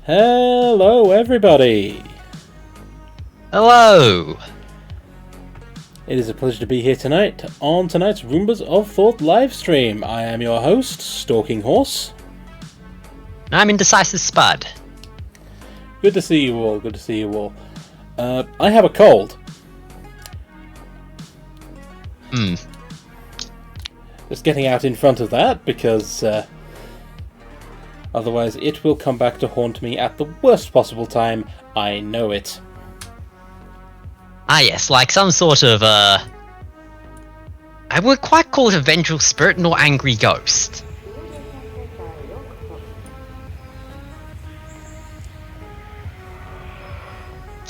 Hello everybody! Hello! It is a pleasure to be here tonight on tonight's Roombas of Thought livestream. I am your host, Stalking Horse. I'm Indecisive Spud. Good to see you all, good to see you all. I have a cold. Just getting out in front of that because otherwise it will come back to haunt me at the worst possible time. I know it. Ah yes, like some sort of, I would quite call it a vengeful spirit, nor angry ghost.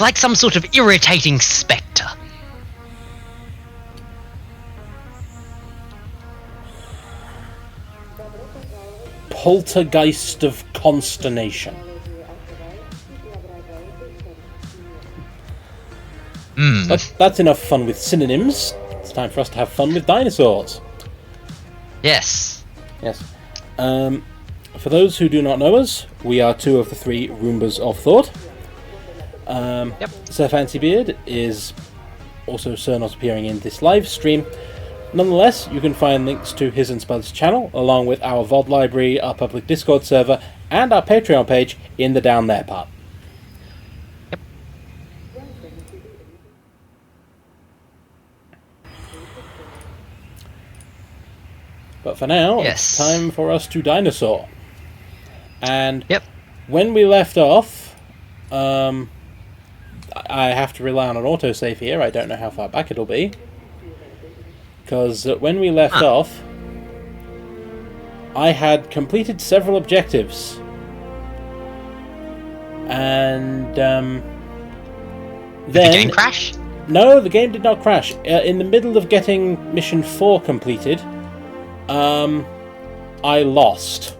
Like some sort of irritating spectre. Poltergeist of consternation. But that's enough fun with synonyms. It's time for us to have fun with dinosaurs. Yes. Yes. For those who do not know us, we are two of the three Roombas of Thought. Yep. Sir Fancybeard is also Sir not appearing in this live stream. Nonetheless, you can find links to his and Spud's channel, along with our VOD library, our public Discord server, and our Patreon page in the down there part. Yep. But for now, It's time for us to dinosaur. And when we left off, I have to rely on an autosave here. I don't know how far back it'll be. Because when we left off, I had completed several objectives. And then... Did the game crash? No, the game did not crash. In the middle of getting Mission 4 completed, I lost.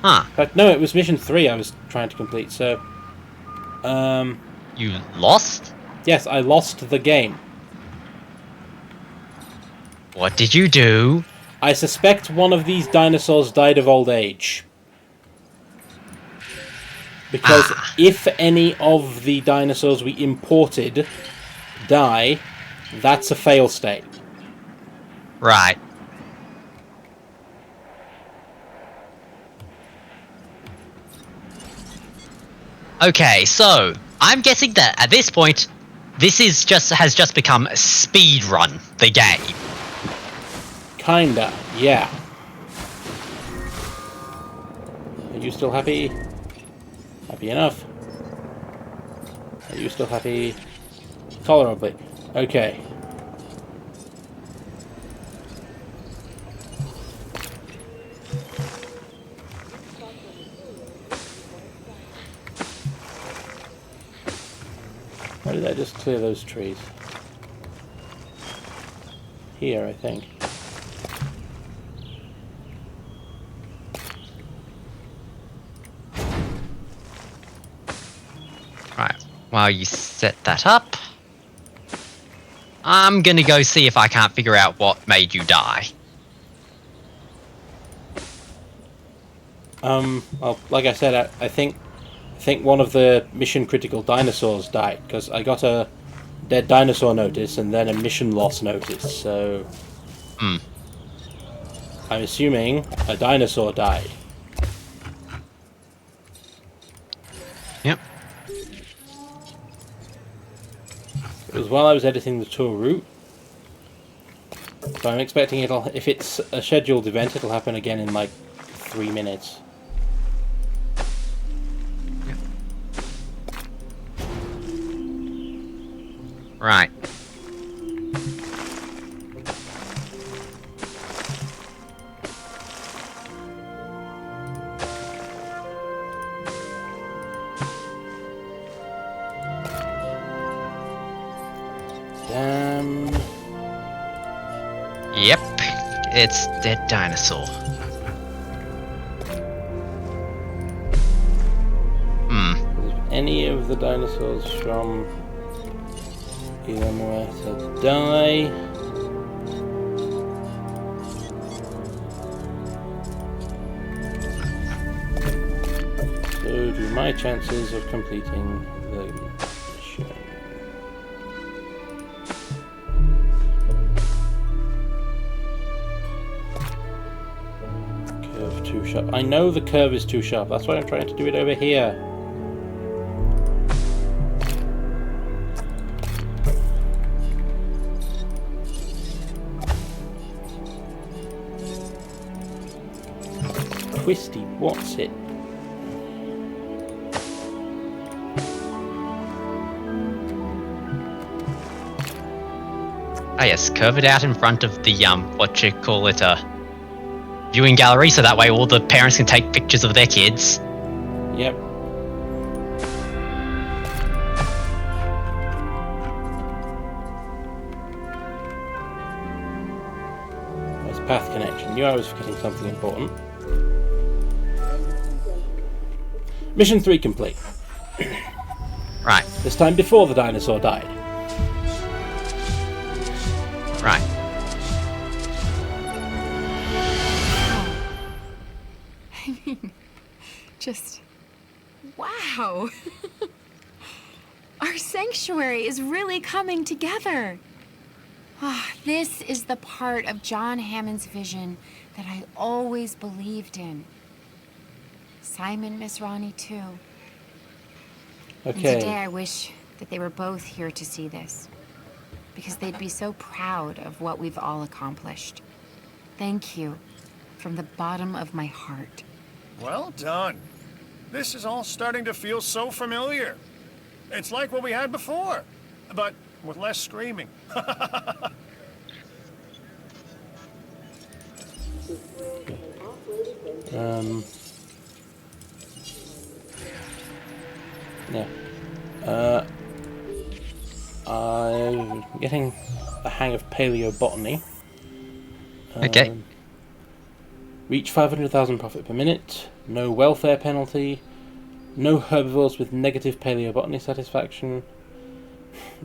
But no, it was Mission 3 I was trying to complete, so... You lost? Yes, I lost the game. What did you do? I suspect one of these dinosaurs died of old age. Because if any of the dinosaurs we imported die, that's a fail state. Right. Okay, so I'm guessing that at this point, this has just become speedrun the game. Kinda, yeah. Are you still happy? Happy enough. Are you still happy? Tolerably. Okay. Why did I just clear those trees? Here, I think. Right, while you set that up, I'm gonna go see if I can't figure out what made you die. Well, like I said, I think one of the mission critical dinosaurs died, because I got a dead dinosaur notice and then a mission loss notice, so... I'm assuming a dinosaur died. Yep. It was while I was editing the tour route, so I'm expecting if it's a scheduled event, it'll happen again in like 3 minutes. Right. Damn. Yep. It's dead dinosaur. Any of the dinosaurs from Elamware to die. So do my chances of completing the mission. Curve too sharp. I know the curve is too sharp, that's why I'm trying to do it over here. Twisty, what's it? Ah yes, curve it out in front of the viewing gallery, so that way all the parents can take pictures of their kids. Yep. Nice path connection. Knew I was forgetting something important. Mission 3 complete. Right. This time before the dinosaur died. Right. I mean, just... wow! Our sanctuary is really coming together. This is the part of John Hammond's vision that I always believed in. Simon, Miss Ronnie, too. Okay. And today I wish that they were both here to see this, because they'd be so proud of what we've all accomplished. Thank you, from the bottom of my heart. Well done. This is all starting to feel so familiar. It's like what we had before, but with less screaming. Yeah. I'm getting the hang of paleobotany. Okay. Reach 500,000 profit per minute. No welfare penalty. No herbivores with negative paleobotany satisfaction.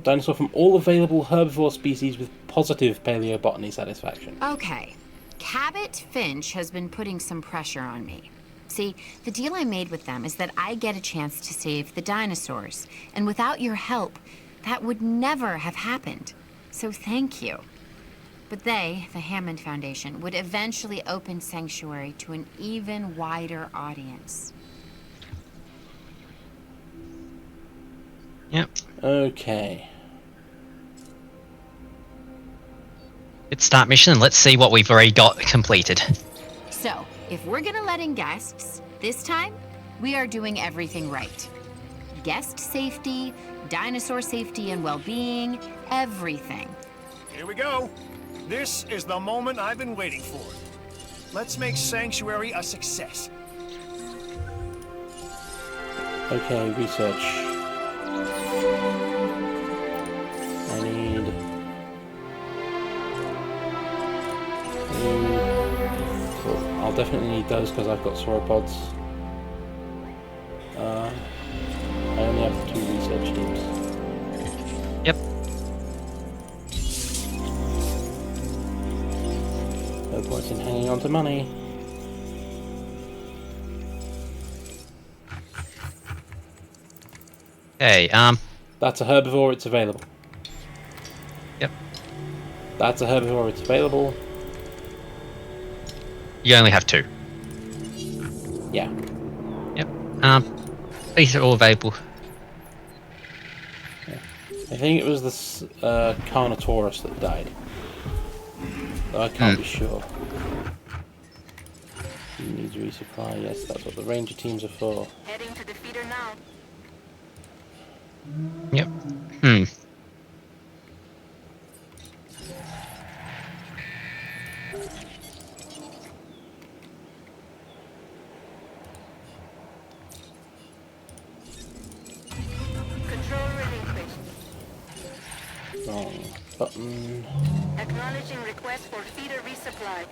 Dinosaur from all available herbivore species with positive paleobotany satisfaction. Okay. Cabot Finch has been putting some pressure on me. See, the deal I made with them is that I get a chance to save the dinosaurs. And without your help, that would never have happened. So thank you. But they, the Hammond Foundation, would eventually open Sanctuary to an even wider audience. Yep. Okay. Let's start mission and let's see what we've already got completed. So, if we're gonna let in guests, this time, we are doing everything right. guest safety, dinosaur safety and well-being, everything. Here we go. This is the moment I've been waiting for. Let's make Sanctuary a success. Okay, research. I need... Well, I'll definitely need those because I've got sauropods. I only have 2 research teams. Yep. No point in hanging on to money. Hey, That's a herbivore, it's available. Yep. That's a herbivore, it's available. You only have 2. Yeah. Yep. These are all available. I think it was this Carnotaurus that died. Though I can't be sure. He needs resupply, yes, that's what the ranger teams are for. Heading to the feeder now. Yep. Control relinquished. Wrong button. Acknowledging request for feeder resupply.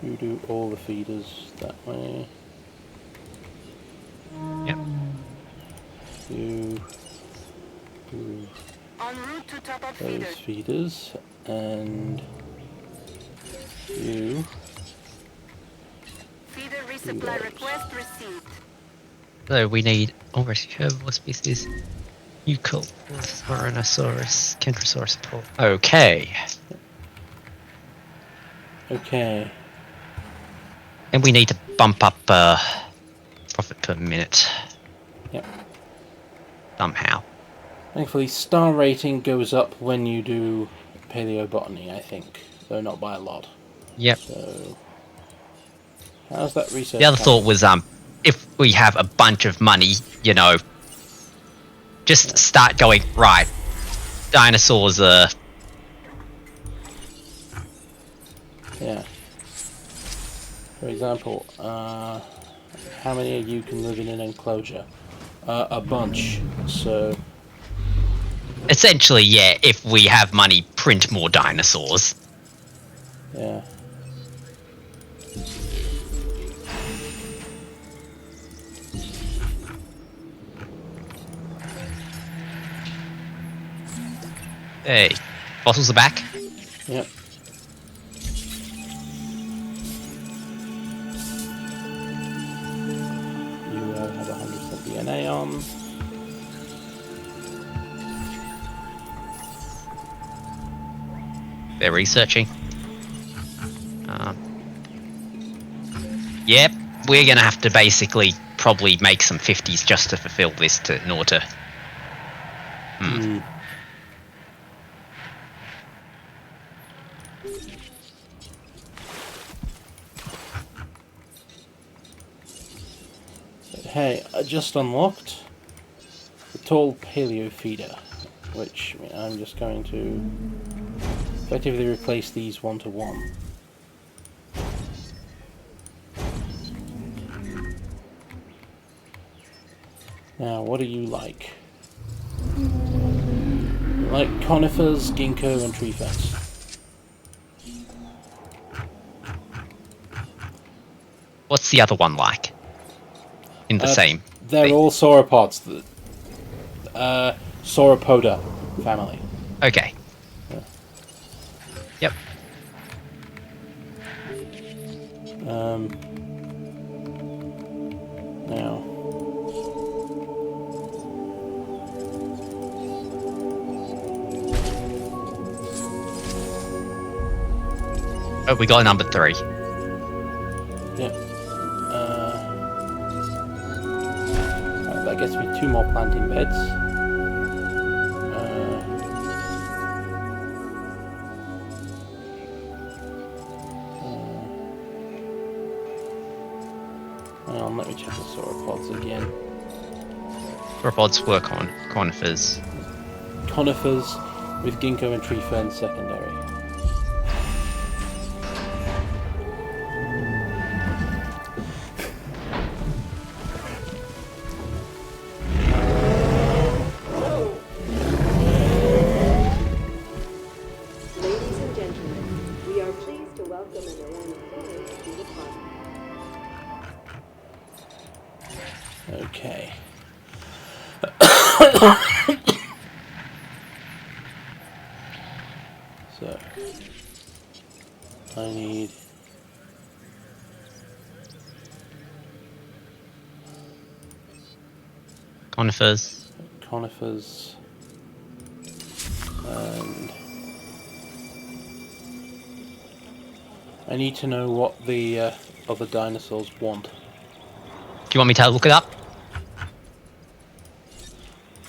You do all the feeders that way. Yep. You do En route to top up feeder. those feeders, and you Feeder resupply request received. So we need almost herbivore species. Eucalyptus, Tyrannosaurus, Kentrosaurus, Paul. Okay. Okay. And we need to bump up profit per minute. Yep. Somehow. Thankfully, star rating goes up when you do paleobotany, I think, though not by a lot. Yep. So, how's that research? The other thought was if we have a bunch of money, you know, just start going, right, dinosaurs are... Yeah. For example, how many of you can live in an enclosure? A bunch, so... Essentially, yeah, if we have money, print more dinosaurs. Yeah. Hey, fossils are back. Yep. You have 100% DNA on. They're researching. Yep, we're gonna have to basically probably make some 50s just to fulfill this in order to... Hey, I just unlocked the tall paleo feeder, which I'm just going to effectively replace these 1-to-1. Now, what do you like? You like conifers, ginkgo, and tree ferns. What's the other one like? In the same They're thing? all sauropods. Sauropoda family. Okay. Yeah. Yep. Now. Oh, we got number 3. Yep. Right, that gets me 2 more planting beds. Hang on, let me check the sauropods again. Sauropods work on conifers. Conifers with ginkgo and tree fern secondary. Ladies and gentlemen, we are pleased to welcome an Tyrannosaurus to the party. Okay. So, I need Conifers. conifers and I need to know what the other dinosaurs want. Do you want me to look it up?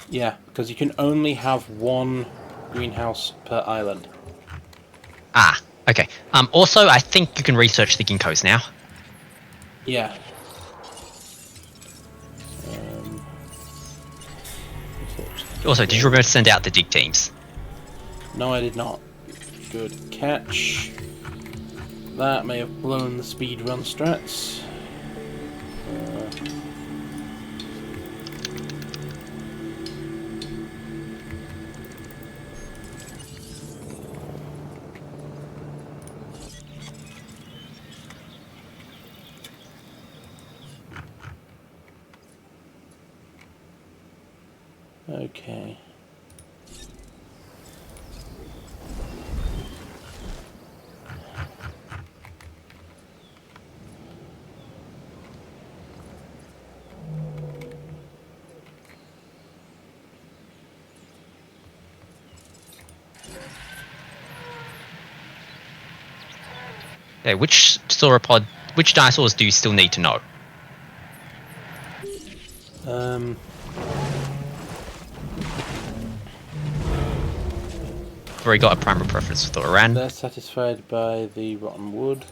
Yeah, because you can only have one greenhouse per island. Ah, okay. Also, I think you can research the ginkgos now. Yeah. Also, did you remember to send out the dig teams? No, I did not. Good catch. That may have blown the speedrun strats. Okay. Okay, which dinosaurs do you still need to know? I've already got a primary preference for Thoran. They're satisfied by the rotten wood.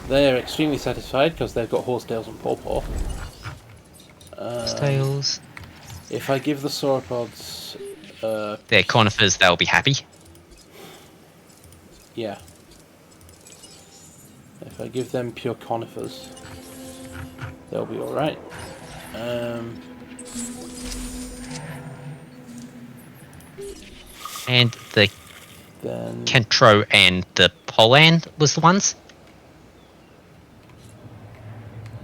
They're extremely satisfied because they've got horsetails and pawpaw. Tails. If I give the sauropods, They're conifers, they'll be happy. yeah. If I give them pure conifers, they'll be alright. And the Then Kentro and the Polan was the ones?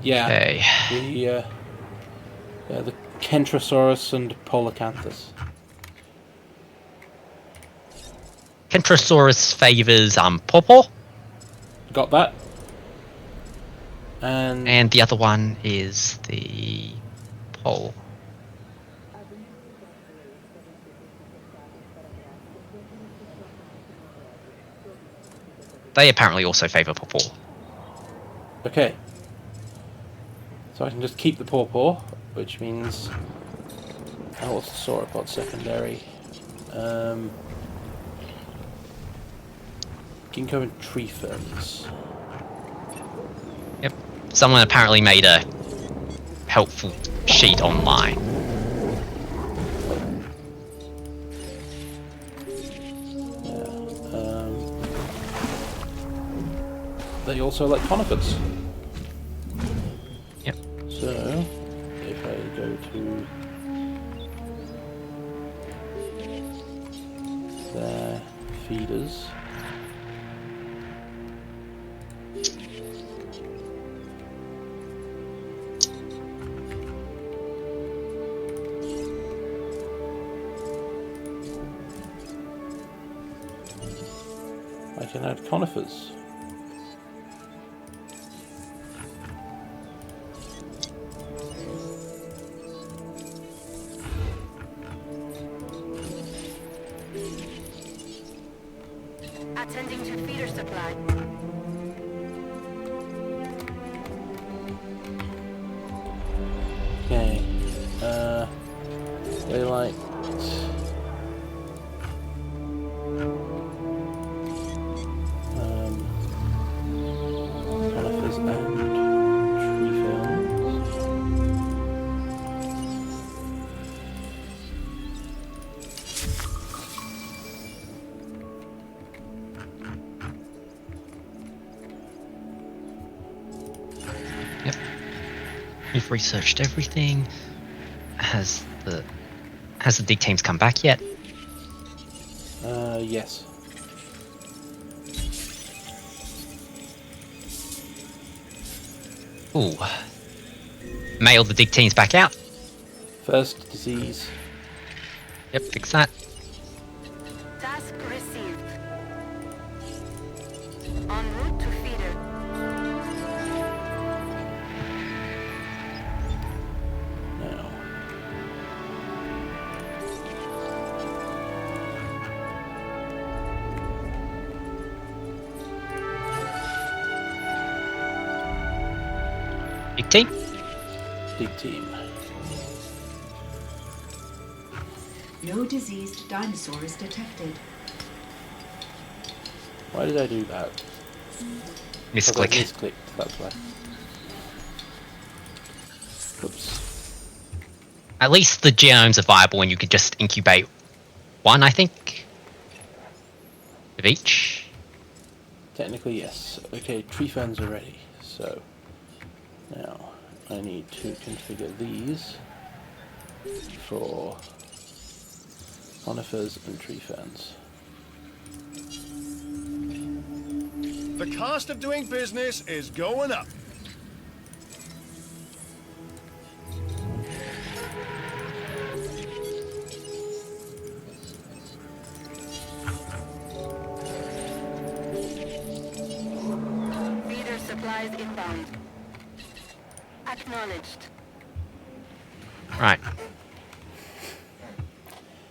yeah, Okay. the Kentrosaurus and Polacanthus. Kentrosaurus favors pawpaw, Got that. And and the other one is the pole. They apparently also favor pawpaw. okay. So I can just keep the pawpaw, which means what's the sauropod secondary? Ginkgo and tree ferns. Yep. Someone apparently made a helpful sheet online. They also like conifers. Yep. So, if I go to their feeders, I can add conifers. Attending to feeder supply. Okay. They like conifers and tree ferns. We've researched everything. Has the dig teams come back yet? Yes. Ooh. Mail the dig teams back out. First disease. Yep, fix that. Task received. En route to feeder. Now. Dig team. Dig team. No diseased dinosaurs detected. Why did I do that? Misclick. I misclicked, that's why. Oops. At least the genomes are viable and you could just incubate one, I think, of each. Technically, yes. Okay, tree ferns are ready. So, now I need to configure these for conifers and tree ferns. The cost of doing business is going up. Feeder supplies inbound. Acknowledged. Right.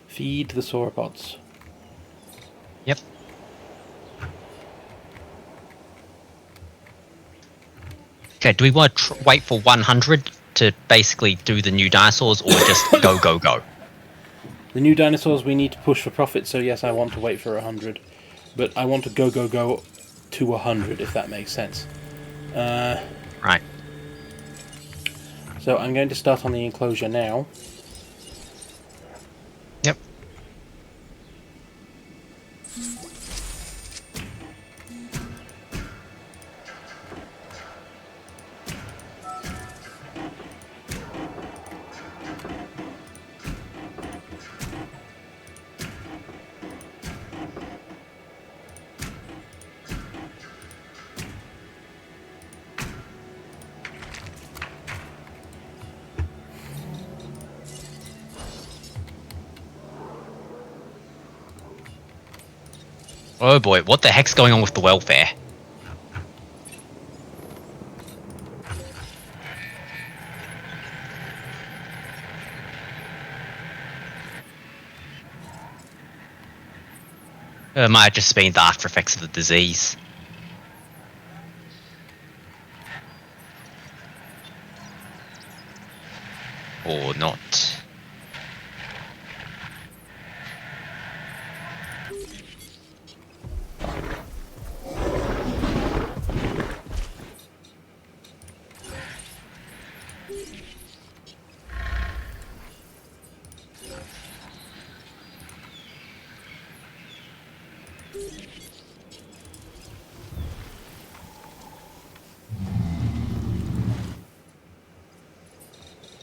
Feed the sauropods. Yep. Okay, do we want to wait for 100 to basically do the new dinosaurs, or just go, go, go? The new dinosaurs we need to push for profit, so yes, I want to wait for 100. But I want to go, go, go to 100, if that makes sense. Right. So I'm going to start on the enclosure now. Yep. Oh boy, what the heck's going on with the welfare? It might have just been the after effects of the disease. Or not.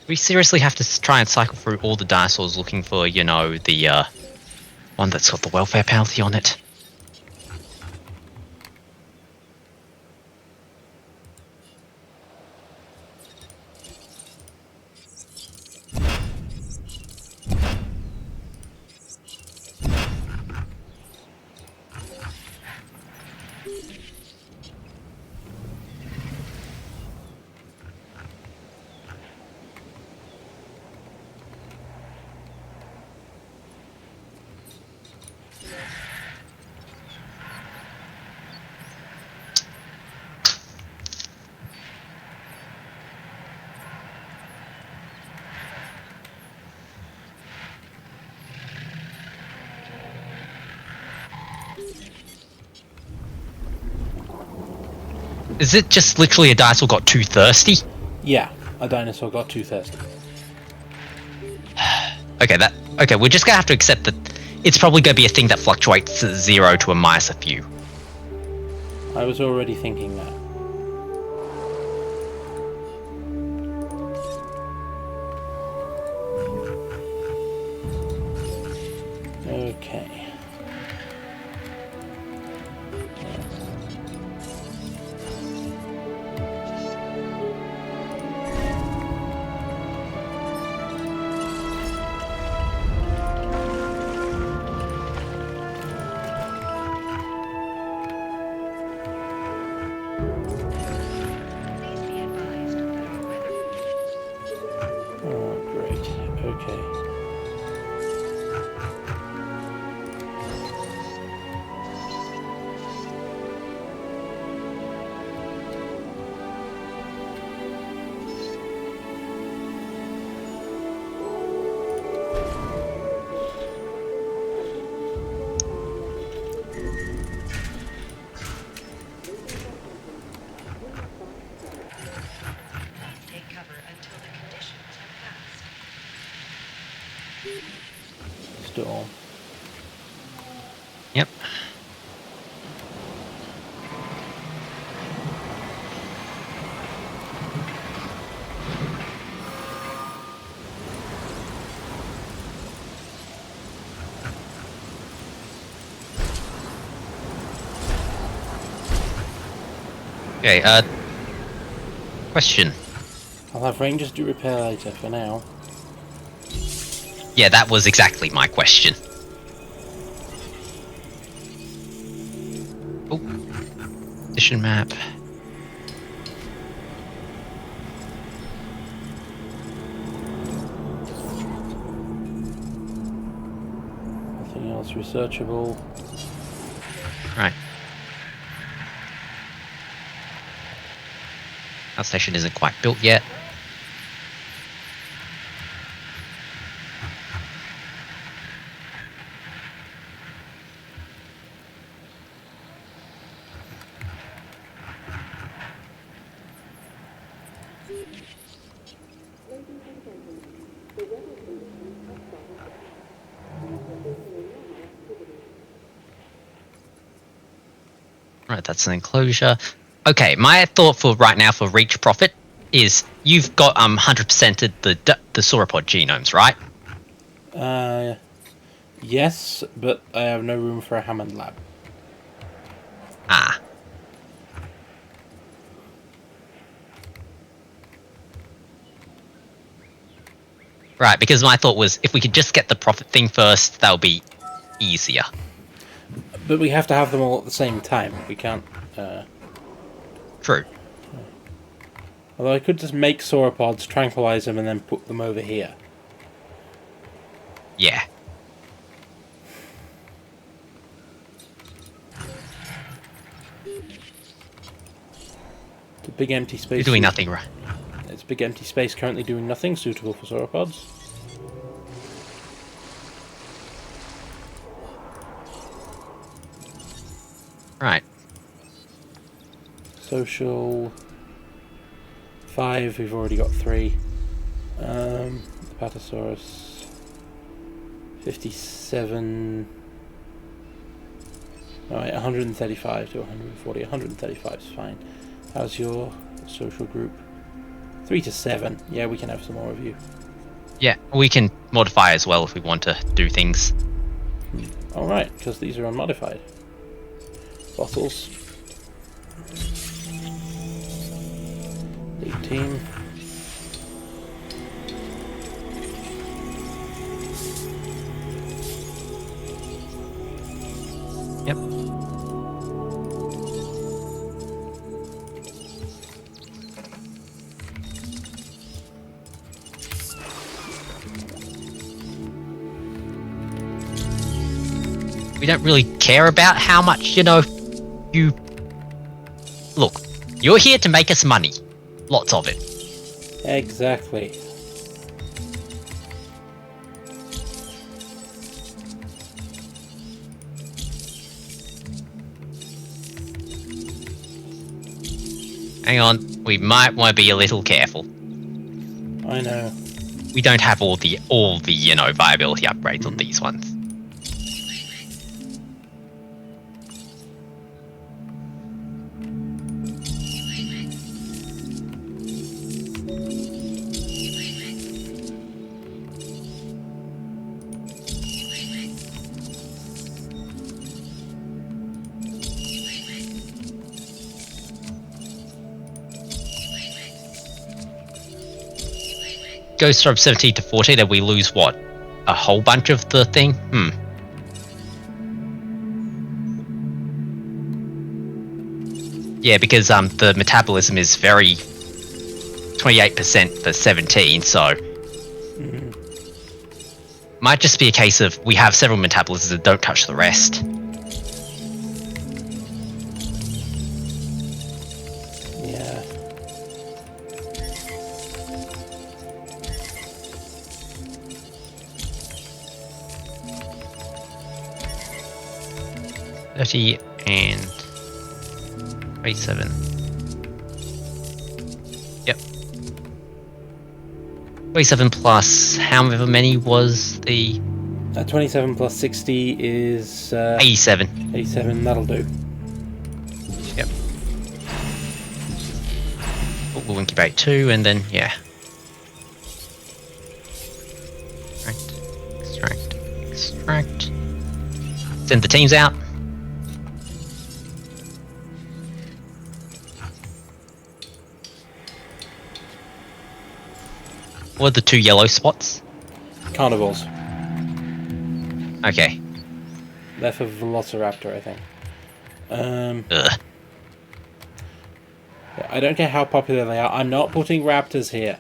We seriously have to try and cycle through all the dinosaurs looking for, you know, the one that's got the welfare penalty on it. Is it just literally a dinosaur got too thirsty? Yeah, a dinosaur got too thirsty. Okay, we're just gonna have to accept that it's probably gonna be a thing that fluctuates 0 to a minus a few. I was already thinking that. Storm. Yep. Okay, question. I'll have Rangers do repair later for now. Yeah, that was exactly my question. Oh. Position map. Nothing else researchable. Right. Our station isn't quite built yet. Right, that's an enclosure. Okay, my thought for right now for reach profit is you've got 100%ed the sauropod genomes, right? Yes, but I have no room for a Hammond lab. Ah. Right, because my thought was if we could just get the profit thing first, that would be easier. But we have to have them all at the same time. We can't... True. Although I could just make sauropods, tranquilize them, and then put them over here. Yeah. The big empty space... You're doing nothing, right? It's big empty space currently doing nothing suitable for sauropods. Right. Social... 5, we've already got 3. Apatosaurus... 57... Alright, 135 to 140. 135 is fine. How's your social group? 3 to 7. Yeah, we can have some more of you. Yeah, we can modify as well if we want to do things. Alright, because these are unmodified. Fossils. 18. Yep. We don't really care about how much, you look, you're here to make us money. Lots of it. Exactly. Hang on, we might want to be a little careful. I know. We don't have all the viability upgrades on these ones. Goes from 17 to 14, and we lose what? A whole bunch of the thing? Yeah, because the metabolism is very 28% for 17, so might just be a case of we have several metabolisms that don't touch the rest. Yeah. And 27. Yep. 27 plus however many was the... 27 plus 60 is... 87. 87, that'll do. Yep. We'll incubate 2 and then, yeah. Extract. Send the teams out. What are the 2 yellow spots? Carnivores. Okay. They're for Velociraptor, I think. Ugh. I don't care how popular they are. I'm not putting raptors here.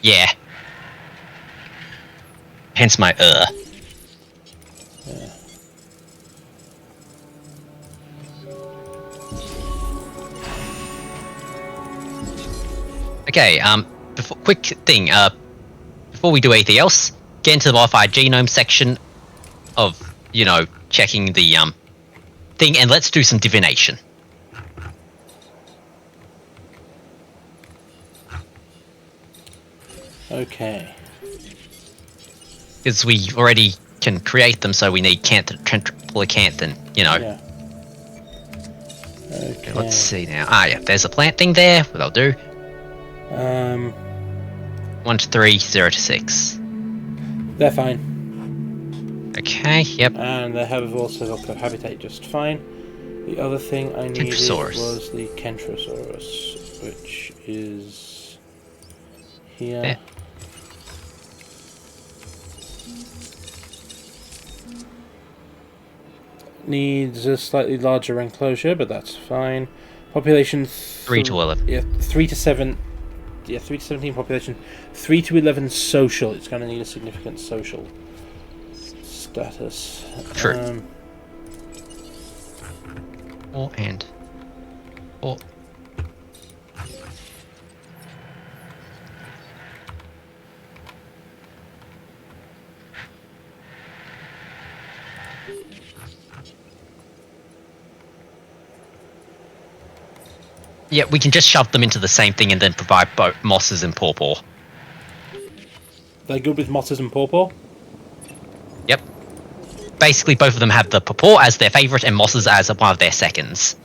Yeah. Hence my Yeah. Okay, quick thing, before we do anything else, get into the modified genome section of, you know, checking the, thing, and let's do some divination. Okay. Because we already can create them, so we need polycanthin, you know. Yeah. Okay. Let's see now. Ah, yeah, there's a plant thing there. What I'll do. 1 to 3, 0 to 6. They're fine. Okay, yep. And they have also got cohabitate just fine. The other thing I needed was the Kentrosaurus, which is here. Yeah. Needs a slightly larger enclosure, but that's fine. Population 3 to 11. Yeah, 3 to 7. Yeah, 3 to 17 population. 3 to 11 social. It's going to need a significant social status. True. 4 and 4. Yeah, we can just shove them into the same thing and then provide both mosses and pawpaw. They're good with mosses and pawpaw? Yep. Basically, both of them have the pawpaw as their favourite and mosses as one of their seconds.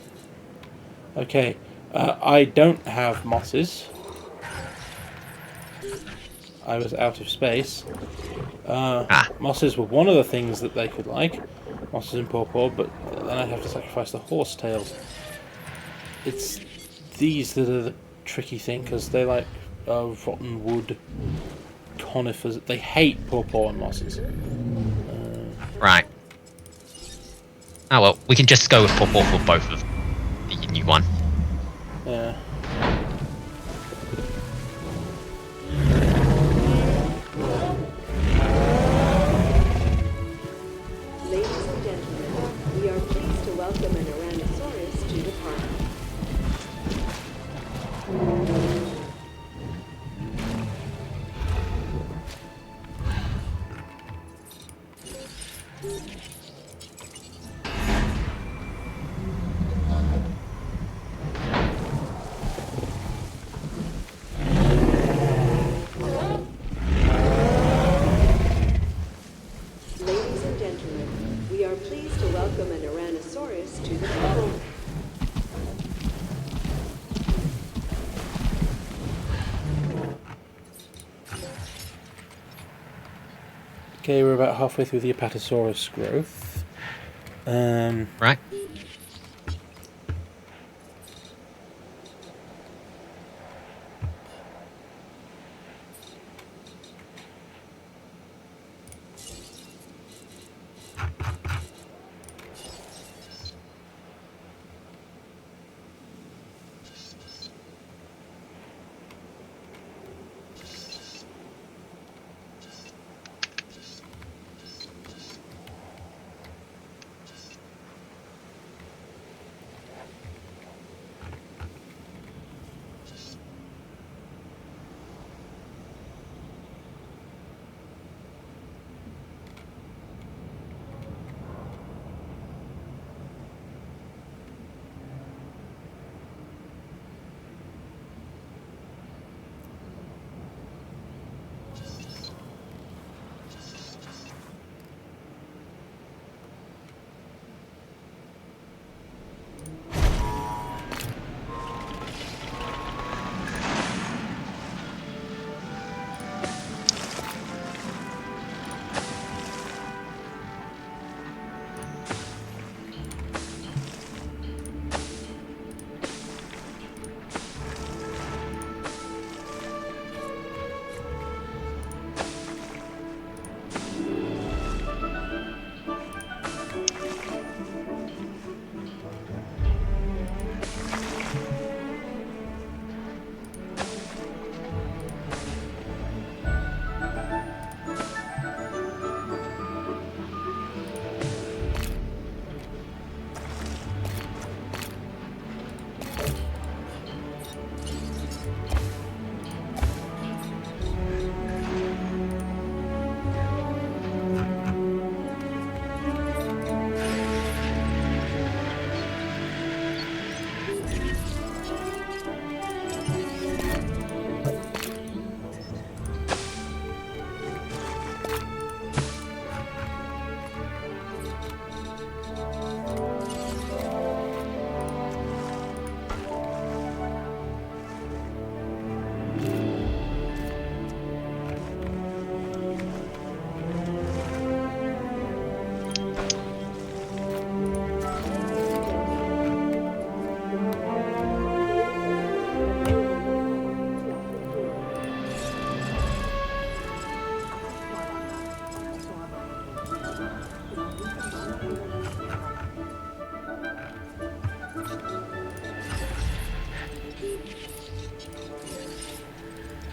Okay. I don't have mosses. I was out of space. Mosses were one of the things that they could like. Mosses and pawpaw, but then I'd have to sacrifice the horse tails. It's these that are the tricky thing, because they like rotten wood, conifers. They hate pawpaw and mosses. Right. Oh well, we can just go with pawpaw for both of the new one. Yeah. Ladies and gentlemen, we are pleased to welcome an Tyrannosaurus to the park. Ladies and gentlemen, we are pleased to welcome an Tyrannosaurus to the park. Okay, we're about halfway through the Apatosaurus growth. Right.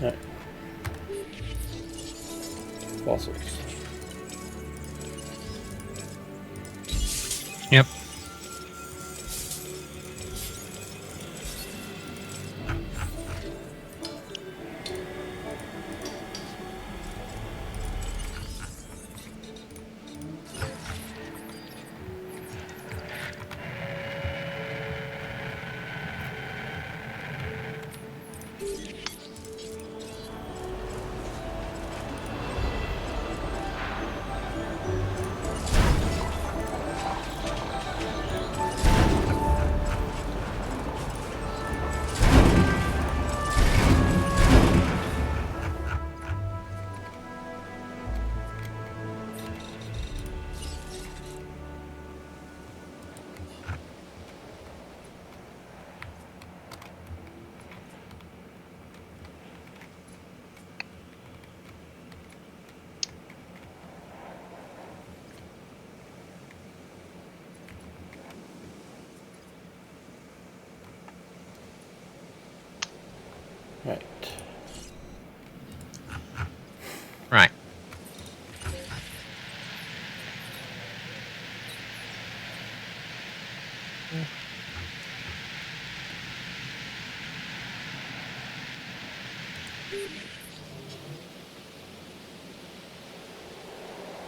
Right. Fossils. Yep. Right. Right.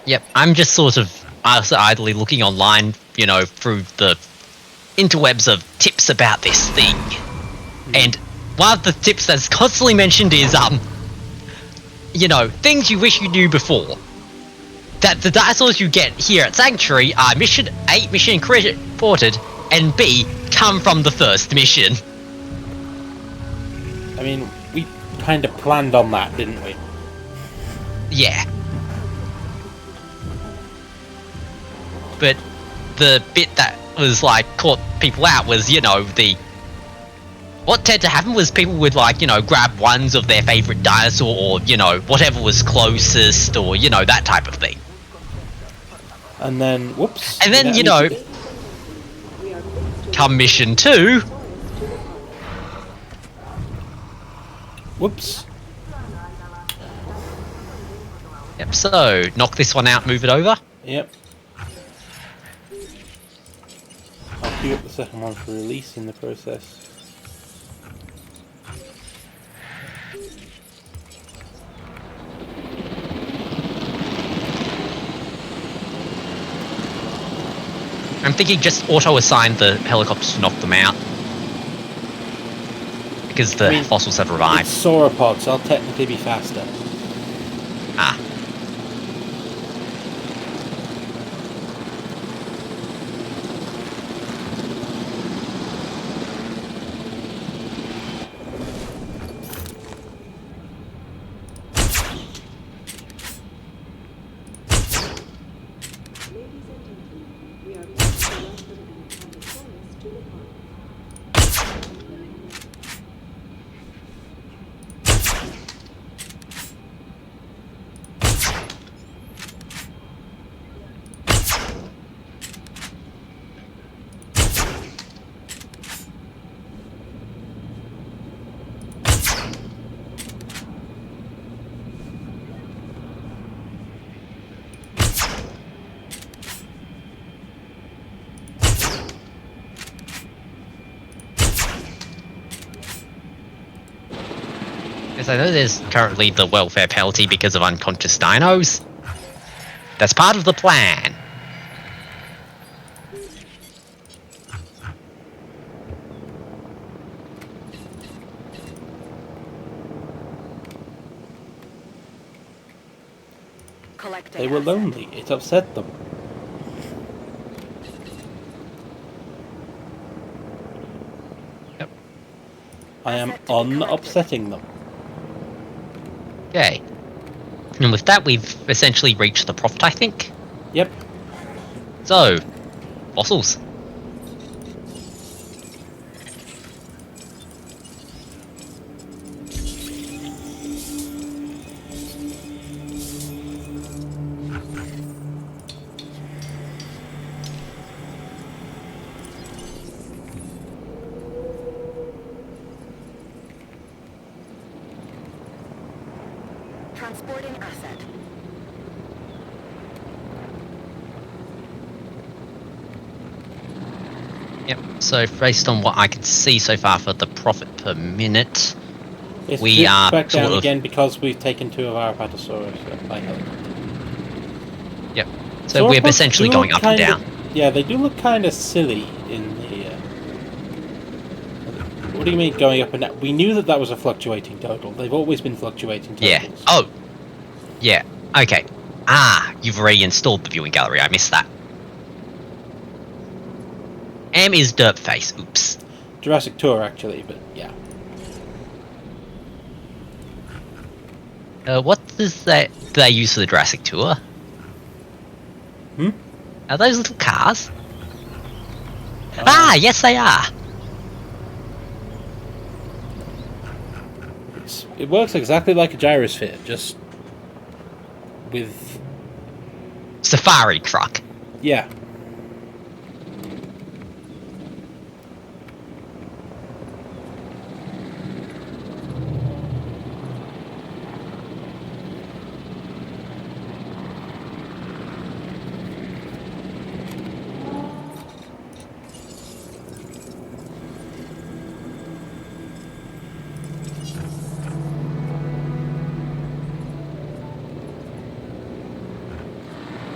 Yep, I'm just sort of idly looking online, you know, through the interwebs of tips about this thing. And one of the tips that's constantly mentioned is, you know, things you wish you knew before. That the dinosaurs you get here at Sanctuary are mission reported, and B, come from the first mission. I mean, we kind of planned on that, didn't we? Yeah. But the bit that was, like, caught people out was, you know, what tended to happen was people would, like, you know, grab ones of their favorite dinosaur or, you know, whatever was closest or, you know, that type of thing. And then, whoops. And then, you know, come mission 2. Whoops. Yep, so, knock this one out, move it over. Yep. I'll queue up the second one for release in the process. I'm thinking just auto-assign the helicopters to knock them out. Because the fossils have revived. It's sauropods, so I'll technically be faster. Ah. Because I know there's currently the welfare penalty because of unconscious dinos. That's part of the plan. They were lonely. It upset them. Yep. I am upsetting them. Okay. And with that, we've essentially reached the profit, I think. Yep. So, fossils. Transporting asset. Yep. So based on what I can see so far for the profit per minute, It's we are back down sort of, again because we've taken 2 of our Apatosaurus by helicopter. Yep. So we're Sauropods essentially do going look up and kinda- down. Yeah, they do look kind of silly in the... What do you mean going up and down? We knew that was a fluctuating total. They've always been fluctuating Yeah. totals. Oh. Yeah. Okay. Ah, you've already installed the viewing gallery. I missed that. M is derp face. Oops. Jurassic Tour, actually, but yeah. What does that do they use for the Jurassic Tour? Hmm? Are those little cars? Ah, Yes they are. It works exactly like a gyrosphere, just with... Safari truck. Yeah.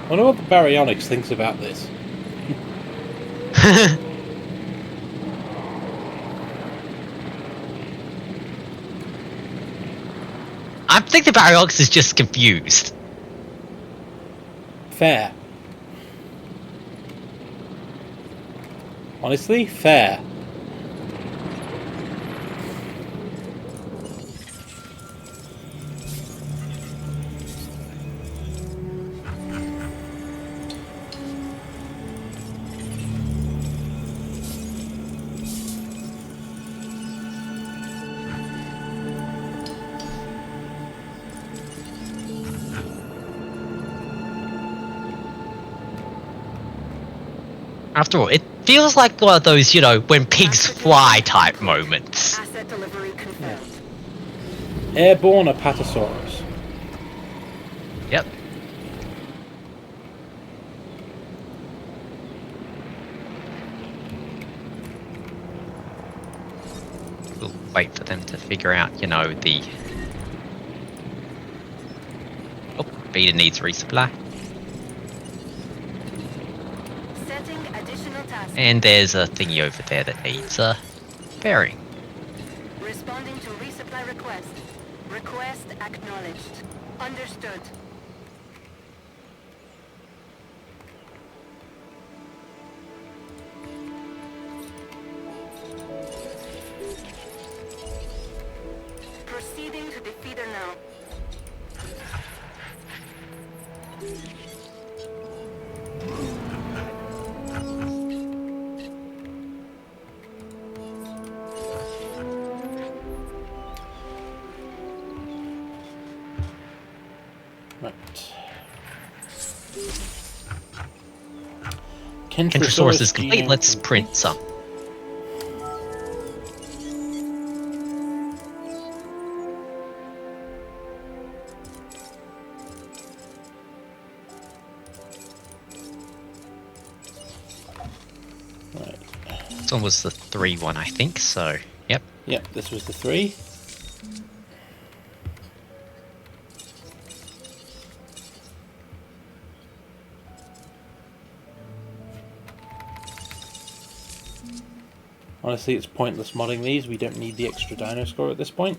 I wonder what the baryonyx thinks about this. I think the Baryonyx is just confused. Fair. Honestly, fair. After all, it feels like one of those, when pigs fly type moments. Asset delivery confirmed. Airborne Apatosaurus. Yep. We'll wait for them to figure out, the... Oh, Beta needs resupply. Setting additional task. And there's a thingy over there that needs a bearing. Responding to resupply request. Request acknowledged. Understood. Proceeding to the feeder now. Right. Kentrosaurus is complete. Let's print some. Right. This one was the 3 one, I think, so, yep. Yep, this was the 3. Honestly, it's pointless modding these. We don't need the extra dino score at this point.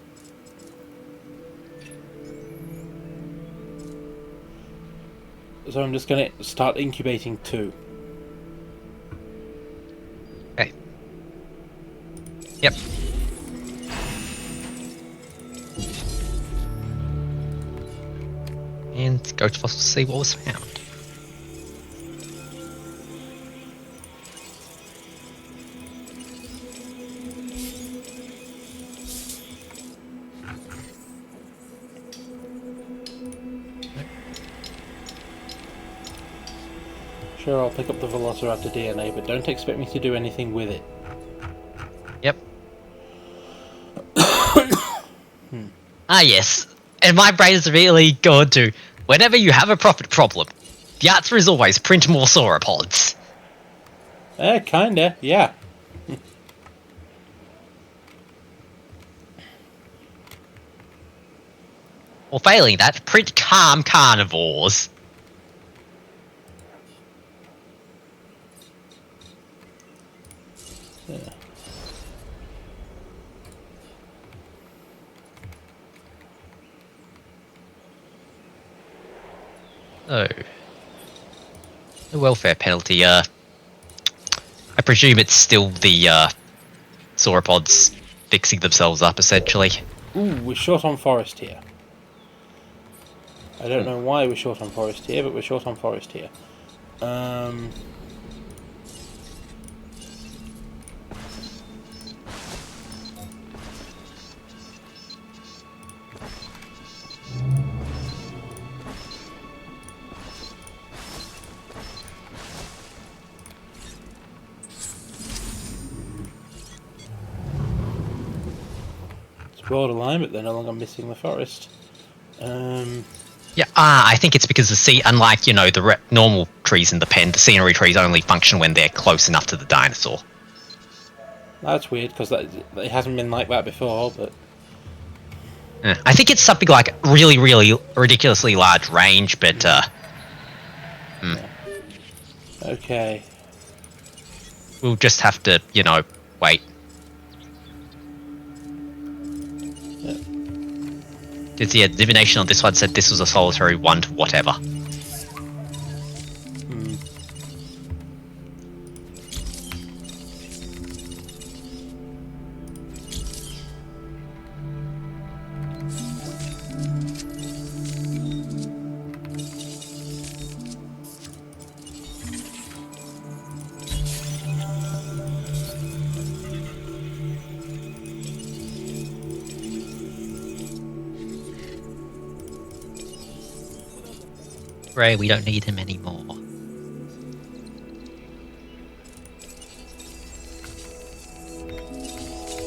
So I'm just going to start incubating 2. Okay. Yep. And go to fossil to see what was found. Sure, I'll pick up the Velociraptor DNA, but don't expect me to do anything with it. Yep. Ah, yes. And my brain is really gone to, whenever you have a profit problem, the answer is always print more sauropods. Kinda, yeah. Or failing that, print calm carnivores. Yeah. Oh. The welfare penalty, I presume it's still the, sauropods fixing themselves up, essentially. Ooh, we're short on forest here. I don't know why we're short on forest here, but we're short on forest here. It's borderline, but they're no longer missing the forest. Yeah, I think it's because unlike, you know, the normal trees in the pen, the scenery trees only function when they're close enough to the dinosaur. That's weird, because it hasn't been like that before, but... I think it's something like really, really ridiculously large range, but, Yeah. Okay. We'll just have to, you know, wait. Yep. Because the divination on this one said this was a solitary 1 to whatever. Ray, we don't need him anymore.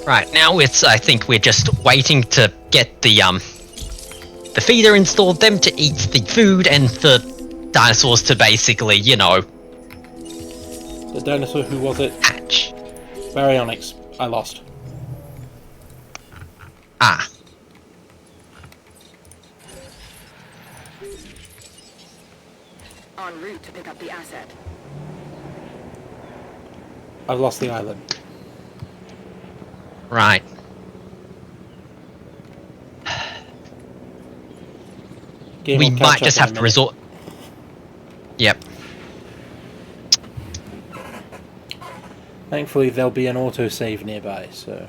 Right, now I think we're just waiting to get the feeder installed, them to eat the food, and the dinosaurs to basically, you know... The dinosaur, who was it? Hatch. Baryonyx. I lost. Ah. En route to pick up the asset. I've lost the island. Right. Game We will catch might up just in a have to minute. resort... Yep. Thankfully, there'll be an autosave nearby, so...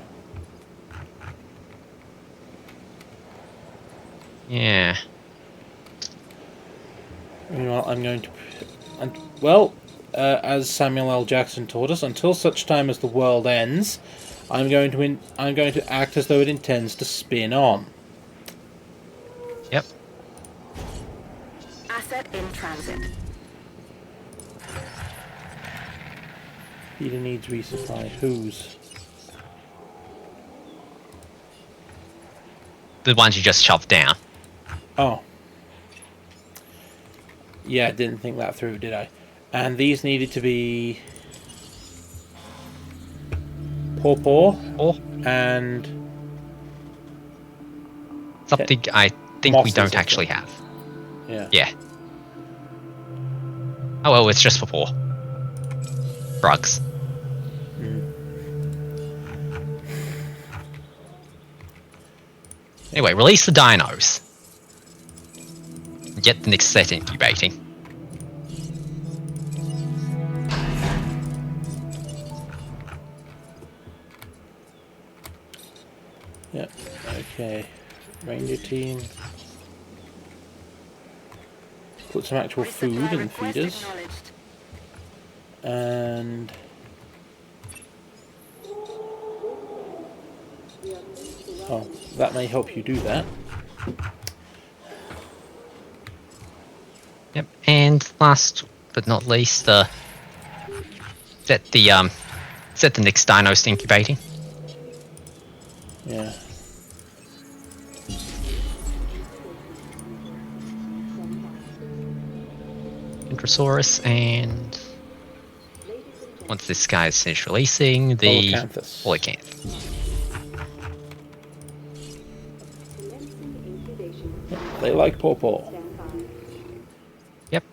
Yeah. Meanwhile, I'm going to... Well, as Samuel L. Jackson taught us, until such time as the world ends, I'm going to act as though it intends to spin on. Yep. Asset in transit. Feeder needs resupply. Whose? The ones you just shoved down. Oh. Yeah, didn't think that through, did I? And these needed to be... Paw and... Something I think we Mosses, don't I actually think. have. Yeah. Yeah. Oh well, it's just for paw. Drugs. Anyway, release the dinos. Get the next set incubating. Yep. Okay. Ranger team. Put some actual food Resupply in request feeders. acknowledged. And... Oh, that may help you do that. Yep, and last but not least, set the next dinos to incubating. Yeah. Introsaurus, and once this guy is finished releasing, the Holocanth. They like pawpaw. Yep.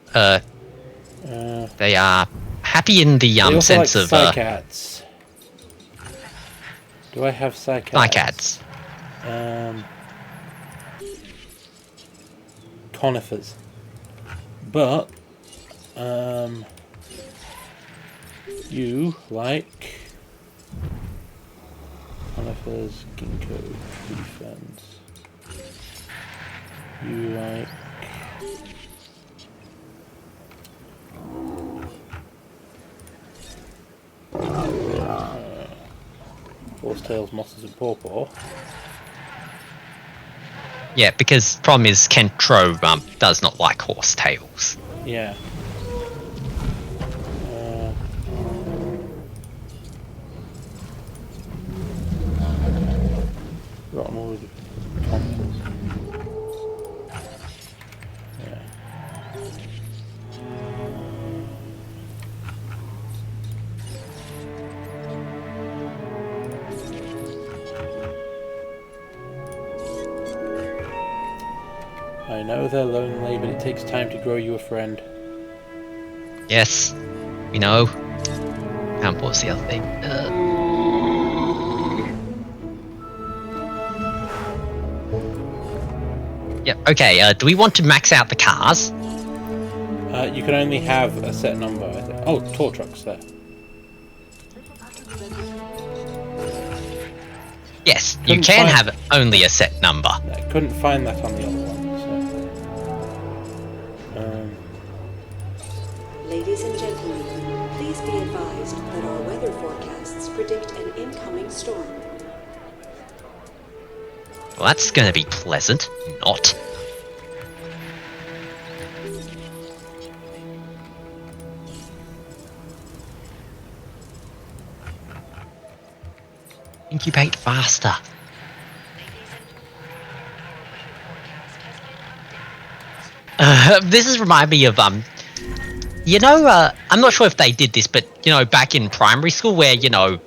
They are happy in the sense of cycads. Do I have cycads? Cycads. Conifers. But you like conifers, ginkgo, tree ferns. You like horsetails, mosses, and pawpaw. Yeah, because problem is Kentro does not like horsetails. Yeah. Rotten conifers. Yeah. I know they're lonely, but it takes time to grow you a friend. Yes, we know. What's the other thing? Yep, okay, do we want to max out the cars? You can only have a set number, I think. Oh, tour trucks there. Yes, you can have only a set number. I couldn't find that on the other one, so... Ladies and gentlemen, please be advised that our weather forecasts predict an incoming storm. Well, that's gonna be pleasant. Not. Incubate faster. This has reminded me of you know, I'm not sure if they did this, but you know, back in primary school, where you know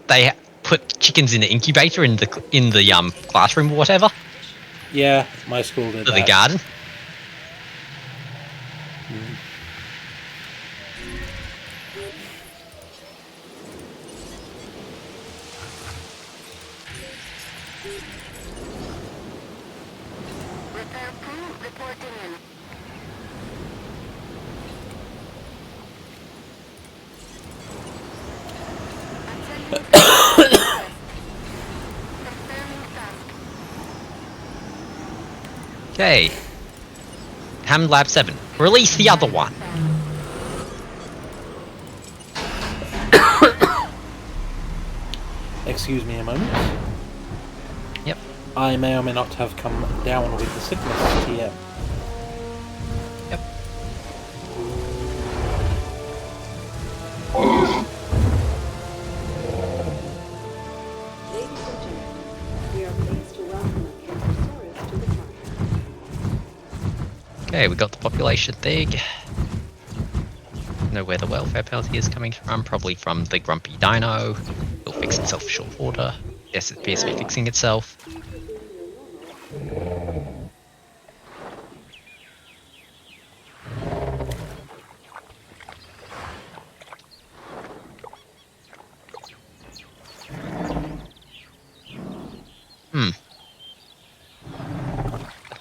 they put chickens in the incubator in the classroom or whatever. Yeah, my school did that. The garden. Okay. Hammond Lab 7. Release the other one. Excuse me a moment. Yep. I may or may not have come down with the sickness, TM. Yep. Ladies and gentlemen, we are pleased to welcome Kentosaurus to the park. Okay, we got the population thing. Know where the welfare penalty is coming from. Probably from the grumpy dino. It'll fix itself for short order. Yes, it appears to be fixing itself.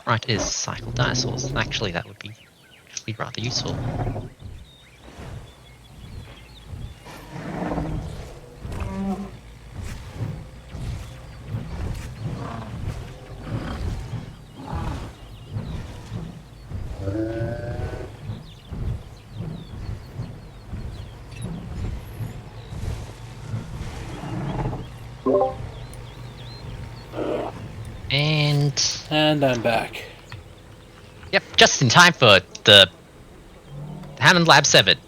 Right, is cycle dinosaurs. Actually, that would be rather useful. And I'm back. Yep, just in time for the Hammond Lab 7.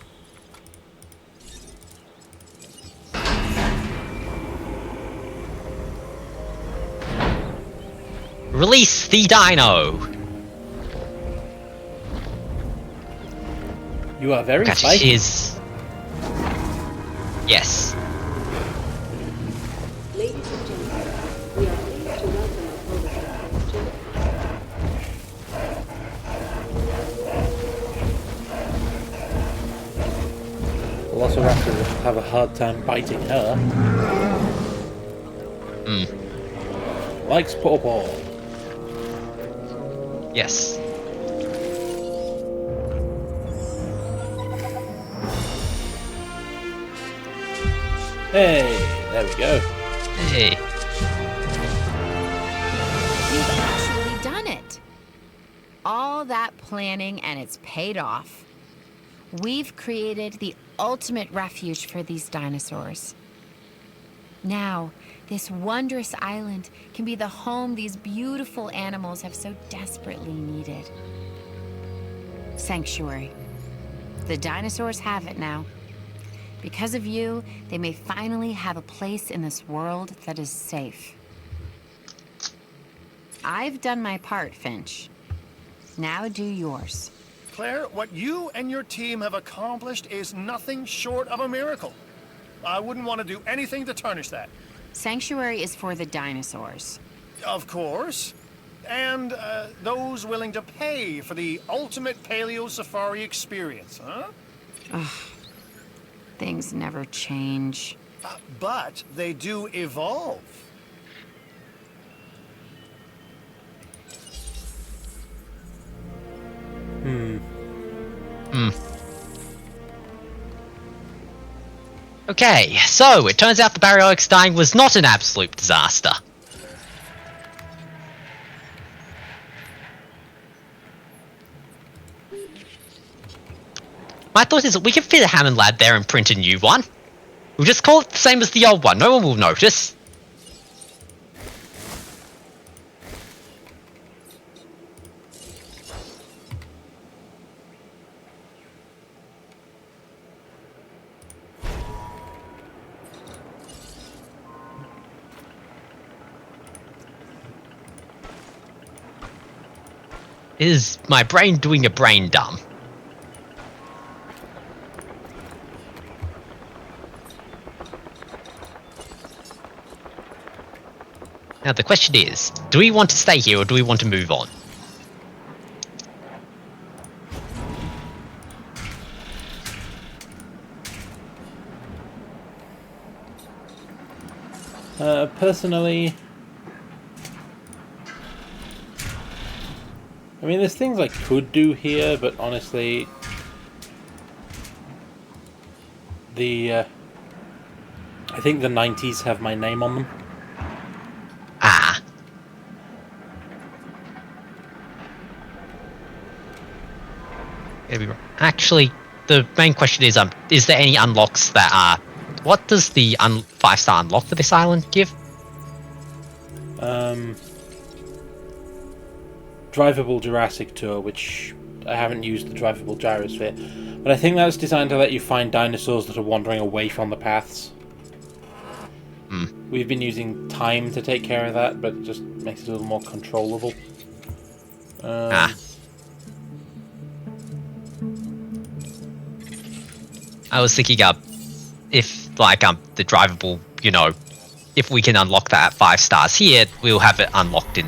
Release the dino! You are very Gotcha. spicy. Yes. Ladies and gentlemen, we are pleased to welcome our overseas to the Velociraptors have a hard time biting her. Likes pawpaw. Yes. Hey, there we go. Hey. You've actually done it. All that planning and it's paid off. We've created the ultimate refuge for these dinosaurs. Now, this wondrous island can be the home these beautiful animals have so desperately needed. Sanctuary. The dinosaurs have it now. Because of you, they may finally have a place in this world that is safe. I've done my part, Finch. Now do yours. Claire, what you and your team have accomplished is nothing short of a miracle. I wouldn't want to do anything to tarnish that. Sanctuary is for the dinosaurs. Of course. And those willing to pay for the ultimate paleo safari experience, huh? Things never change. But they do evolve. Okay, so it turns out the Baryonyx dying was not an absolute disaster. My thought is that we can fit a Hammond lab there and print a new one. We'll just call it the same as the old one. No one will notice. Is my brain doing a brain dump? Now the question is, do we want to stay here or do we want to move on? Personally, I mean, there's things I could do here, but honestly, I think the 90s have my name on them. Ah. Actually, the main question is there any unlocks that are... What does the 5-star unlock for this island give? Drivable Jurassic Tour, which I haven't used the drivable gyrosphere, but I think that's designed to let you find dinosaurs that are wandering away from the paths. We've been using time to take care of that, but it just makes it a little more controllable. I was thinking if the drivable, if we can unlock that at 5 stars here, we'll have it unlocked in,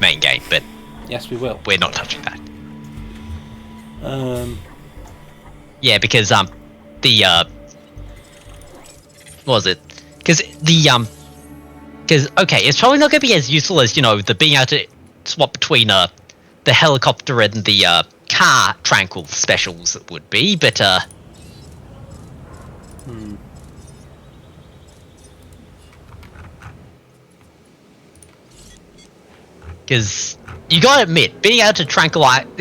main game, but yes, we will. We're not touching that. Yeah, because what was it? Because okay, it's probably not going to be as useful as the being able to swap between the helicopter and the car tranquil specials it would be, but because you gotta admit, being able to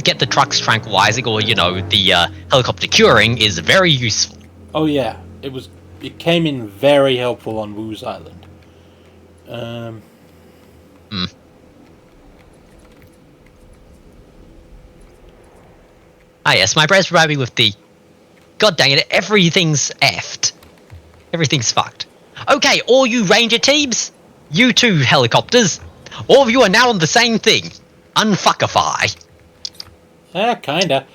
get the trucks tranquilizing or the helicopter curing is very useful. Oh yeah, it came in very helpful on Wu's Island. Ah yes, my brain's providing me with the... God dang it, everything's effed. Everything's fucked. Okay, all you ranger teams, you two helicopters, all of you are now on the same thing. Unfuckify. Kinda.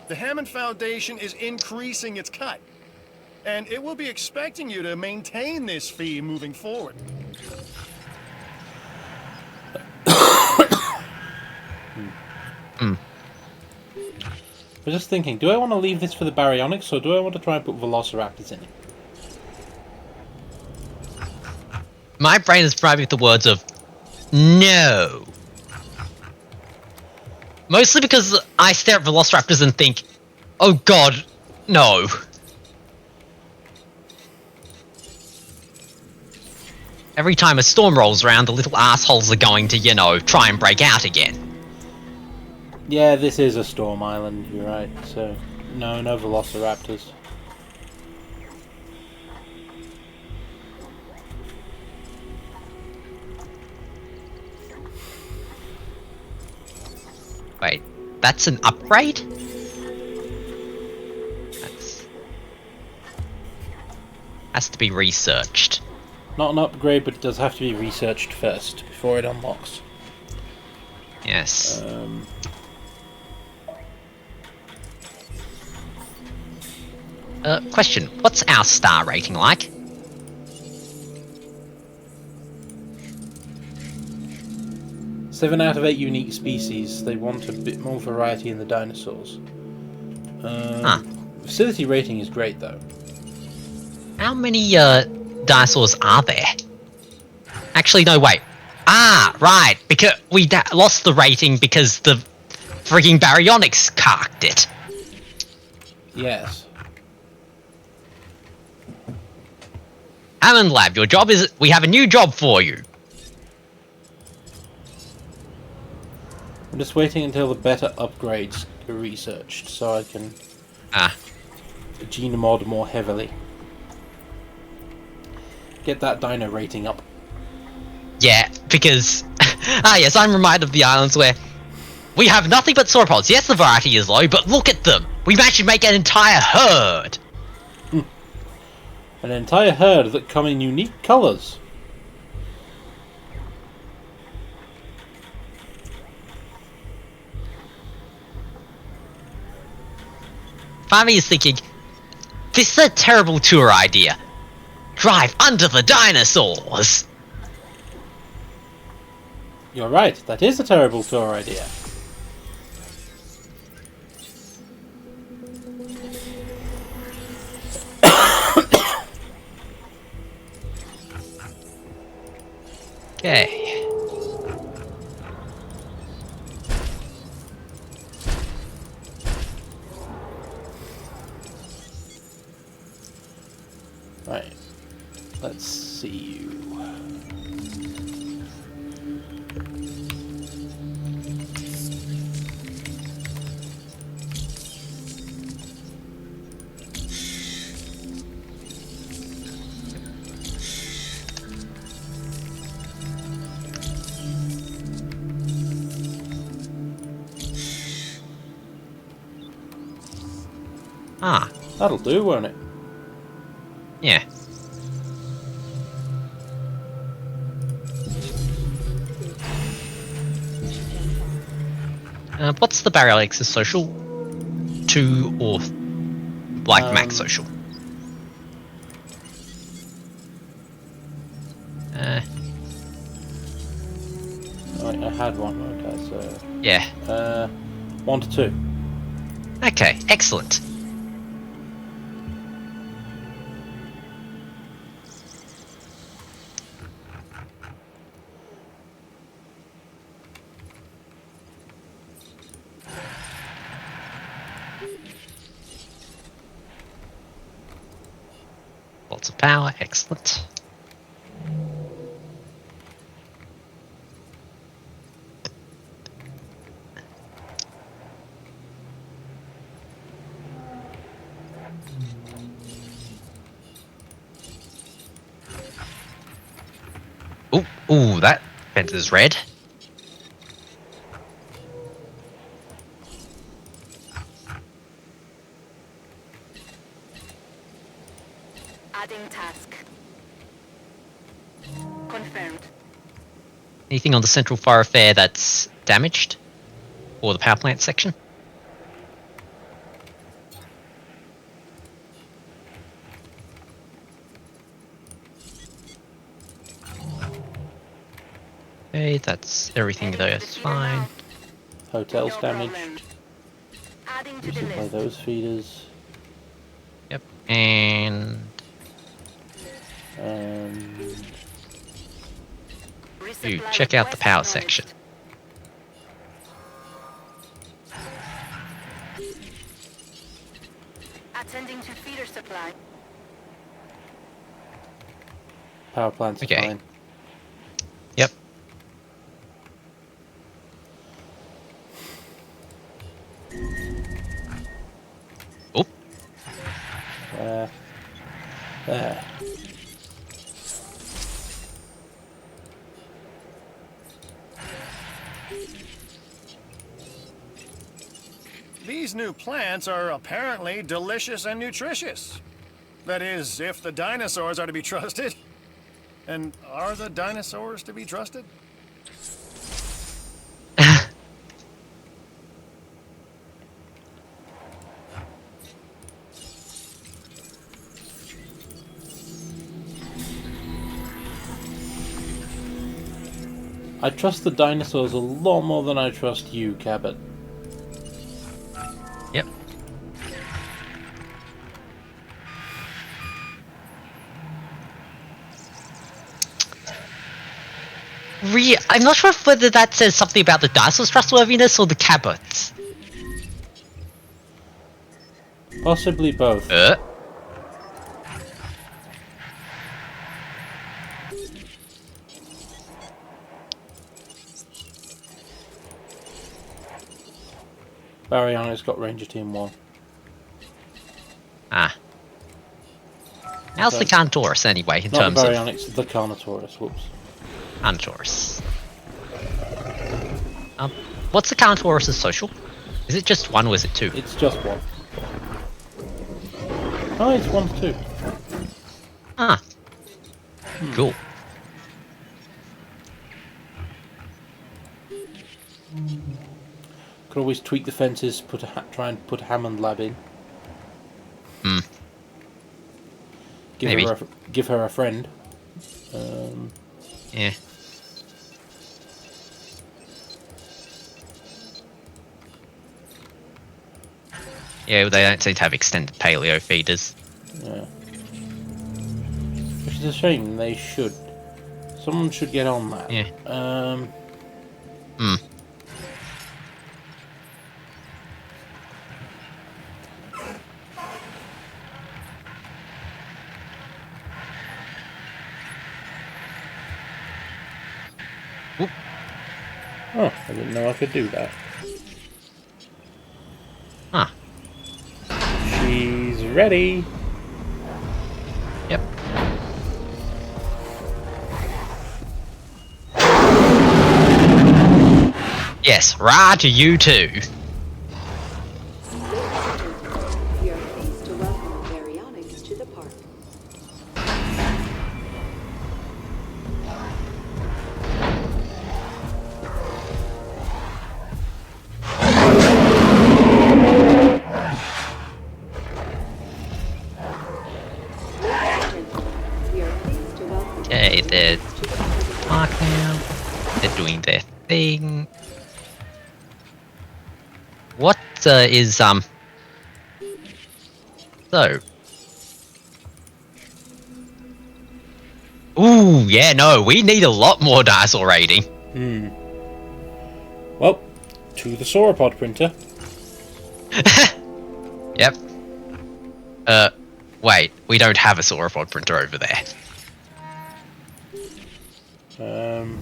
The Hammond Foundation is increasing its cut, and it will be expecting you to maintain this fee moving forward. I was just thinking, do I want to leave this for the baryonyx, or do I want to try and put velociraptors in it? My brain is bright with the words of no. Mostly because I stare at velociraptors and think, oh god, no. Every time a storm rolls around, the little assholes are going to, you know, try and break out again. Yeah, this is a storm island, you're right, so no velociraptors. Wait, that's an upgrade? Has to be researched. Not an upgrade, but it does have to be researched first, before it unlocks. Yes. Question, what's our star rating like? Seven out of 8 unique species. They want a bit more variety in the dinosaurs. Facility rating is great, though. How many dinosaurs are there? Actually, no, wait. Ah, right, because we lost the rating because the freaking baryonyx carked it. Yes. Hammond Lab, your job is... We have a new job for you. I'm just waiting until the better upgrades are researched, so I can genomod more heavily. Get that dino rating up. Yeah, because... yes, I'm reminded of the islands where we have nothing but sauropods. Yes, the variety is low, but look at them. We managed to make an entire herd. An entire herd that come in unique colours. Farmy is thinking, this is a terrible tour idea. Drive under the dinosaurs. You're right, that is a terrible tour idea. Okay. Right. Let's see you. Ah. That'll do, won't it? Yeah. What's the baryonyx's social? 2 or like max social? I had one, okay, so... Yeah. 1 to 2. Okay, excellent. Lots of power, excellent. Ooh, that fence is red. Adding task. Confirmed. Anything on the central thoroughfare that's damaged? Or the power plant section? Okay, that's everything there is fine. Hotels No damaged. problem. Adding to the Resupply list. those feeders. Yep, and ooh, Resupply check out the request power acknowledged. section. Attending to feeder supply. Power plants are Okay. fine. Yep. Oh, There. These new plants are apparently delicious and nutritious. That is, if the dinosaurs are to be trusted. And are the dinosaurs to be trusted? I trust the dinosaurs a lot more than I trust you, Cabot. yep. I'm not sure whether that says something about the dinosaurs' trustworthiness or the Cabots. Possibly both. Baryonyx got Ranger Team 1. Ah. How's the Okay. Cantorus anyway, in Not terms the of Baryonyx, the Carnotaurus. Whoops. Cantorus? What's the Cantorus' social? Is it just one or is it two? It's just one. Oh, it's 1 to 2. Ah. Cool. Could always tweak the fences, try and put a Hammond lab in. Hmm. Give her a friend. Yeah. Yeah, well, they don't seem to have extended paleo feeders. Yeah. Which is a shame. They should. Someone should get on that. Yeah. Hmm. Oh, I didn't know I could do that. Huh. She's ready. Yep. Yes, RAWR to you too. We are pleased to welcome Baryonyx to the park. We are pleased to welcome Okay, they're park now. They're doing their thing. What is so? Ooh, yeah, no, we need a lot more dinosaur raiding. Well, to the sauropod printer. Yep. Wait, we don't have a sauropod printer over there. Um,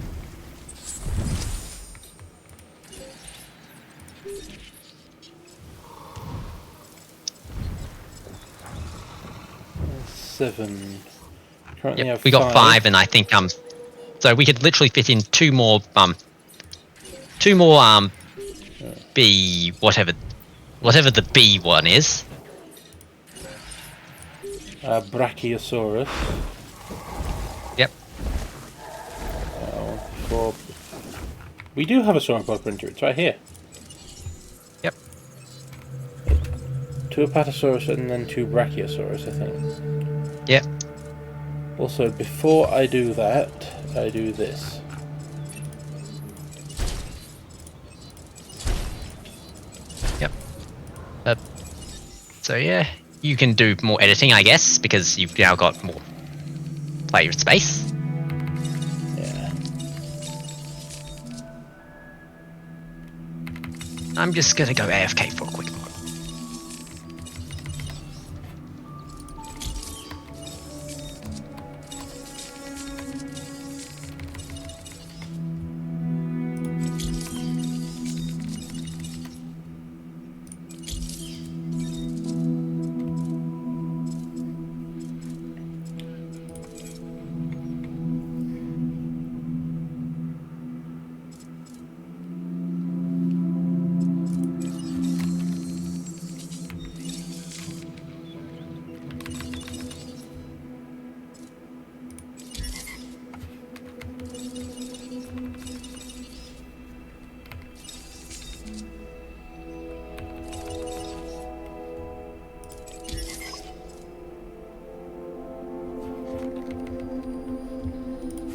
seven. Currently Yep, have we got 5, and I think so we could literally fit in two more B whatever the B one is. Brachiosaurus. Yep. We do have a sauropod printer. It's right here. Yep. 2 Apatosaurus and then 2 Brachiosaurus, I think. Yep. Also, before I do that, I do this. Yep. So yeah, you can do more editing, I guess, because you've now got more player space. Yeah. I'm just gonna go AFK for a quick moment.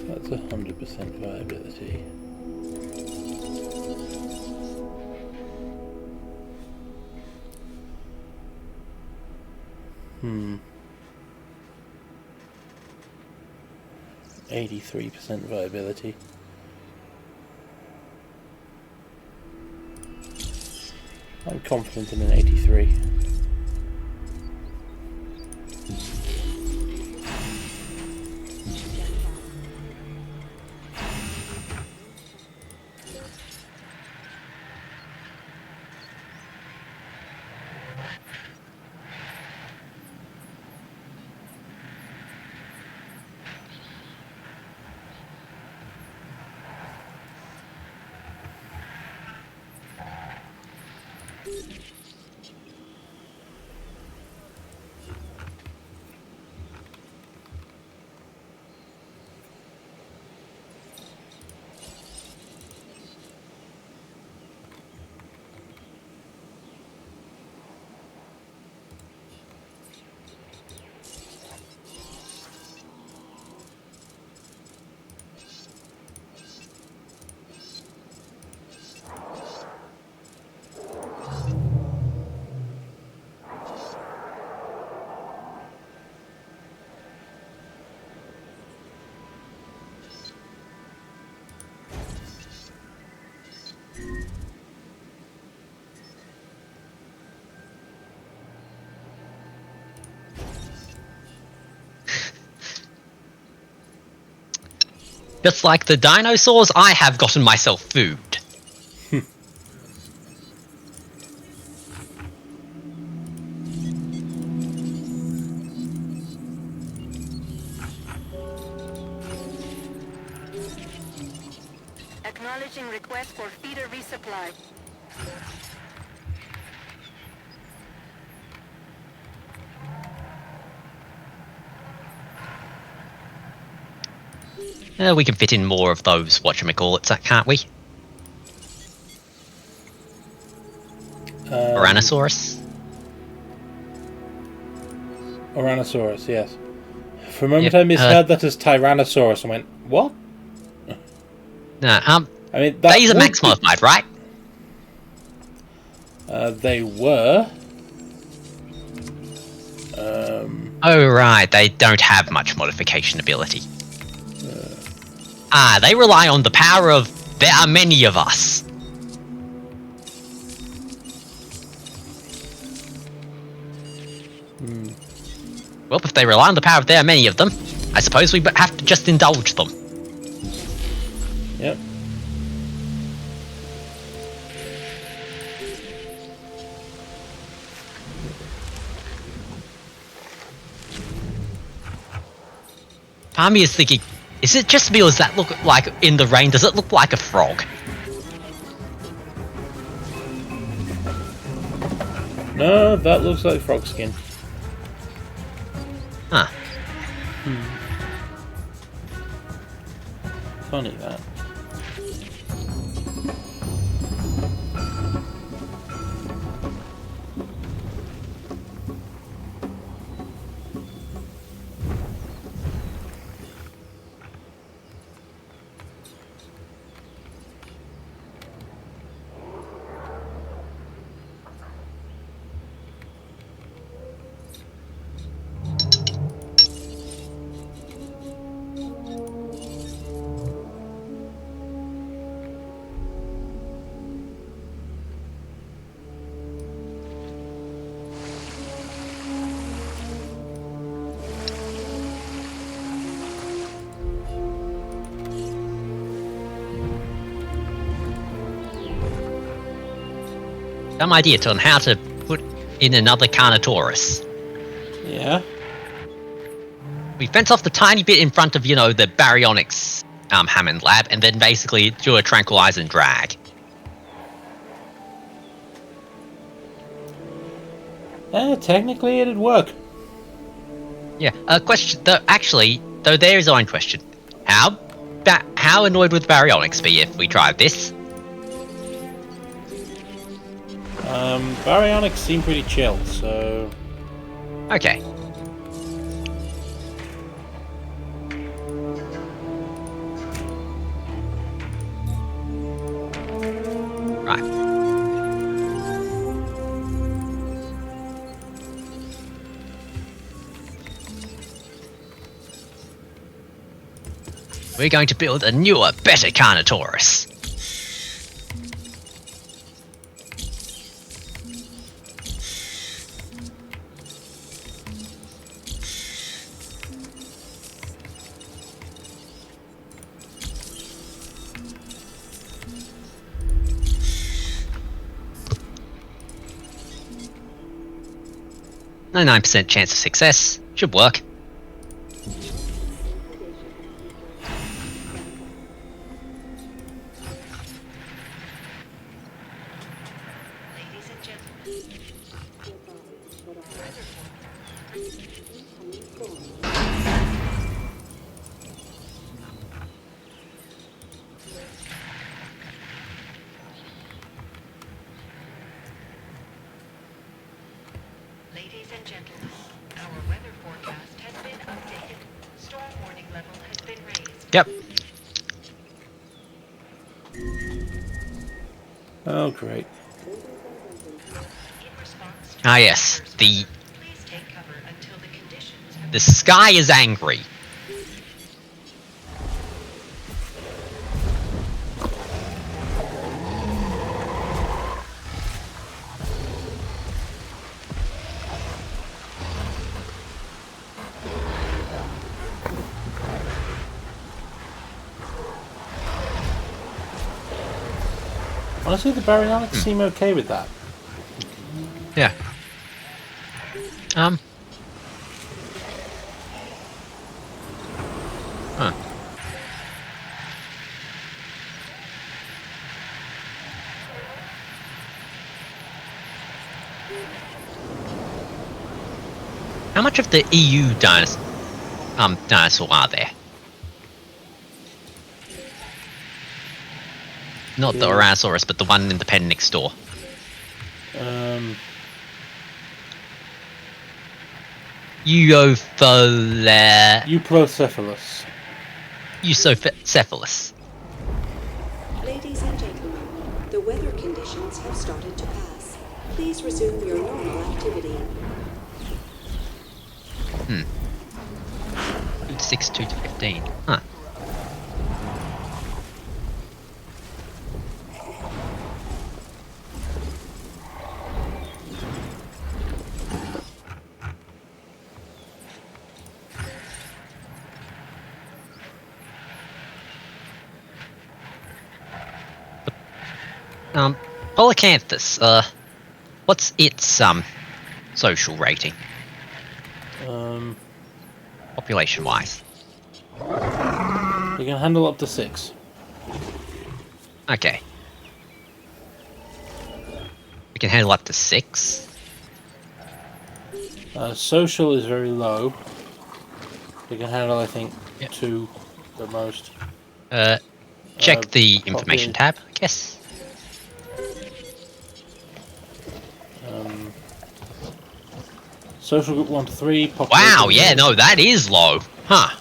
That's 100% viability. Hmm. 83% viability. I'm confident in an 83. Just like the dinosaurs, I have gotten myself food. Acknowledging request for feeder resupply. We can fit in more of those whatchamacallits, can't we? Oranosaurus? Oranosaurus, yes. For a moment I misheard that as Tyrannosaurus and went, what? No, I mean, these are max modified, right? They were. Oh, right, they don't have much modification ability. They rely on the power of there are many of us. Well, if they rely on the power of there are many of them, I suppose we have to just indulge them. Yep. Part of me is thinking, is it just me or does that look like, in the rain, does it look like a frog? No, that looks like frog skin. funny, that. Some idea on how to put in another Carnotaurus. Yeah. We fence off the tiny bit in front of, you know, the baryonyx Hammond lab, and then basically do a tranquilize and drag. Technically it'd work. Yeah. Question. Though there is our own question. How annoyed would the baryonyx be if we tried this? Baryonyx seem pretty chill, so... Okay. Right. We're going to build a newer, better Carnotaurus. No 9% chance of success. Should work. Ladies and gentlemen. 'Gentlemen, our weather forecast has been updated. Storm warning level has been raised. Yep. Oh, great. In response to Yes. please take cover until the conditions have The sky is angry. Honestly, the baryonyx seem okay with that. Yeah. Huh. How much of the EU dinosaur are there? Not the Ouranosaurus, but the one in the pen next door. Euprocephalus. Eucephalus. Ladies and gentlemen, the weather conditions have started to pass. Please resume your normal activity. 2 to 6, 2 to 15. Huh. Polycanthus, what's its social rating? Population-wise. You can handle up to 6. Okay. We can handle up to 6. Social is very low. You can handle, I think, Yep. 2 at most. Check the information tab, I guess. Social group 1 to 3. Wow, yeah, no, that is low. Huh.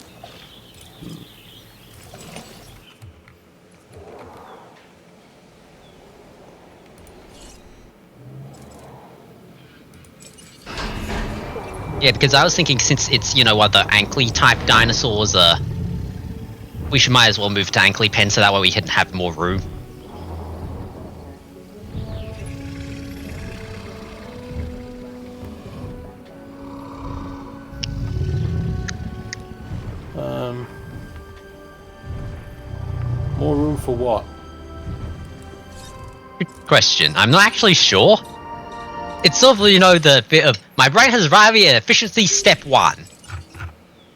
Yeah, because I was thinking since it's, you know, what the ankly type dinosaurs are, we might as well move to ankly pen so that way we can have more room. More room for what? Good question. I'm not actually sure. It's sort of, you know, the bit of my brain has arrived at efficiency step 1.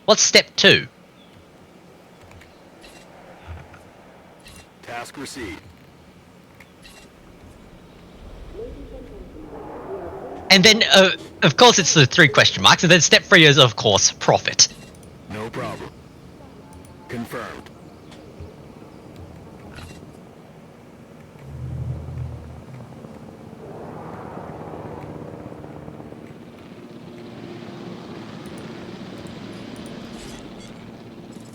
What's step 2? Task received. And then, of course, it's the 3 question marks, and then step 3 is, of course, profit. No problem. Confirmed.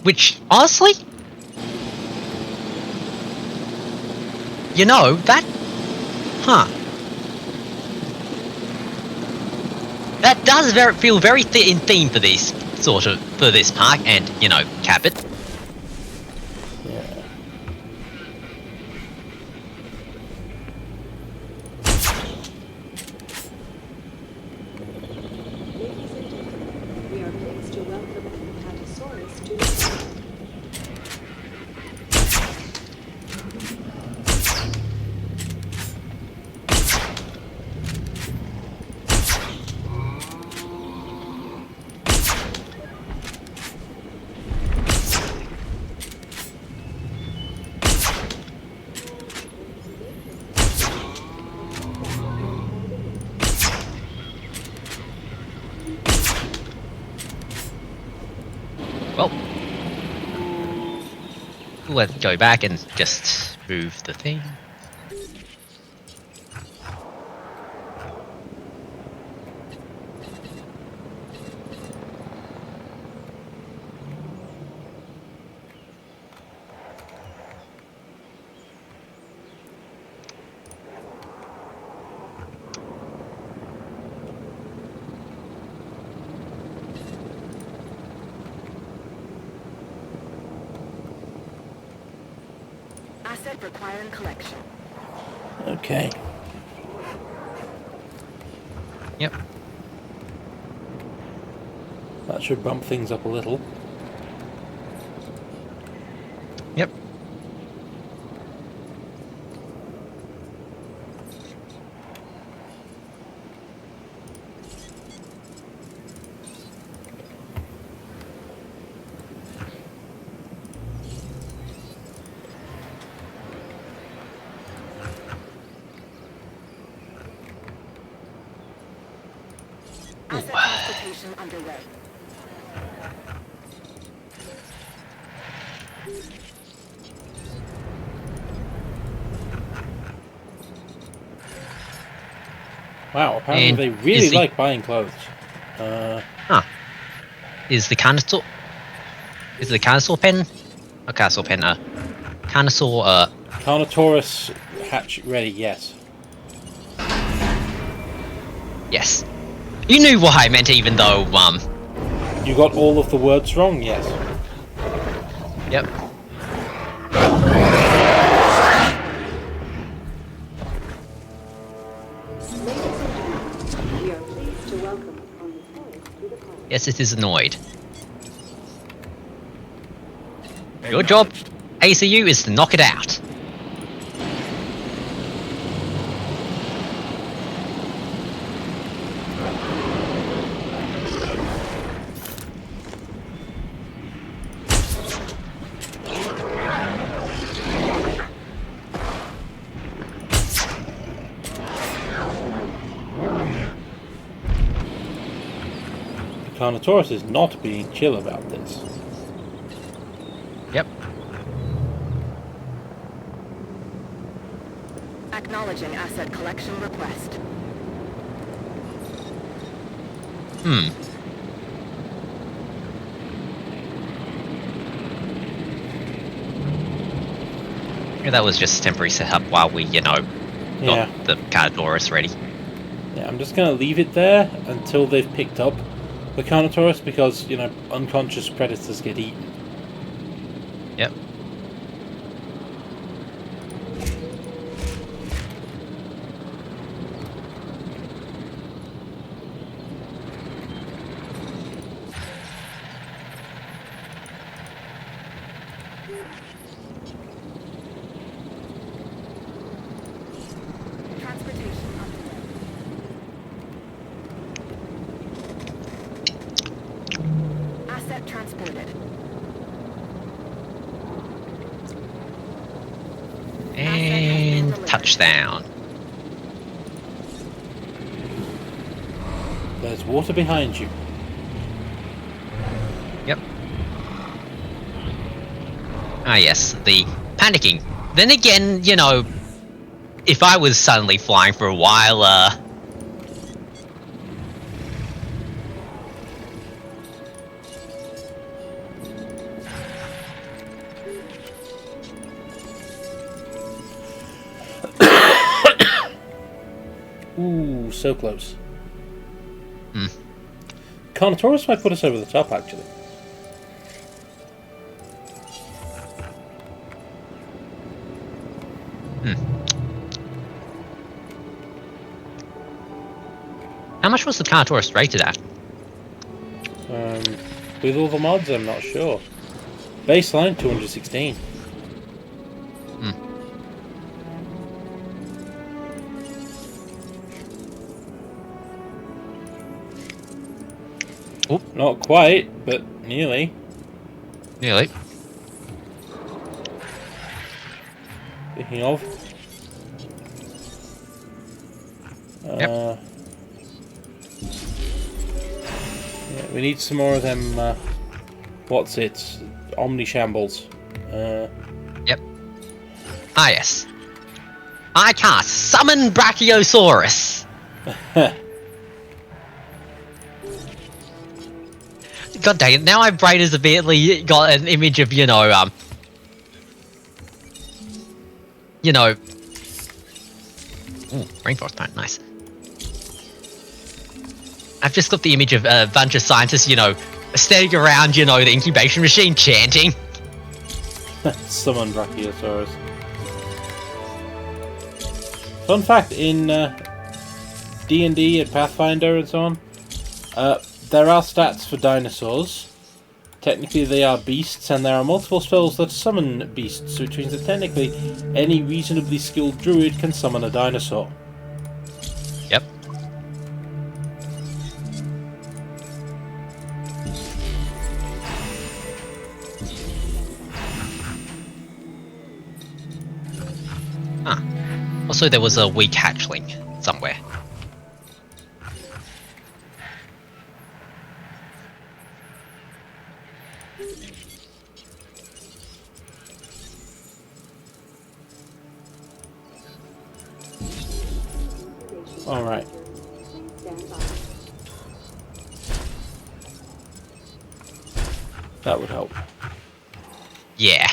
Which, honestly, you know, that, that does feel very in theme for this for this park, and, you know, Cabot. Yeah. We are pleased to welcome an Apatosaurus to the park. Well, let's go back and just move the thing. Asset requiring collection. Okay. Yep. That should bump things up a little. Yep. Asset transportation underway. Wow, apparently And they really is the- like buying clothes. Is the Carnosaur... Is the Carnosaur pen? A Carnosaur pen, Carnosaur, Carnotaurus hatch ready, yes. yes. You knew what I meant even though, You got all of the words wrong, yes. Yep. We are pleased to welcome Apatosaurus to the park. Yes, it is annoyed. Your job, ACU, is to knock it out. Carnotaurus is not being chill about this. Yep. Acknowledging asset collection request. Hmm. Yeah, that was just a temporary setup while we, you know, got the Carnotaurus ready. Yeah, I'm just going to leave it there until they've picked up the Carnotaurus because, you know, unconscious predators get eaten. Yep. Transported. And touchdown. There's water behind you. Yep. Ah, yes, the panicking. Then again, you know, if I was suddenly flying for a while, Ooh, so close. Hmm. Carnotaurus might put us over the top, actually. How much was the Carnotaurus rated at? With all the mods, I'm not sure. Baseline 216. Oop. Not quite, but nearly. Nearly. Speaking of. Yep. Yeah, we need some more of them. What's it? Omni shambles. Yep. Ah, yes. I cast Summon Brachiosaurus. God dang it! Now my brain has immediately got an image of, you know, ooh, rainforest plant, nice. I've just got the image of a bunch of scientists, you know, standing around, you know, the incubation machine chanting. Summon Brachiosaurus. Fun fact, in D&D and Pathfinder and so on, there are stats for dinosaurs. Technically they are beasts, and there are multiple spells that summon beasts, which means that technically any reasonably skilled druid can summon a dinosaur. Yep. Huh. Also, there was a weak hatchling somewhere. Alright. That would help. Yeah.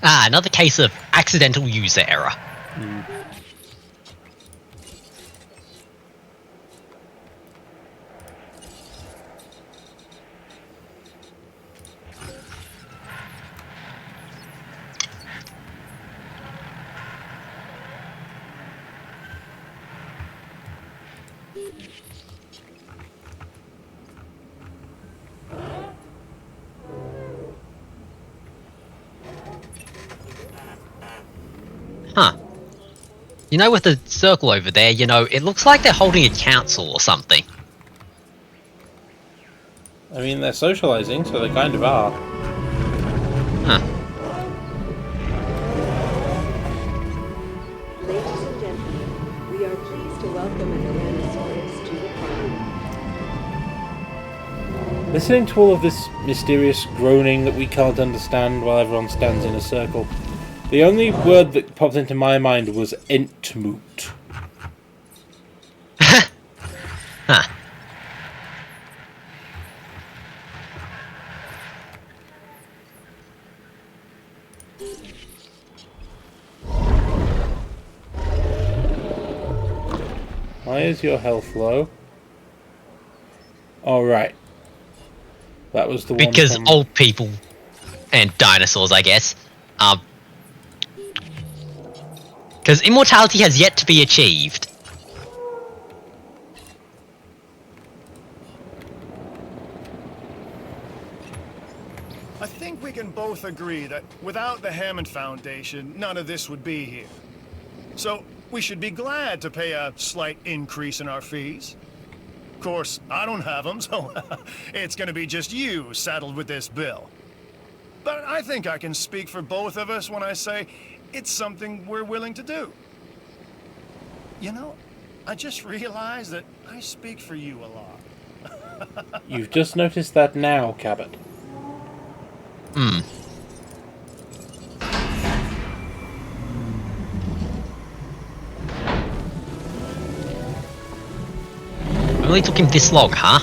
Ah, another case of accidental user error. Huh. You know, with the circle over there, you know, it looks like they're holding a council or something. I mean, they're socializing, so they kind of are. Huh. Ladies and gentlemen, we are pleased to welcome a Tyrannosaurus to the party. Listening to all of this mysterious groaning that we can't understand while everyone stands in a circle The only word that popped into my mind was Entmoot. Huh. Why is your health low? Oh, right. That was the one Because from... old people and dinosaurs, I guess. Because immortality has yet to be achieved. I think we can both agree that without the Hammond Foundation, none of this would be here. So we should be glad to pay a slight increase in our fees. Of course, I don't have them, so it's gonna be just you saddled with this bill. But I think I can speak for both of us when I say it's something we're willing to do. You know, I just realized that I speak for you a lot. You've just noticed that now, Cabot. It only took him this long, huh?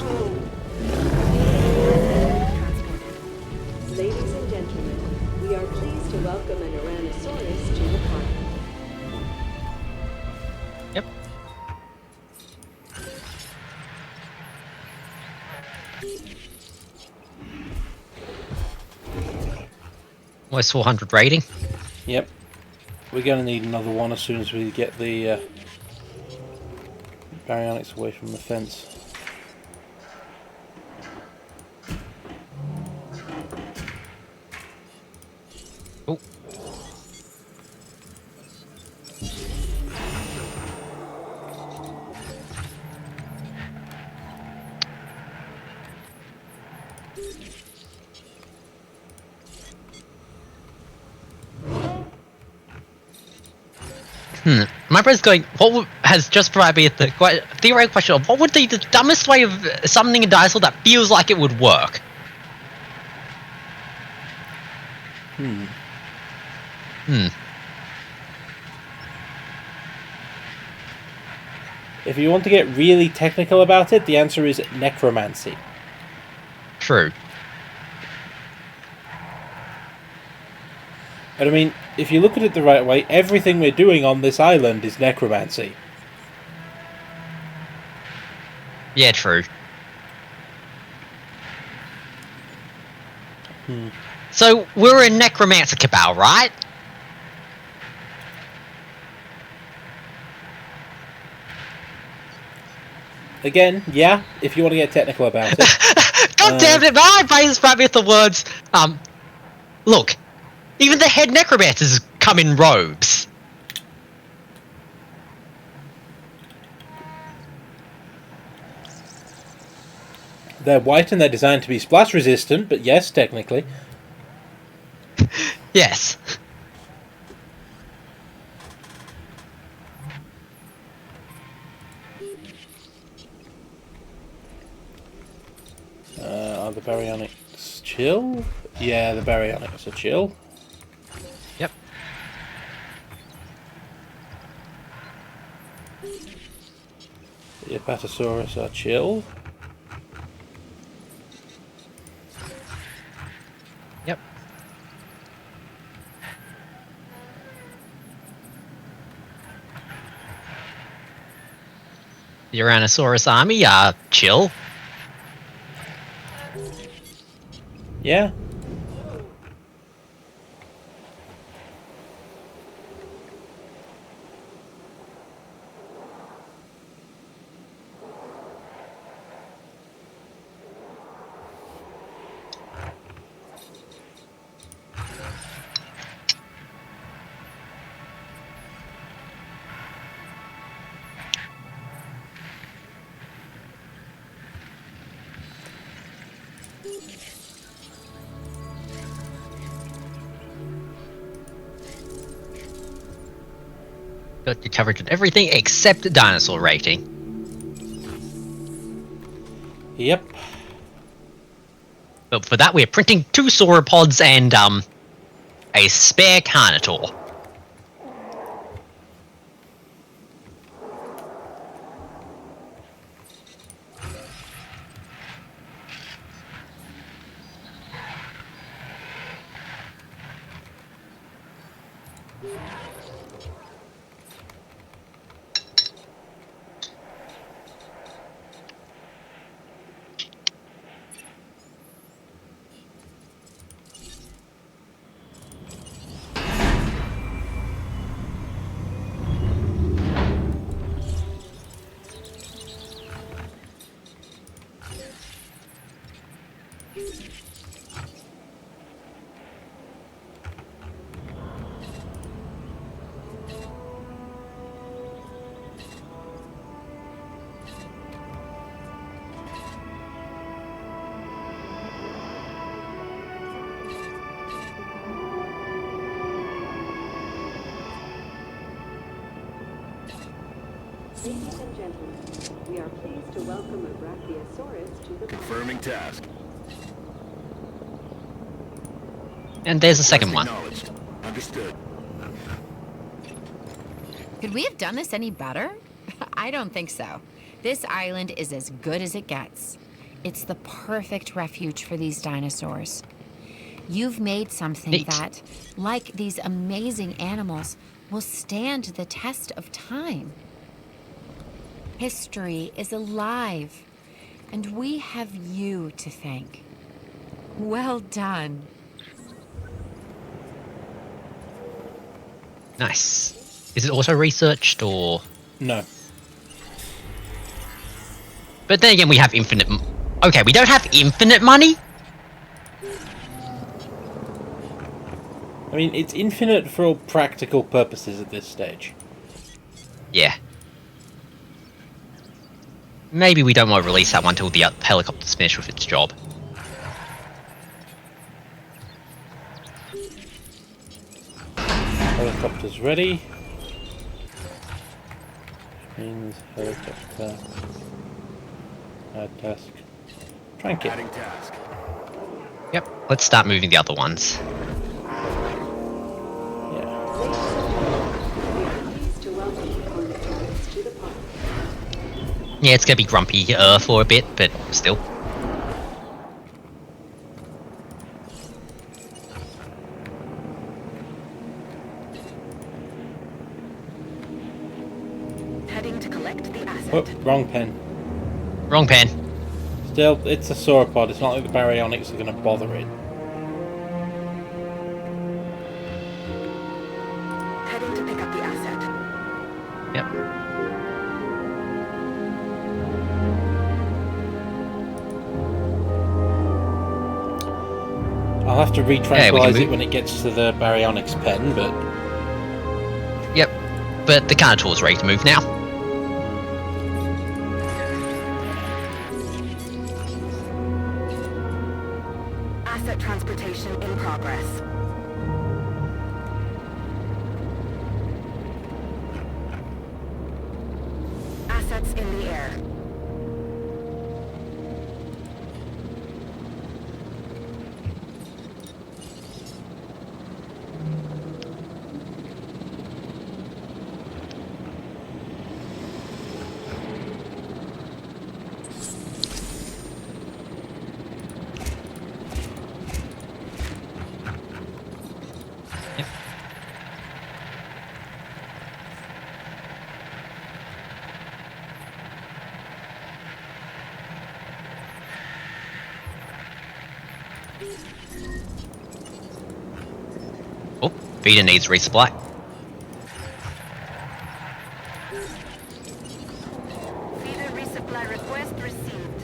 Ladies and gentlemen, we are pleased to welcome an Tyrannosaurus to the park. Yep. Almost 400 rating. Yep. We're going to need another one as soon as we get the baryonyx away from the fence. Oh. My brain's going, has just provided me the theoretical question of what would be the dumbest way of summoning a dinosaur that feels like it would work? If you want to get really technical about it, the answer is necromancy. True. But I mean, if you look at it the right way, everything we're doing on this island is necromancy. Yeah, true. So, we're a necromancer cabal, right? Again, yeah, if you want to get technical about it. God damn it, my brain's probably with the words. Look, even the head necromancers come in robes. They're white and they're designed to be splash resistant, but yes, technically. Yes. Are the baryonyx chill? Yeah, the baryonyx are chill. Yep. The Apatosaurus are chill. Yep. The Tyrannosaurus army are chill. Yeah. Got your coverage on everything except dinosaur rating. Yep. But for that, we're printing 2 sauropods and a spare Carnotaur. Ladies and gentlemen, we are pleased to welcome a Brachiosaurus to the Confirming task. And there's a second one. Acknowledged. Understood. Could we have done this any better? I don't think so. This island is as good as it gets. It's the perfect refuge for these dinosaurs. You've made something Neat. that, like these amazing animals, will stand the test of time. History is alive, and we have you to thank. Well done. Nice. Is it auto-researched, or...? No. But then again, we have infinite... Okay, we don't have infinite money? I mean, it's infinite for all practical purposes at this stage. Yeah. Maybe we don't want to release that one until the helicopter's finished with its job. Helicopter's ready. Means helicopter. Add task. Trank it. Adding task. Yep, let's start moving the other ones. Yeah. pleased to welcome Carnotaurus to the park. Yeah, it's gonna be grumpy for a bit, but still. Heading to collect the asset. Oh, wrong pen. Wrong pen. Still, it's a sauropod. It's not like the baryonyx are going to bother it. Heading to pick up the asset. Yep. I'll have to re-tranquilize it when it gets to the baryonyx pen, but... Yep. But the Carnotaur's ready to move now. Asset transportation in progress. Assets in the air. Oh, feeder needs resupply. Feeder resupply request received.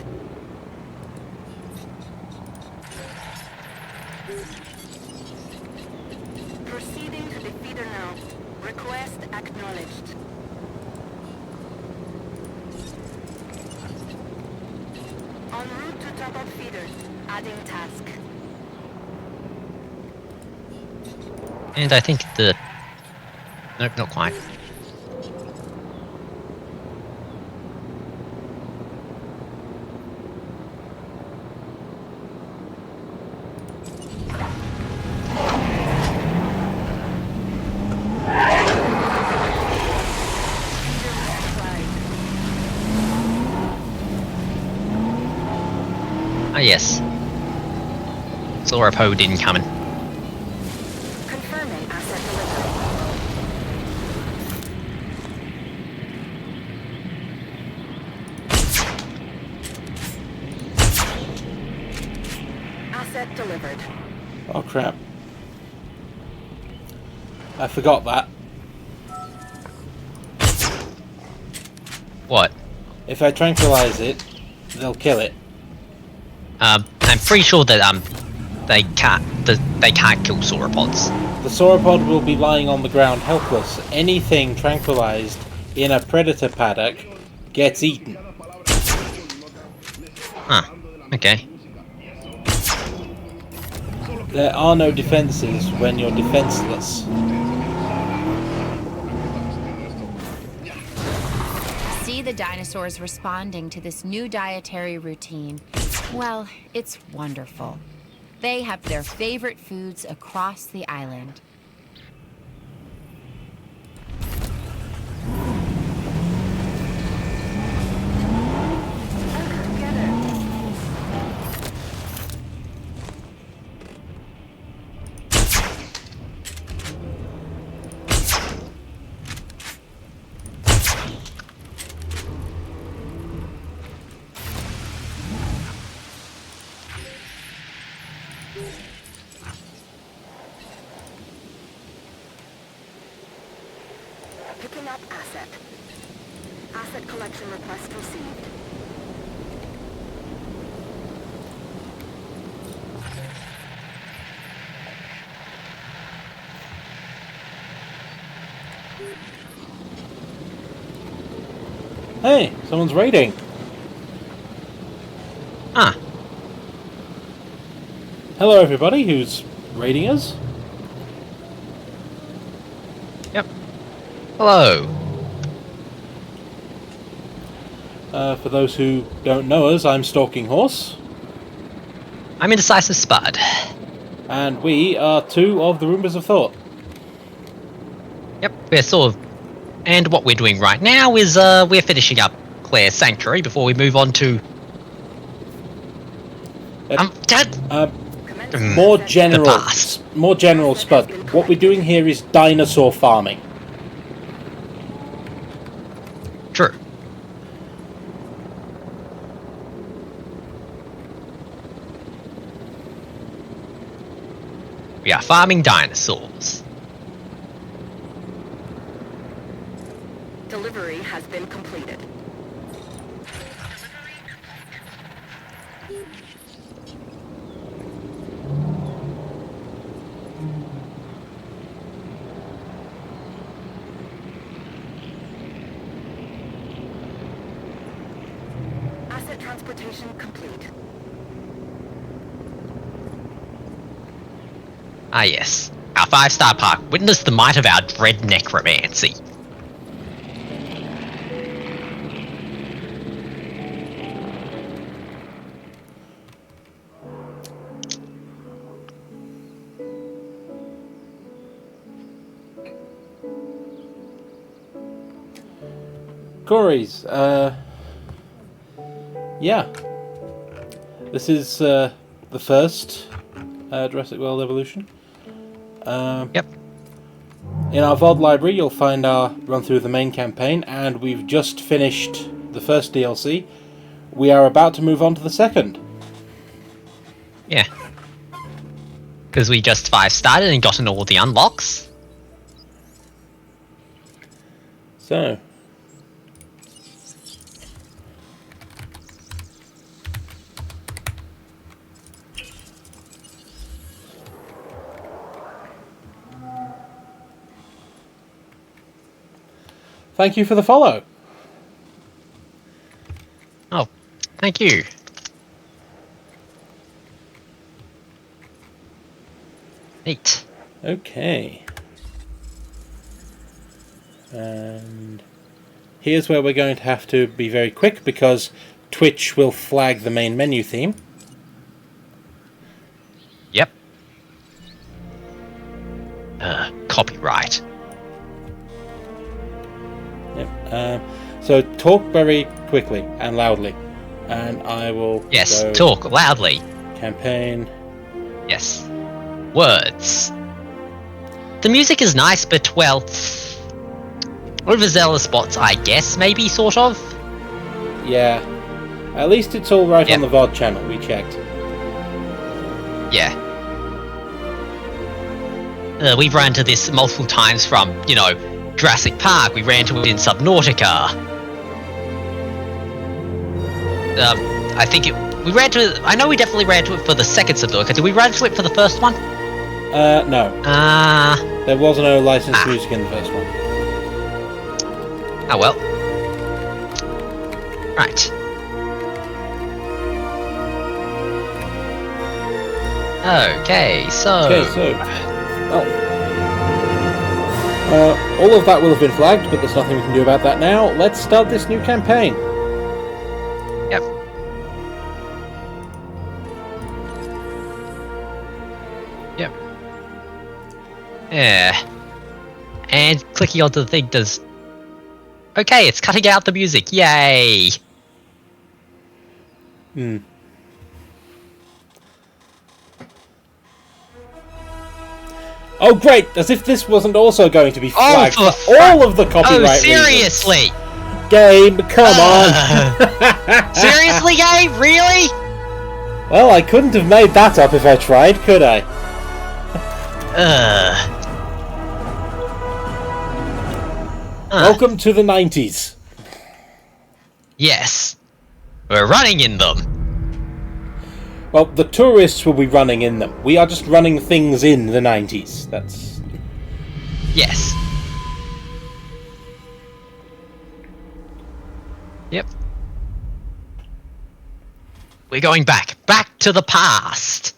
Proceeding to the feeder now. Request acknowledged. En route to top-up feeder. Adding task. And I think the... Nope, not quite. Ah, yes. Sauropod incoming. Confirming asset delivery. Asset delivered. Oh crap. I forgot that. What? If I tranquilize it, they'll kill it. I'm pretty sure that they can't kill sauropods. The sauropod will be lying on the ground helpless. Anything tranquilized in a predator paddock gets eaten. Huh. Okay. There are no defenses when you're defenseless. see the dinosaurs responding to this new dietary routine, well, it's wonderful. They have their favorite foods across the island. Picking up asset. Asset collection request received. Hey, someone's raiding. Ah. Hello, everybody who's raiding us. Yep. Hello. For those who don't know us, I'm Stalking Horse. I'm Indecisive Spud. And we are two of the Roombas of Thought. Yep, we're sort of... And what we're doing right now is we're finishing up Claire's Sanctuary before we move on to... More general, the past. More general, Spud. What we're doing here is dinosaur farming. True. We are farming dinosaurs. Delivery has been completed. Asset transportation complete. Ah yes, our 5-star park witnessed the might of our dread necromancy. Corey's, yeah. This is the first Jurassic World Evolution. Yep. In our VOD library, you'll find our run through the main campaign, and we've just finished the first DLC. We are about to move on to the second. Yeah. Because we just 5-starred and gotten all the unlocks. So. Thank you for the follow. Oh, thank you. Neat. Okay. And here's where we're going to have to be very quick because Twitch will flag the main menu theme. Yep. Copyright. Yep. So talk very quickly and loudly, and I will. Yes, go talk loudly. Campaign. Yes. Words. The music is nice, but well, overzealous spots, I guess. Maybe, sort of. Yeah. At least it's all right on the VOD channel. We checked. Yeah. We've run into this multiple times from, Jurassic Park. We ran to it in Subnautica. I think we ran to it. I know we definitely ran to it for the second Subnautica. Did we run to it for the first one? No. There was no licensed music in the first one. Oh well. Right. Okay, so. Oh. All of that will have been flagged, but there's nothing we can do about that now. Let's start this new campaign. Yep. Yep. Yeah. And clicking onto the thing does... Okay, it's cutting out the music. Yay! Hmm. Oh great! As if this wasn't also going to be flagged for all of the copyright reasons. Seriously! Game, come on! Seriously, game? Really? Well, I couldn't have made that up if I tried, could I? Welcome to the 90s. Yes. We're running in them. Well, the tourists will be running in them. We are just running things in the 90s. That's... Yes. Yep. We're going back. Back to the past.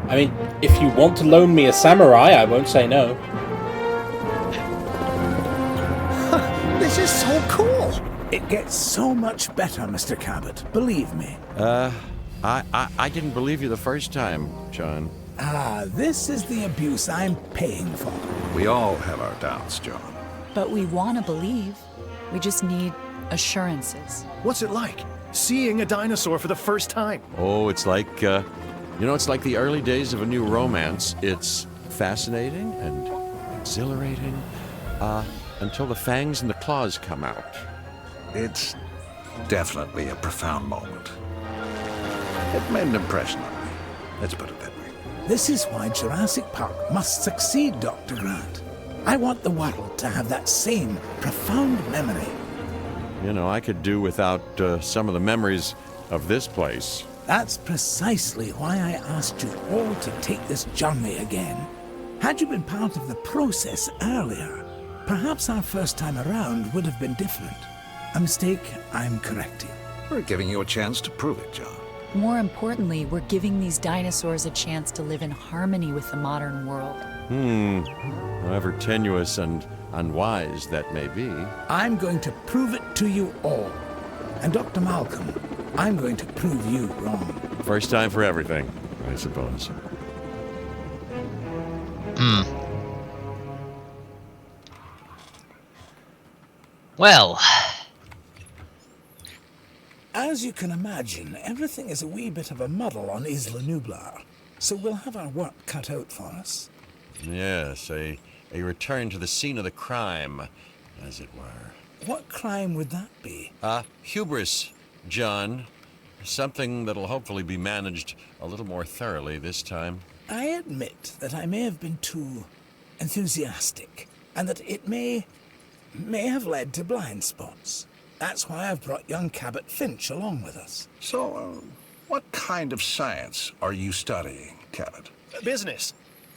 I mean, if you want to loan me a samurai, I won't say no. This is so cool! It gets so much better, Mr. Cabot, believe me. I didn't believe you the first time, John. Ah, this is the abuse I'm paying for. We all have our doubts, John. But we want to believe. We just need assurances. What's it like, seeing a dinosaur for the first time? Oh, it's like, it's like the early days of a new romance. It's fascinating and exhilarating, until the fangs and the claws come out. It's definitely a profound moment. It made an impression on me. Let's put it that way. This is why Jurassic Park must succeed, Dr. Grant. I want the world to have that same profound memory. You know, I could do without some of the memories of this place. That's precisely why I asked you all to take this journey again. Had you been part of the process earlier, perhaps our first time around would have been different. A mistake I'm correcting. We're giving you a chance to prove it, John. More importantly, we're giving these dinosaurs a chance to live in harmony with the modern world. However tenuous and unwise that may be. I'm going to prove it to you all. And Dr. Malcolm, I'm going to prove you wrong. First time for everything, I suppose. Well... As you can imagine, everything is a wee bit of a muddle on Isla Nublar, so we'll have our work cut out for us. Yes, a return to the scene of the crime, as it were. What crime would that be? Hubris, John. Something that'll hopefully be managed a little more thoroughly this time. I admit that I may have been too enthusiastic, and that it may have led to blind spots. That's why I've brought young Cabot Finch along with us. So, what kind of science are you studying, Cabot? Business.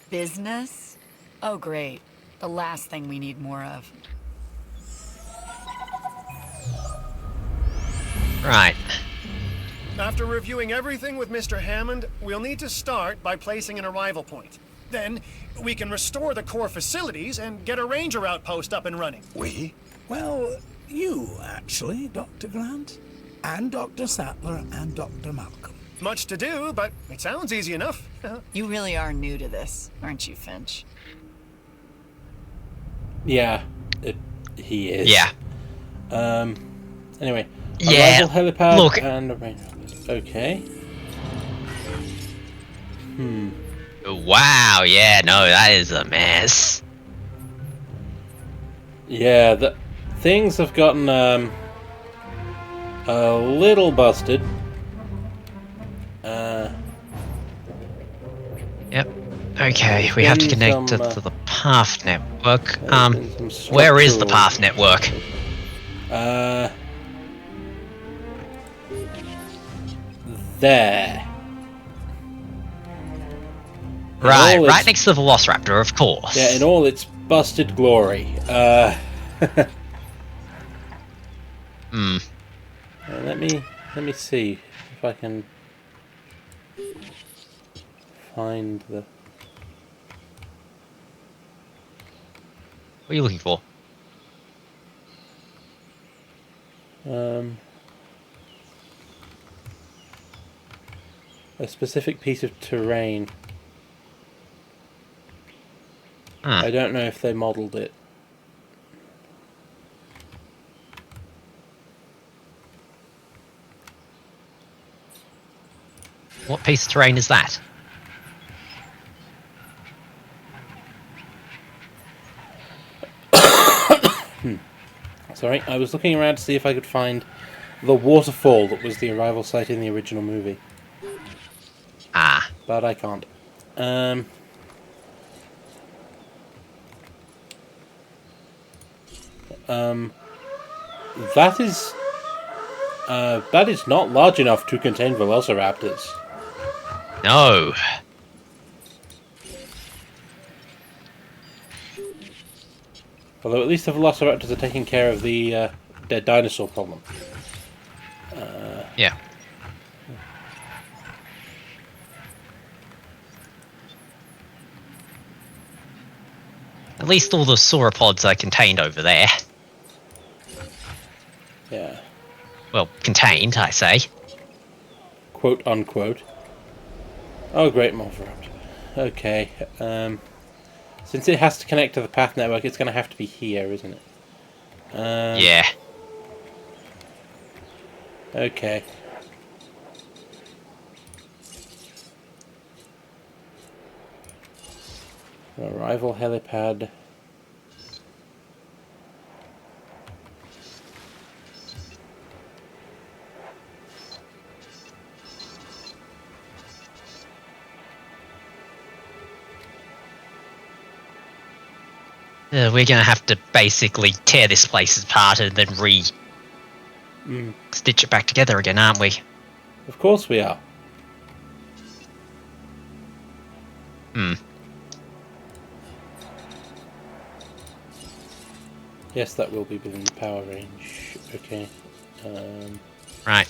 Business? Oh, great. The last thing we need more of. Right. After reviewing everything with Mr. Hammond, we'll need to start by placing an arrival point. Then, we can restore the core facilities and get a ranger outpost up and running. We? Well, you, actually, Dr. Grant. And Dr. Sattler and Dr. Malcolm. Much to do, but it sounds easy enough. You really are new to this, aren't you, Finch? Yeah, he is. Yeah. Anyway. Yeah, arrival helipad look. And okay. Wow, yeah, no, that is a mess. Yeah, the things have gotten a little busted. Yep. Okay, we have to connect it to the path network. Where is the path network? There. Right next to the Velociraptor, of course. Yeah, in all its busted glory. Let me see if I can. find the... What are you looking for? A specific piece of terrain. I don't know if they modelled it. What piece of terrain is that? Sorry, I was looking around to see if I could find the waterfall that was the arrival site in the original movie. Ah. But I can't. That is not large enough to contain velociraptors. No. Although at least the velociraptors are taking care of the dead dinosaur problem. Yeah. At least all the sauropods are contained over there. Yeah. Well, contained, I say. Quote unquote. Oh, great Morpharaptor. Okay. Since it has to connect to the path network, it's going to have to be here, isn't it? Yeah. Okay. Arrival helipad. We're gonna have to basically tear this place apart and then stitch it back together again, aren't we? Of course we are. Yes, that will be within the power range. Okay. Right.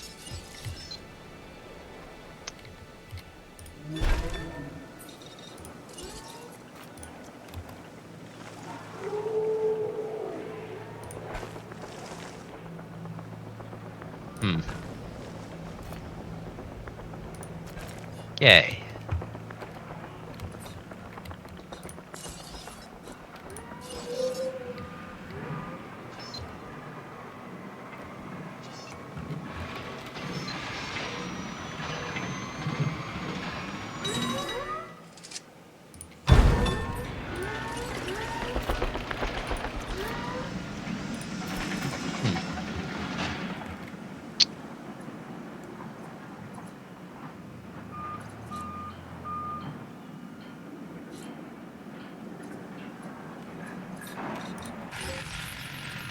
Yay.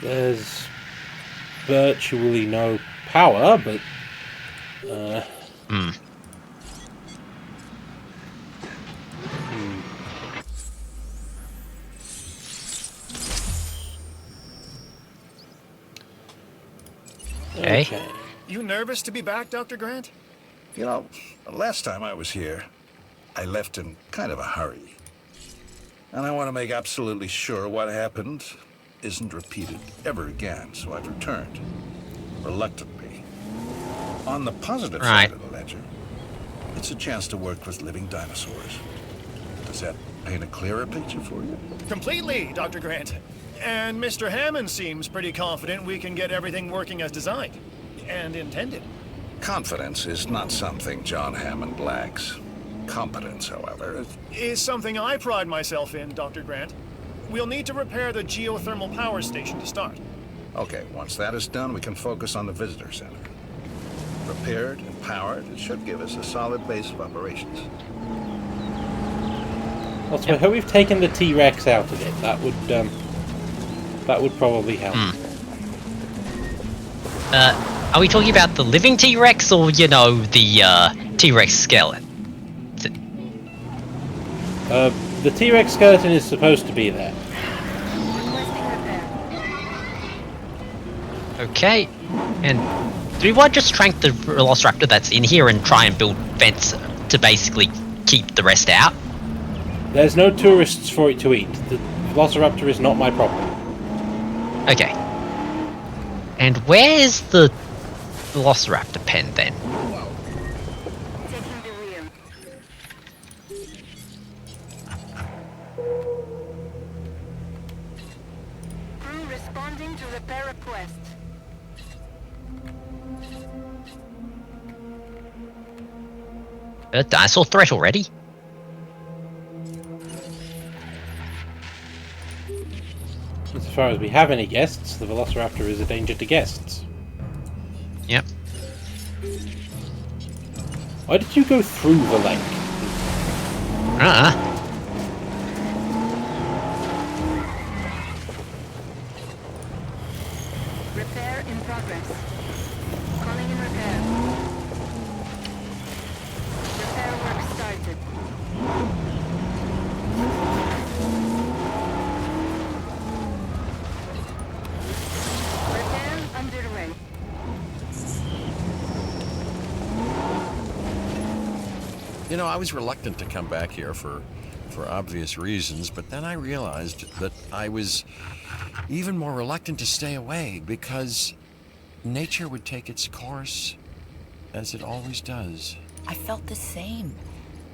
There's virtually no power, but Okay. You nervous to be back, Dr. Grant? You know, last time I was here, I left in kind of a hurry. And I want to make absolutely sure what happened isn't repeated ever again, so I've returned. Reluctantly. On the positive side of the ledger, it's a chance to work with living dinosaurs. Does that paint a clearer picture for you? Completely, Dr. Grant. And Mr. Hammond seems pretty confident we can get everything working as designed. And intended. Confidence is not something John Hammond lacks. Competence, however, is something I pride myself in, Dr. Grant. We'll need to repair the geothermal power station to start. Okay, once that is done, we can focus on the visitor center. Repaired and powered, it should give us a solid base of operations. Also, I hope we've taken the T-Rex out of it. That would probably help. Are we talking about the living T-Rex or, you know, the T-Rex skeleton? The T-Rex skeleton is supposed to be there. Okay. And do we want to just trank the Velociraptor that's in here and try and build vents to basically keep the rest out. There's no tourists for it to eat. The Velociraptor is not my problem. Okay. And where's the Velociraptor pen then? Taking the rear. Crew responding to repair request. Dinosaur threat already? As far as we have any guests, the Velociraptor is a danger to guests. Yep. Why did you go through the lake? Repair in progress. Calling in repair. Repair work started. Repair underway. You know, I was reluctant to come back here for obvious reasons, but then I realized that I was even more reluctant to stay away because nature would take its course as it always does. I felt the same.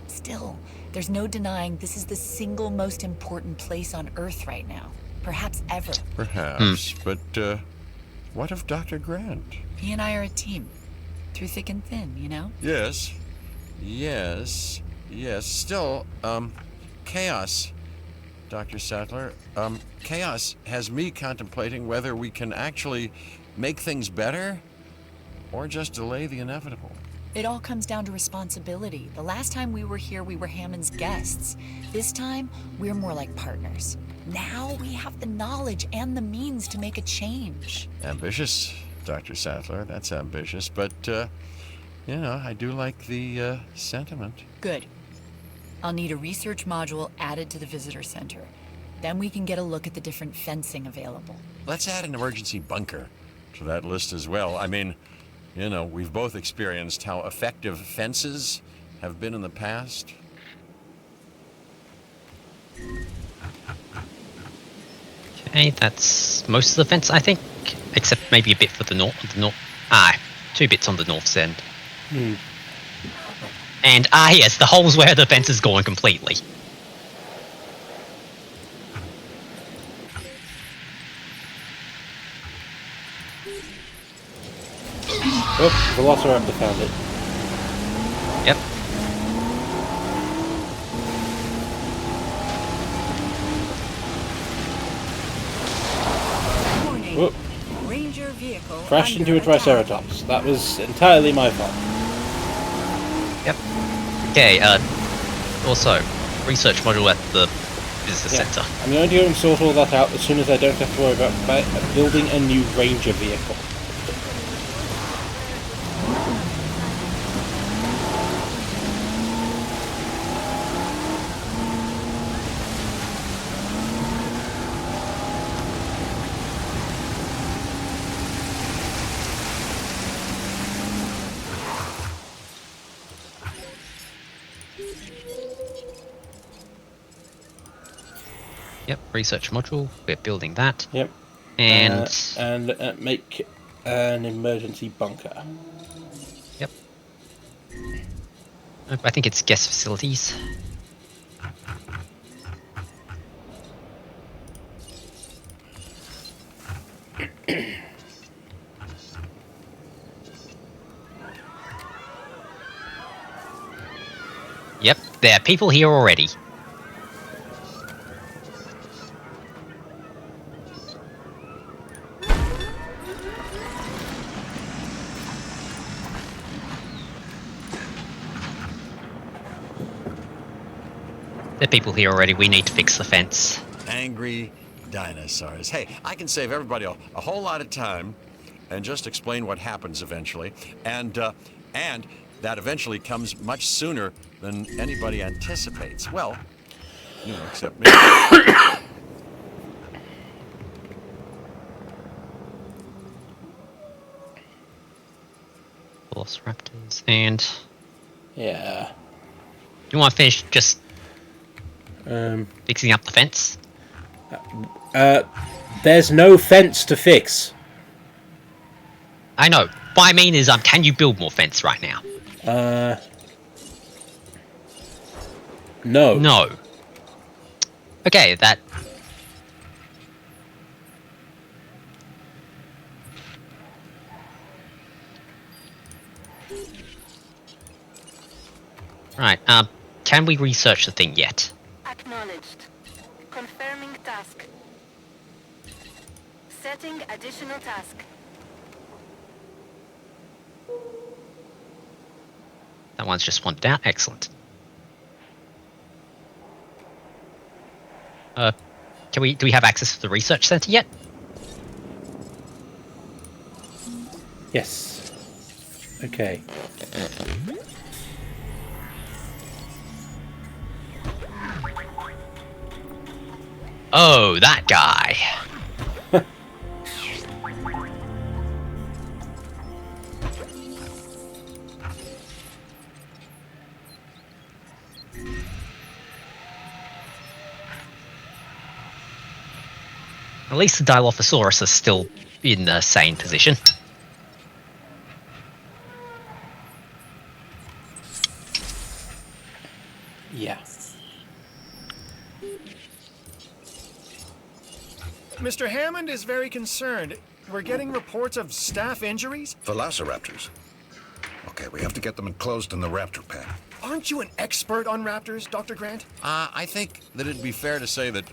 Still, there's no denying this is the single most important place on Earth right now. Perhaps ever. Perhaps, but what of Dr. Grant? He and I are a team. Through thick and thin, you know? Yes. Still, chaos, Dr. Sattler. Chaos has me contemplating whether we can actually make things better or just delay the inevitable. It all comes down to responsibility. The last time we were here, we were Hammond's guests. This time, we're more like partners. Now we have the knowledge and the means to make a change. Ambitious, Dr. Sattler. That's ambitious, but, you know, I do like the sentiment. Good. I'll need a research module added to the visitor center. Then we can get a look at the different fencing available. Let's add an emergency bunker to that list as well. I mean, you know, we've both experienced how effective fences have been in the past. Okay, that's most of the fence, I think. Except maybe a bit for the north. 2 bits on the north end. And, yes, the holes where the fence is gone completely. Oh, Velociraptor found it. Yep. Whoop. Ranger vehicle Crashed into a Triceratops. That was entirely my fault. Yep. Okay, also, research module at the visitor center. I'm going to go and sort all that out as soon as I don't have to worry about building a new Ranger vehicle. Yep, research module. We're building that. Yep. And make an emergency bunker. Yep. I think it's guest facilities. Yep, there are people here already. There are people here already. We need to fix the fence. Angry dinosaurs. Hey, I can save everybody a whole lot of time and just explain what happens eventually. And that eventually comes much sooner than anybody anticipates. Well, you know, except me. Velociraptors and... Yeah. you want to finish just fixing up the fence? There's no fence to fix. I know. What I mean is, can you build more fence right now? No. No. Okay, that... Right, can we research the thing yet? Acknowledged. Confirming task. Setting additional task. That one's just wanted out. Excellent. Do we have access to the research center yet? Yes. Okay. Oh, that guy. At least the Dilophosaurus is still in the sane position. Yeah. Mr. Hammond is very concerned. We're getting reports of staff injuries. Velociraptors. Okay, we have to get them enclosed in the raptor pen. Aren't you an expert on raptors, Dr. Grant? I think that it'd be fair to say that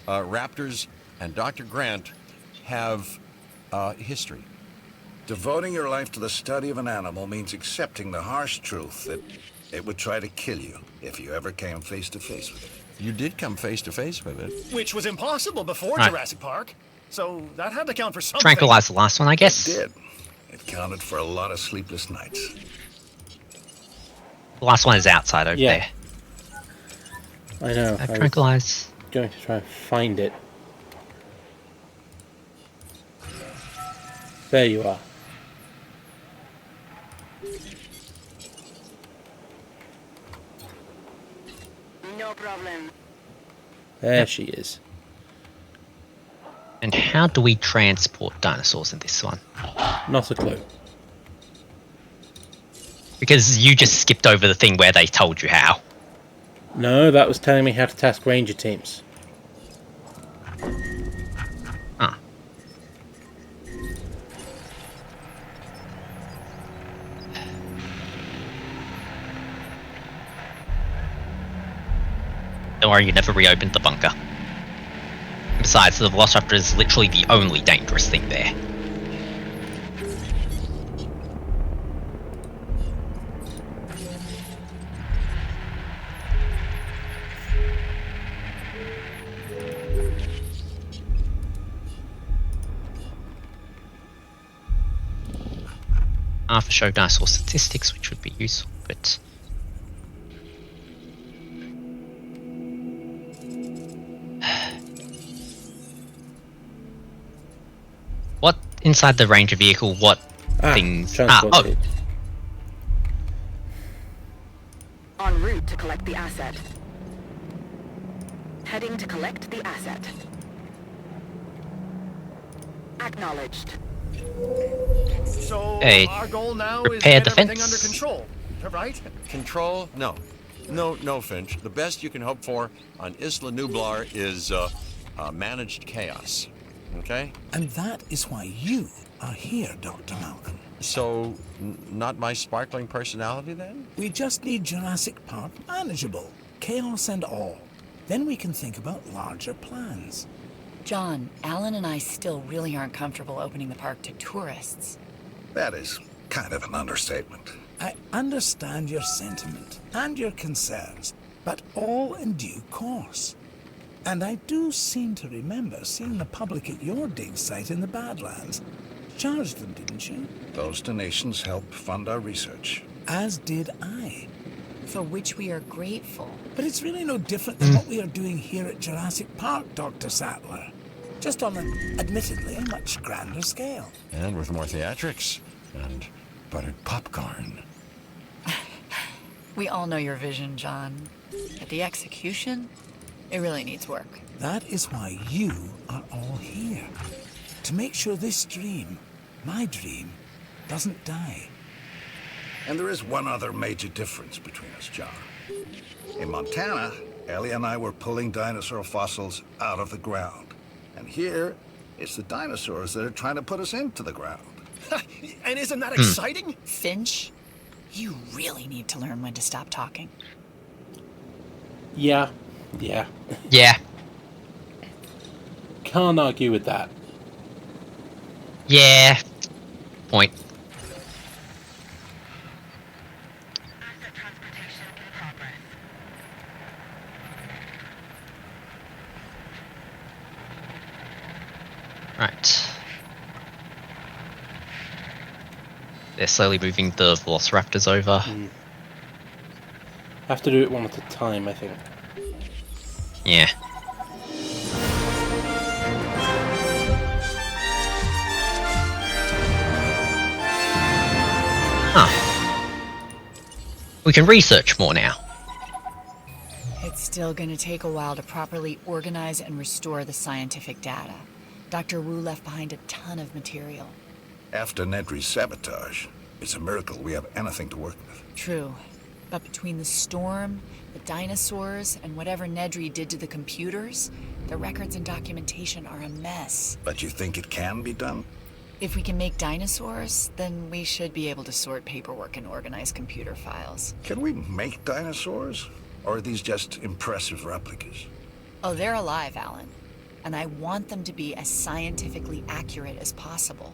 raptors and Dr. Grant have history. Devoting your life to the study of an animal means accepting the harsh truth that it would try to kill you if you ever came face to face with it. You did come face to face with it. Which was impossible before Right. Jurassic Park. So that had to count for something. Tranquilize the last one, I guess. It did. It counted for a lot of sleepless nights. The last one is outside over Yeah. there. I know. I was Tranquilize. going to try and find it. There you are. No problem. There she is. And how do we transport dinosaurs in this one? Not a clue. Because you just skipped over the thing where they told you how. No, that was telling me how to task ranger teams. Ah. Don't worry, you never reopened the bunker. Besides, the Velociraptor is literally the only dangerous thing there. For show dinosaur statistics, which would be useful, but what inside the Ranger vehicle? What things? Transported. En route to collect the asset. Heading to collect the asset. Acknowledged. So Hey, our goal now is to repair get the everything fence. under control, right? Control? No, Finch. The best you can hope for on Isla Nublar is managed chaos. Okay? And that is why you are here, Dr. Malcolm. So, not my sparkling personality then? We just need Jurassic Park manageable, chaos and all. Then we can think about larger plans. John, Alan and I still really aren't comfortable opening the park to tourists. That is kind of an understatement. I understand your sentiment and your concerns, but all in due course. And I do seem to remember seeing the public at your dig site in the Badlands. Charged them, didn't you? Those donations help fund our research. As did I. For which we are grateful. But it's really no different than what we are doing here at Jurassic Park, Dr. Sattler. Just on an, admittedly, a much grander scale. And with more theatrics and buttered popcorn. We all know your vision, John. But the execution, it really needs work. That is why you are all here. To make sure this dream, my dream, doesn't die. And there is one other major difference between us, John. In Montana, Ellie and I were pulling dinosaur fossils out of the ground. And here, it's the dinosaurs that are trying to put us into the ground. And isn't that exciting? Finch, you really need to learn when to stop talking. Yeah. Yeah. Can't argue with that. Yeah. Point. Asset transportation in progress. Right. They're slowly moving the velociraptors over. Have to do it one at a time, I think. Yeah. We can research more now. It's still going to take a while to properly organize and restore the scientific data. Dr. Wu left behind a ton of material. After Nedry's sabotage, it's a miracle we have anything to work with. True. But between the storm, the dinosaurs, and whatever Nedry did to the computers, the records and documentation are a mess. But you think it can be done? If we can make dinosaurs, then we should be able to sort paperwork and organize computer files. Can we make dinosaurs? Or are these just impressive replicas? Oh, they're alive, Alan. And I want them to be as scientifically accurate as possible.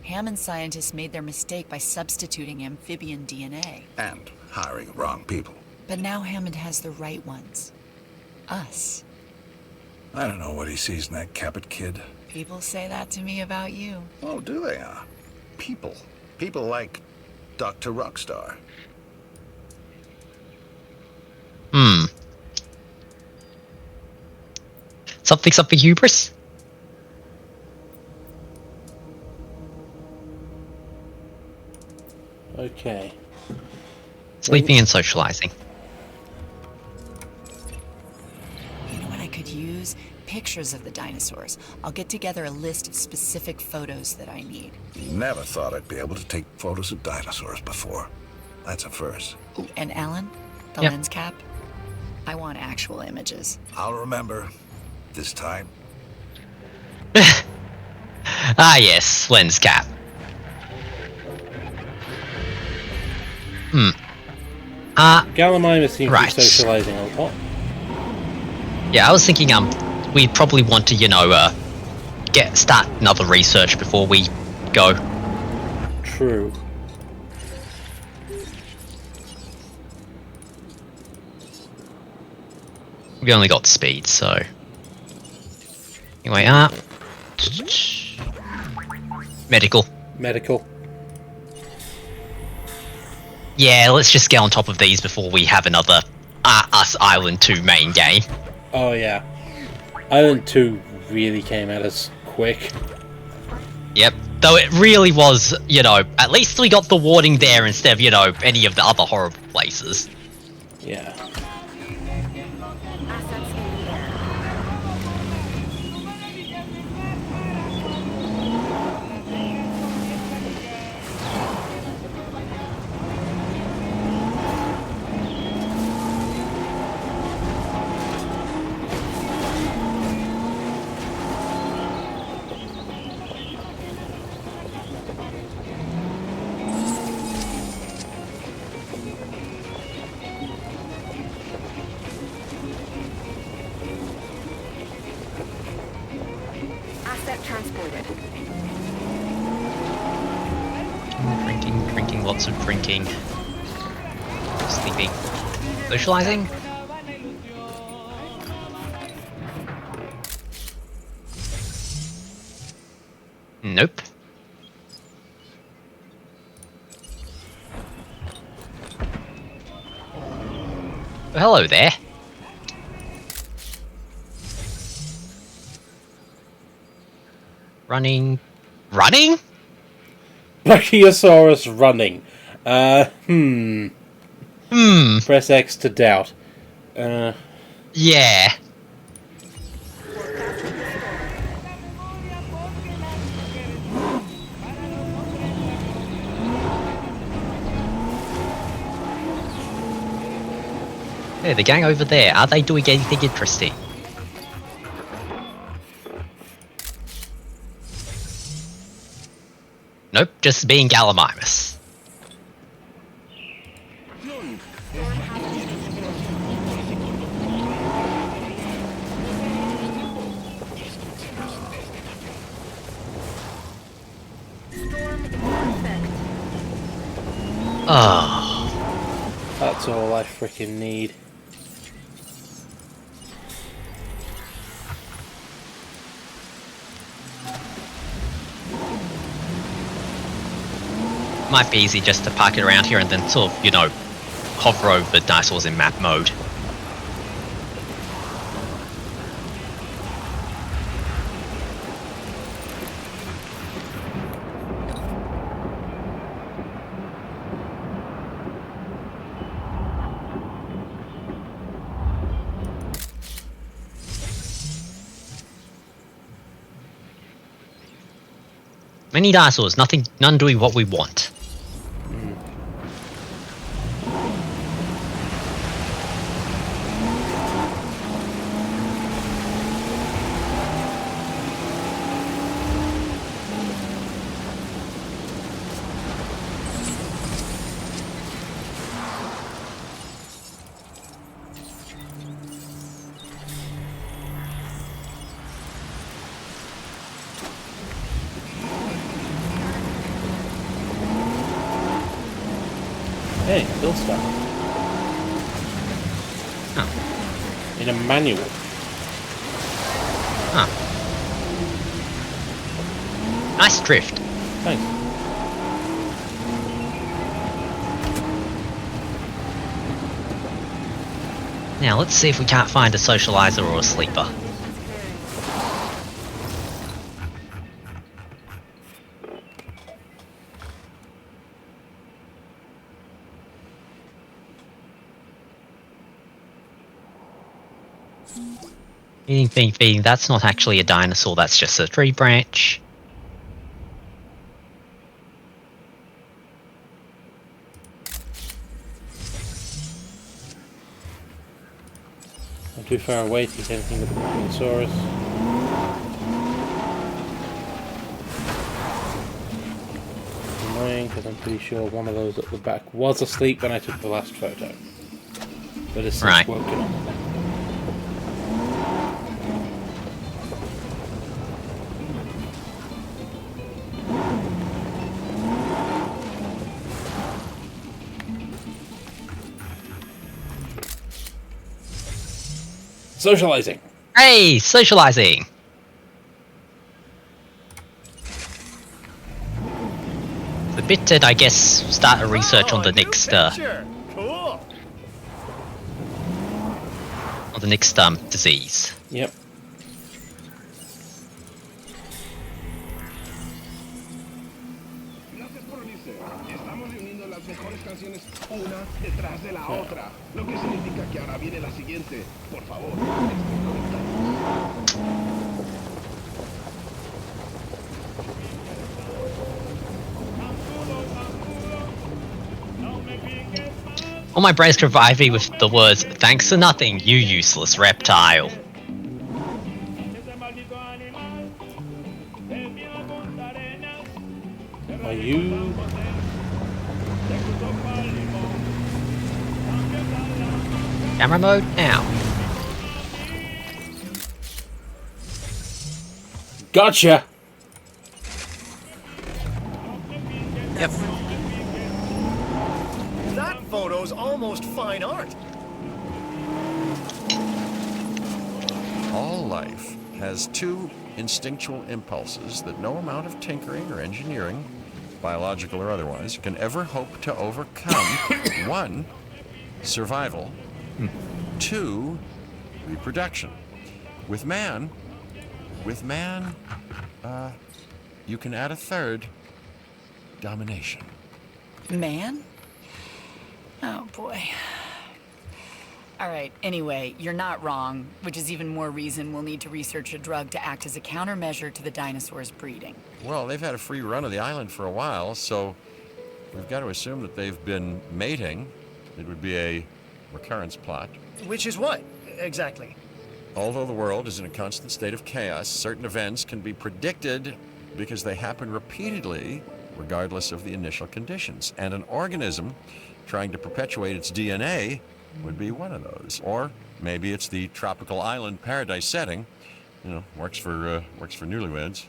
Hammond scientists made their mistake by substituting amphibian DNA. And hiring wrong people. But now Hammond has the right ones. Us. I don't know what he sees in that Cabot kid. People say that to me about you. Oh, do they? People. People like Dr. Rockstar. Something hubris? Okay. Sleeping and socializing. You know what I could use? Pictures of the dinosaurs. I'll get together a list of specific photos that I need. Never thought I'd be able to take photos of dinosaurs before. That's a first. Ooh, and Alan, the lens cap? I want actual images. I'll remember. This time. Yes, lens cap. Gallimimus seems right. to be socializing a lot. Yeah, I was thinking we'd probably want to, start another research before we go. True. We only got speed, so anyway, medical. Yeah, let's just get on top of these before we have another Us Island 2 main game. Oh yeah. Island 2 really came at us quick. Yep. Though it really was, at least we got the warning there instead of, any of the other horrible places. Yeah. Assets in the air. Asset transported. Drinking, lots of drinking. Sleeping. Socializing? Nope. Oh, hello there. Running? Brachiosaurus running. Press X to doubt. Yeah. Hey, the gang over there, are they doing anything interesting? Nope, just being Gallimimus. Oh. That's all I freaking need. Might be easy just to park it around here and then sort of, you know, hover over dinosaurs in map mode. Many dinosaurs, none doing what we want. Hey, build stuff. Oh. In a manual. Huh. Nice drift. Thanks. Now let's see if we can't find a socializer or a sleeper. Feeding, that's not actually a dinosaur, that's just a tree branch. Not too far away to get anything with the Brontosaurus. Annoying, because I'm pretty sure one of those at the back was asleep when I took the last photo. But it's since woken up. Socializing. Hey, socializing. The bit that I guess start a research on the next Cool. on the next disease. Yep. Lo que significa que ahora viene la siguiente. Por favor. All my brains provide me with the words, "Thanks for nothing, you useless reptile." Are you... Camera mode now. Gotcha! Yep. That photo's almost fine art. All life has two instinctual impulses that no amount of tinkering or engineering, biological or otherwise, can ever hope to overcome. One, survival. Two, reproduction. With man, you can add a third, domination. Man? Oh, boy. All right, anyway, you're not wrong, which is even more reason we'll need to research a drug to act as a countermeasure to the dinosaurs' breeding. Well, they've had a free run of the island for a while, so we've got to assume that they've been mating. It would be a recurrence plot. Which is what, exactly? Although the world is in a constant state of chaos, certain events can be predicted because they happen repeatedly, regardless of the initial conditions. And an organism trying to perpetuate its DNA would be one of those. Or maybe it's the tropical island paradise setting. You know, works for newlyweds.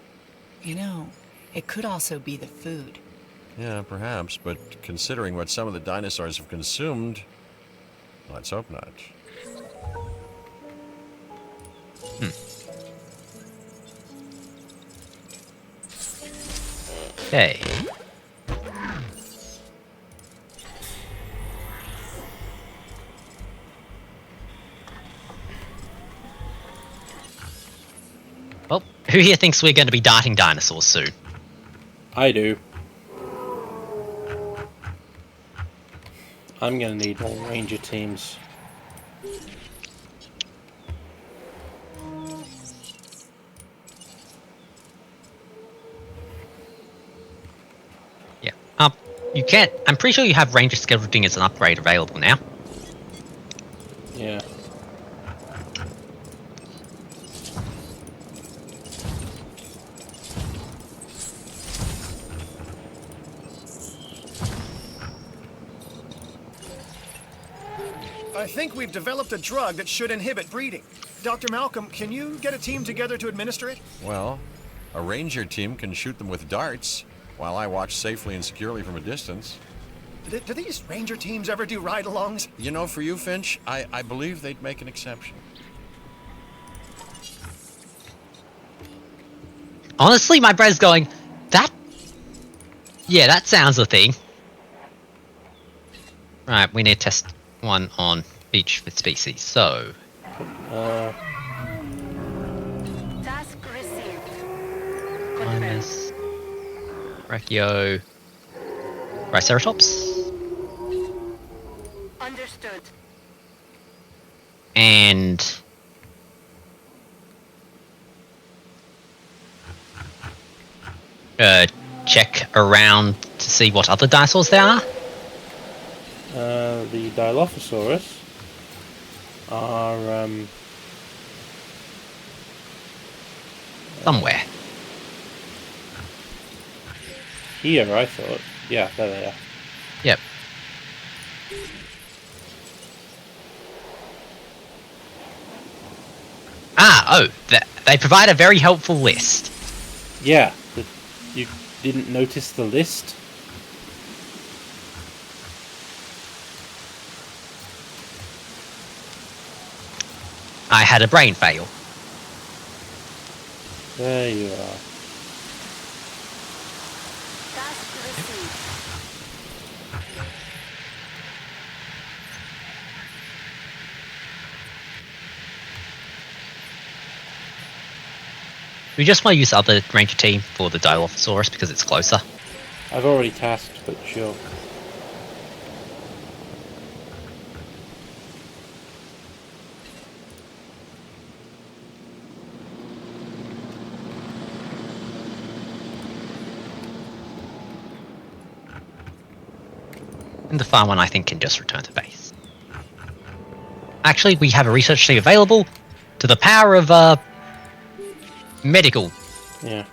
You know, it could also be the food. Yeah, perhaps, but considering what some of the dinosaurs have consumed, let's hope not. Okay. Well, who here thinks we're going to be darting dinosaurs soon? I do. I'm gonna need more ranger teams. Yeah. You can't. I'm pretty sure you have ranger scouting as an upgrade available now. Yeah. I think we've developed a drug that should inhibit breeding. Dr. Malcolm, can you get a team together to administer it? Well, a ranger team can shoot them with darts, while I watch safely and securely from a distance. Do these ranger teams ever do ride-alongs? You know, for you, Finch, I believe they'd make an exception. Honestly, my brain's going, that... Yeah, that sounds a thing. Right, we need to test one on each species, so... Task received. Minus... Brachio... Triceratops? Understood. And... check around to see what other dinosaurs there are? The Dilophosaurus are, somewhere. Here, I thought. Yeah, there they are. Yep. They provide a very helpful list. Yeah, you didn't notice the list? I had a brain fail. There you are. Task received. We just want to use the other ranger team for the Dilophosaurus because it's closer. I've already tasked, but sure. And the far one, I think, can just return to base. Actually, we have a research team available to the power of, medical. Yeah.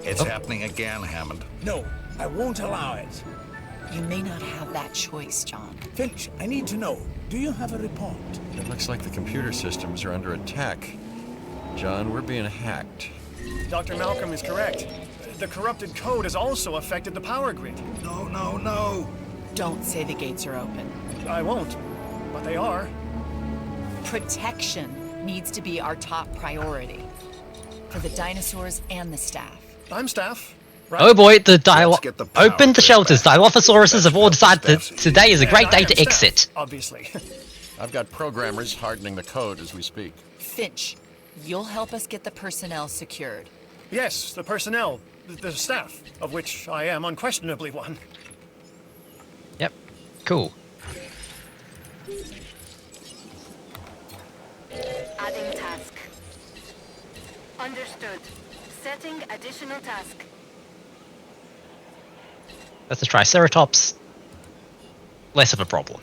It's happening again, Hammond. No, I won't allow it. You may not have that choice, John. Finch, I need to know. Do you have a report? It looks like the computer systems are under attack. John, we're being hacked. Dr. Malcolm is correct. The corrupted code has also affected the power grid. No, no, no. Don't say the gates are open. I won't, but they are. Protection, needs to be our top priority. For the dinosaurs and the staff. I'm staff. Right? Oh boy, Open the shelters. Dilophosauruses have all decided that today is a great day to exit. Obviously. I've got programmers hardening the code as we speak. Finch, you'll help us get the personnel secured. Yes, the personnel, the staff, of which I am unquestionably one. Yep. Cool. Adding task. Understood. Setting additional task. That's a Triceratops. Less of a problem.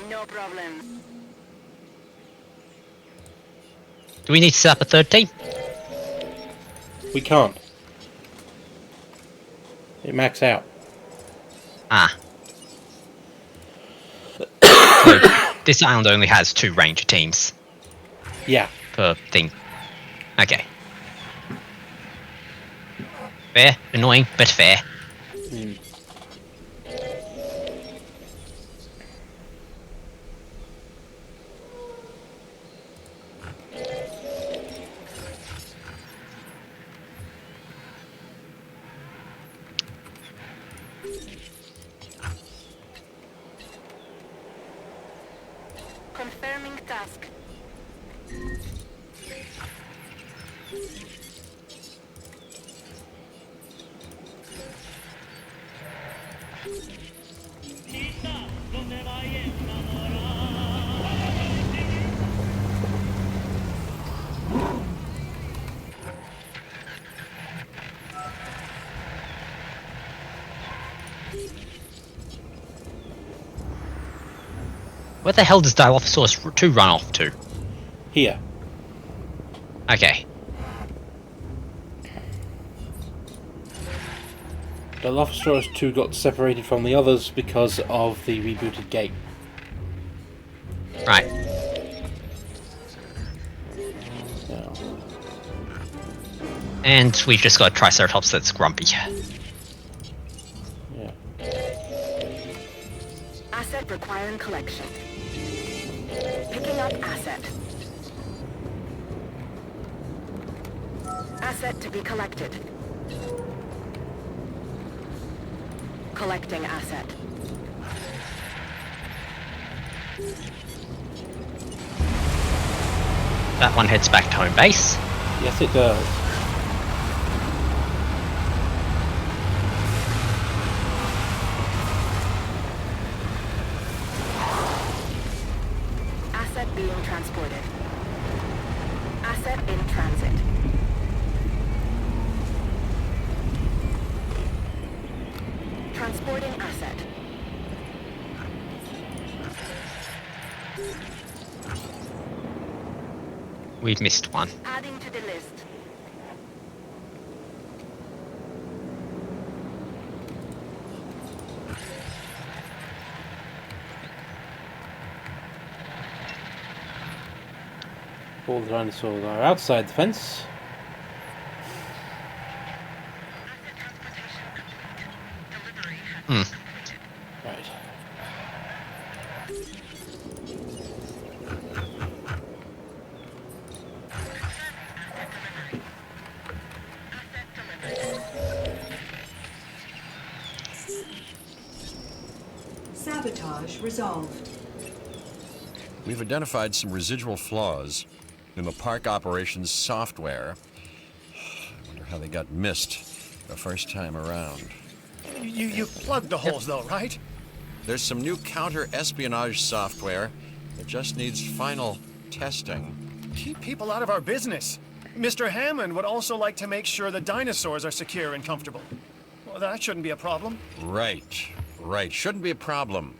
No problem. Do we need to set up a third team? We can't. It maxed out. Ah. So, this island only has 2 ranger teams. Yeah. Per thing. Okay. Fair. Annoying, but fair. Confirming task. Where the hell does Dilophosaurus 2 run off to? Here. Okay. Dilophosaurus 2 got separated from the others because of the rebooted gate. Right. So. And we've just got a Triceratops that's grumpy. Yeah. Asset requiring collection. Picking up asset. Asset to be collected. Collecting asset. That one heads back to home base. Yes, it does. Asset being transported. Asset in transit. Transporting asset. We've missed one. Adding to the list. All the dinosaurs are outside the fence. Hmm. Right. Sabotage resolved. We've identified some residual flaws in the park operations software. I wonder how they got missed the first time around. You plugged the holes, though, right? There's some new counter-espionage software that just needs final testing. Keep people out of our business. Mr. Hammond would also like to make sure the dinosaurs are secure and comfortable. Well, that shouldn't be a problem. Right. Shouldn't be a problem.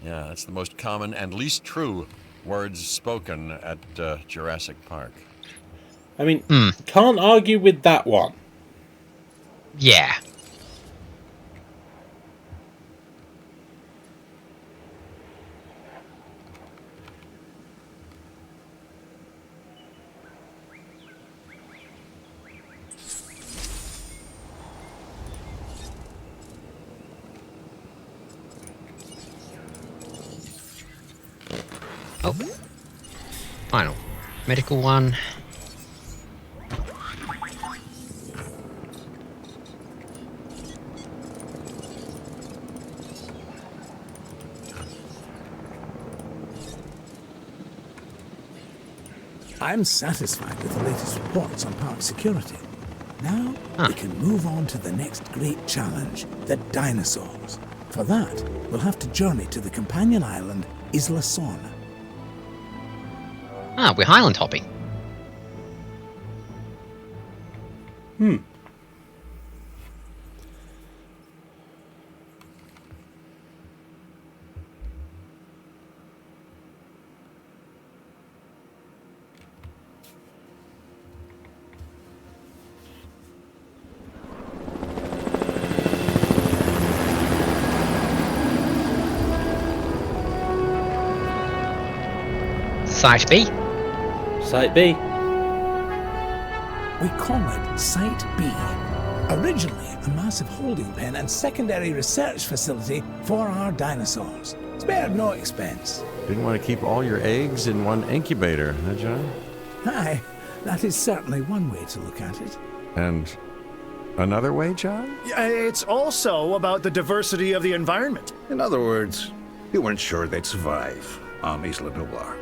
Yeah, that's the most common and least true words spoken at Jurassic Park. I mean, can't argue with that one. Yeah. Oh. Final. Medical one. I'm satisfied with the latest reports on park security. Now, we can move on to the next great challenge, the dinosaurs. For that, we'll have to journey to the companion island, Isla Sorna. Ah, we're Highland hopping. Site B. Site B. We call it Site B. Originally a massive holding pen and secondary research facility for our dinosaurs. Spared no expense. Didn't want to keep all your eggs in one incubator, huh, John? Aye, that is certainly one way to look at it. And another way, John? It's also about the diversity of the environment. In other words, you weren't sure they'd survive on Isla Nublar.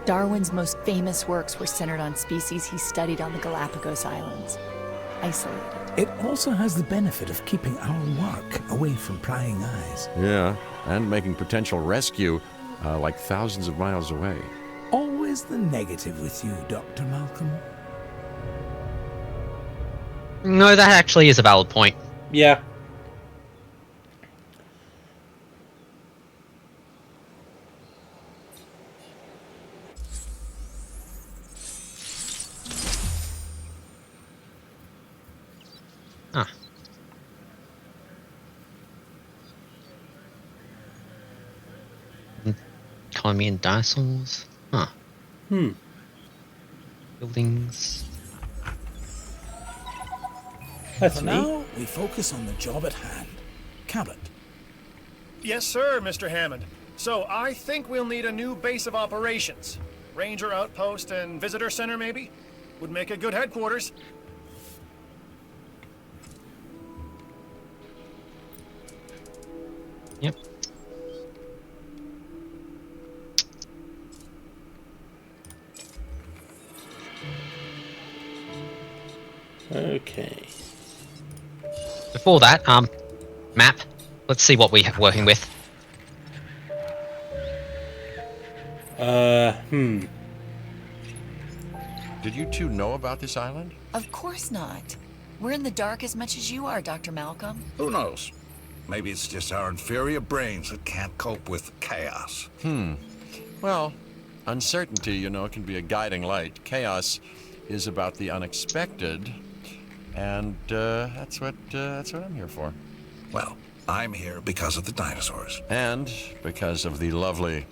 Darwin's most famous works were centered on species he studied on the Galapagos Islands. Isolated. It also has the benefit of keeping our work away from prying eyes. Yeah, and making potential rescue like thousands of miles away. Always the negative with you, Dr. Malcolm. No, that actually is a valid point. Yeah. Huh. Economy and dinosaurs. Huh. Buildings. That's For neat. now, we focus on the job at hand. Cabot. Yes, sir, Mr. Hammond. So I think we'll need a new base of operations. Ranger outpost and visitor center, maybe? Would make a good headquarters. Yep. Okay. Before that, map. Let's see what we're working with. Did you two know about this island? Of course not. We're in the dark as much as you are, Dr. Malcolm. Who knows? Maybe it's just our inferior brains that can't cope with chaos. Well, uncertainty, you know, can be a guiding light. Chaos is about the unexpected, and that's what I'm here for. Well, I'm here because of the dinosaurs. And because of the lovely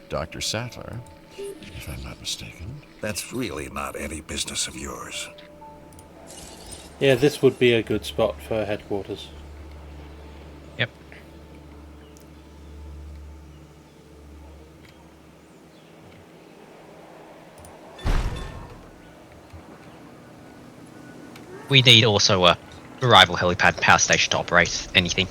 Dr. Sattler, if I'm not mistaken. That's really not any business of yours. Yeah, this would be a good spot for headquarters. Yep. We need also a arrival helipad power station to operate anything.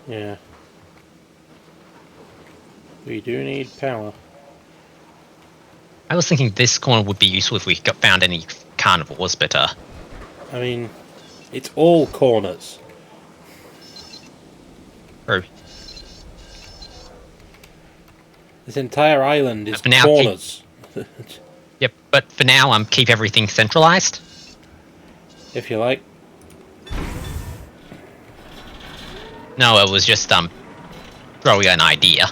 Yeah. We do need power. I was thinking this corner would be useful if we found any carnivores, but I mean, it's all corners. True. This entire island is For now, corners. Yep, but for now, keep everything centralized. If you like. No, it was just throwing an idea.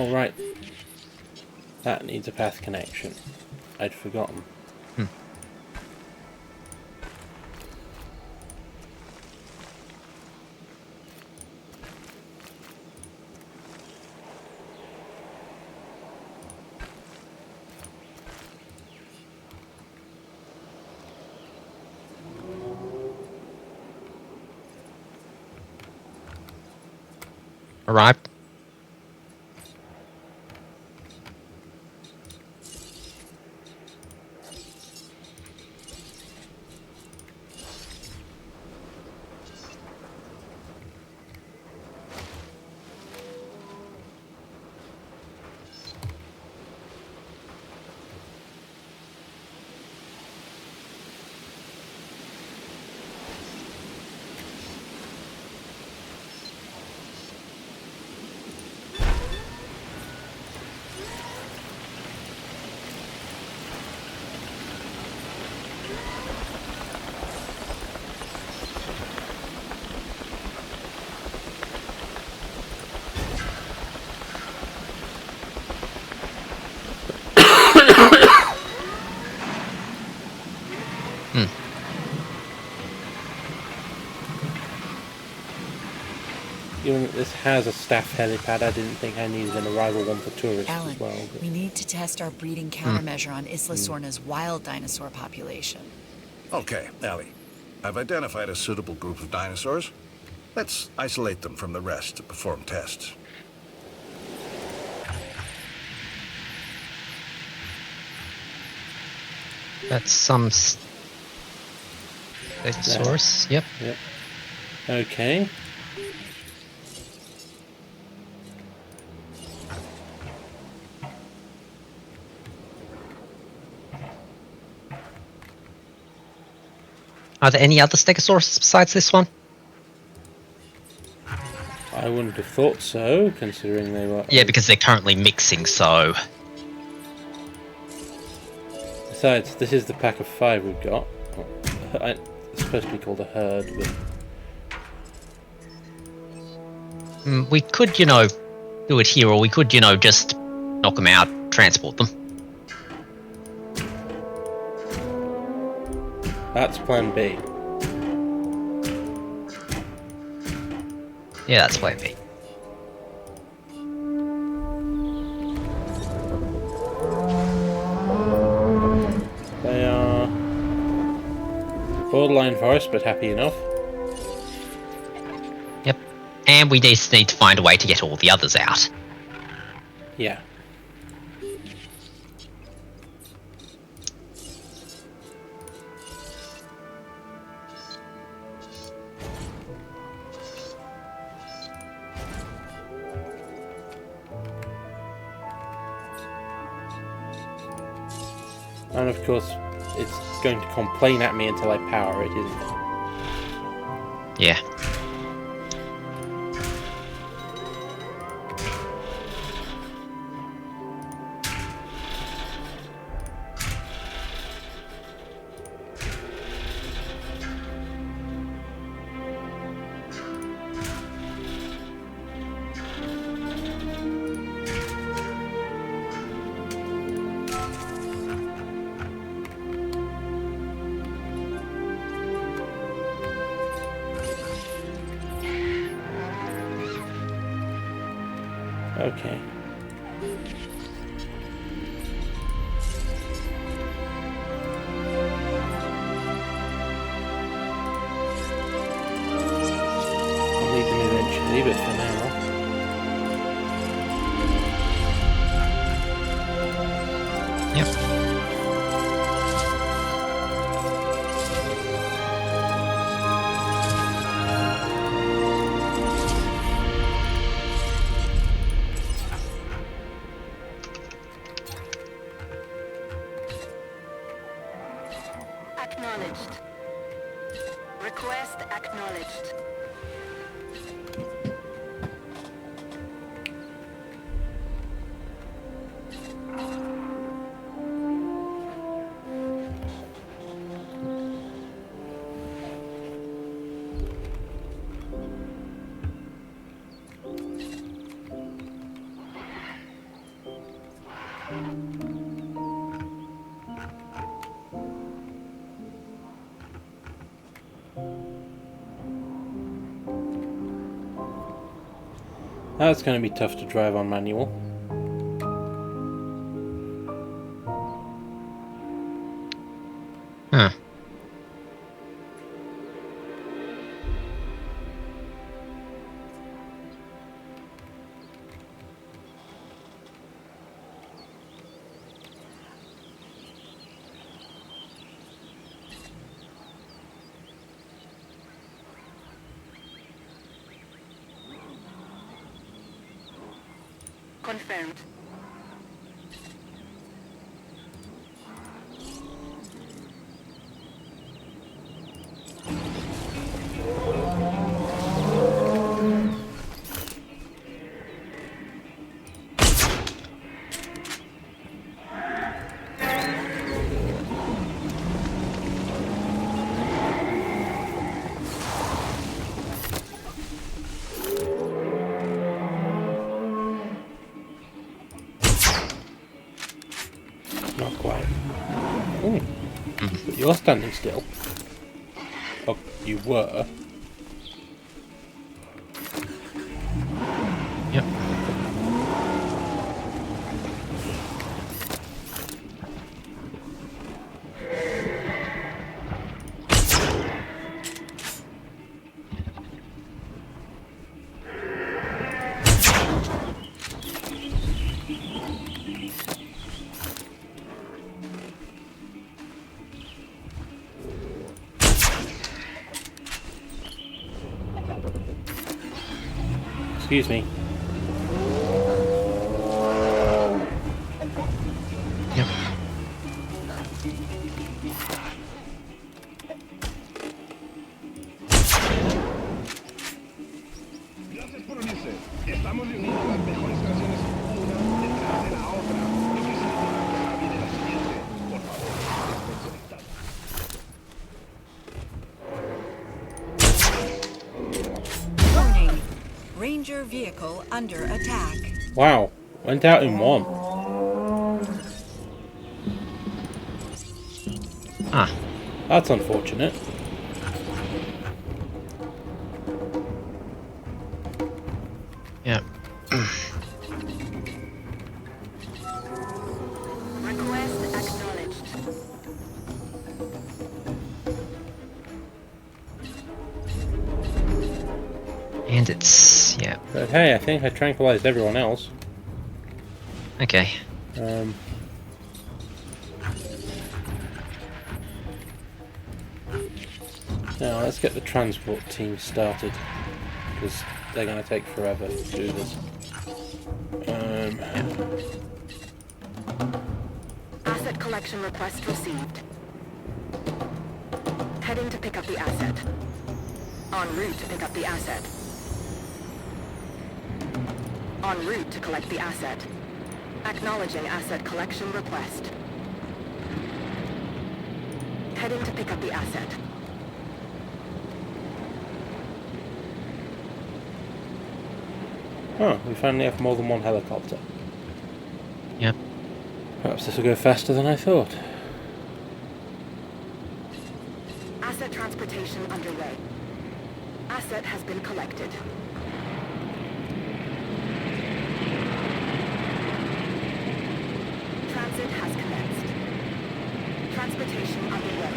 Oh, right. That needs a path connection. I'd forgotten. Arrived. Given that this has a staff helipad, I didn't think I needed an arrival one for tourists Alan, as well. But... we need to test our breeding countermeasure on Isla Sorna's wild dinosaur population. Okay, Ellie. I've identified a suitable group of dinosaurs. Let's isolate them from the rest to perform tests. That's some source. Yep. Yep. Okay. Are there any other Stegosaurus besides this one? I wouldn't have thought so, considering they were... Yeah, because they're currently mixing, so... Besides, this is the pack of 5 we've got. It's supposed to be called a herd, but... We could, do it here, or we could, just knock them out, transport them. That's plan B. Yeah, that's plan B. They are borderline forest, but happy enough. Yep. And we just need to find a way to get all the others out. Yeah. And of course, it's going to complain at me until I power it, isn't it? Yeah. Okay. I'll need them eventually, but for now... Yep. Acknowledged. Request acknowledged. That's going to be tough to drive on manual. Huh. Confirmed. Not quite. Ooh. But you're standing still. Oh, you were. Yep. Excuse me. Yep. Gracias por unirse. Estamos reuniendo las mejores canciones una detrás de la otra. Lo que significa que ahora viene la siguiente. Por favor, estén conectados. Warning. Ranger vehicle under attack. Wow. Went out in one. Ah. That's unfortunate. Yep. Request acknowledged. And it's... yeah. But hey, I think I tranquilized everyone else. Okay. Now let's get the transport team started, because they're going to take forever to do this. Asset collection request received. Heading to pick up the asset. En route to pick up the asset. En route to collect the asset. Acknowledging asset collection request. Heading to pick up the asset. Oh, we finally have more than one helicopter. Yep. Perhaps this will go faster than I thought. Asset transportation underway. Asset has been collected. Transit has commenced. Transportation underway.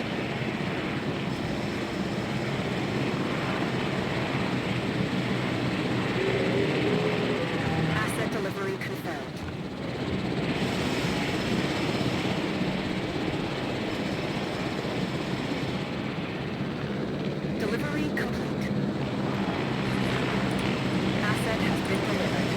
Asset delivery confirmed. Delivery complete. Asset has been delivered.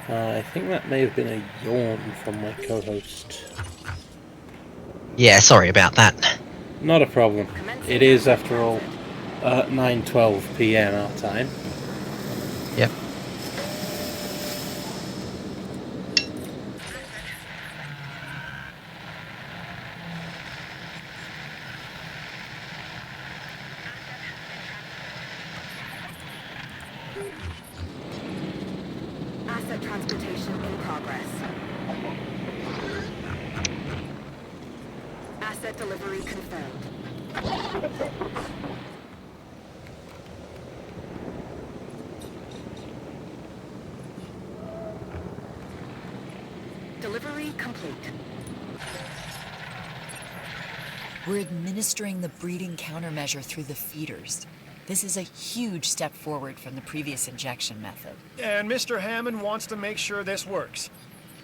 I think that may have been a yawn from my co-host. Yeah, sorry about that. Not a problem. It is, after all, 9:12 PM our time. Yep. Asset delivery confirmed. Delivery complete. We're administering the breeding countermeasure through the feeders. This is a huge step forward from the previous injection method. And Mr. Hammond wants to make sure this works.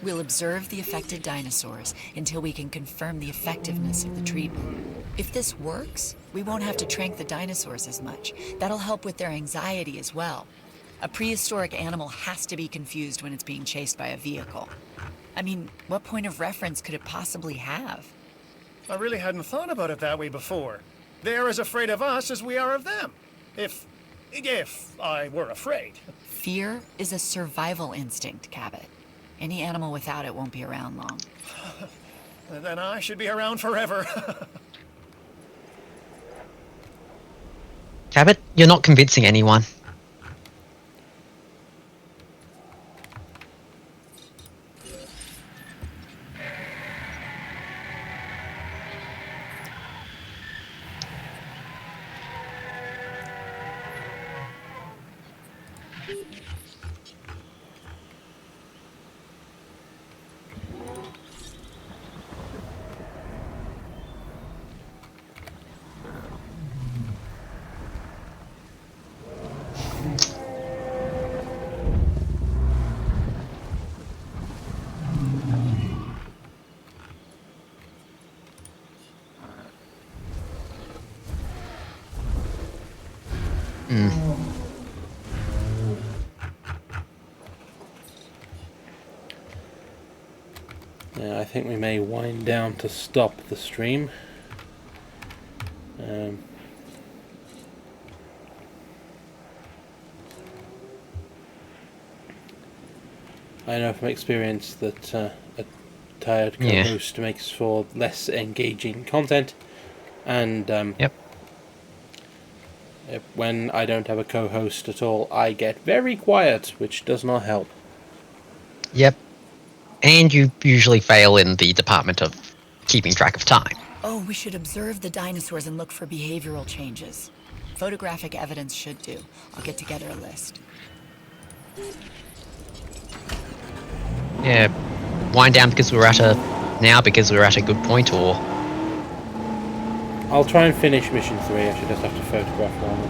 We'll observe the affected dinosaurs until we can confirm the effectiveness of the treatment. If this works, we won't have to trank the dinosaurs as much. That'll help with their anxiety as well. A prehistoric animal has to be confused when it's being chased by a vehicle. I mean, what point of reference could it possibly have? I really hadn't thought about it that way before. They're as afraid of us as we are of them. If I were afraid. Fear is a survival instinct, Cabot. Any animal without it won't be around long. Then I should be around forever. Cabot, you're not convincing anyone. Yeah, I think we may wind down to stop the stream. I know from experience that a tired co-host makes for less engaging content, and when I don't have a co-host at all, I get very quiet, which does not help. Yep. And you usually fail in the department of keeping track of time. Oh, we should observe the dinosaurs and look for behavioral changes. Photographic evidence should do. I'll get together a list. Yeah. Wind down because we're at a good point, or... I'll try and finish mission 3. I should just have to photograph one.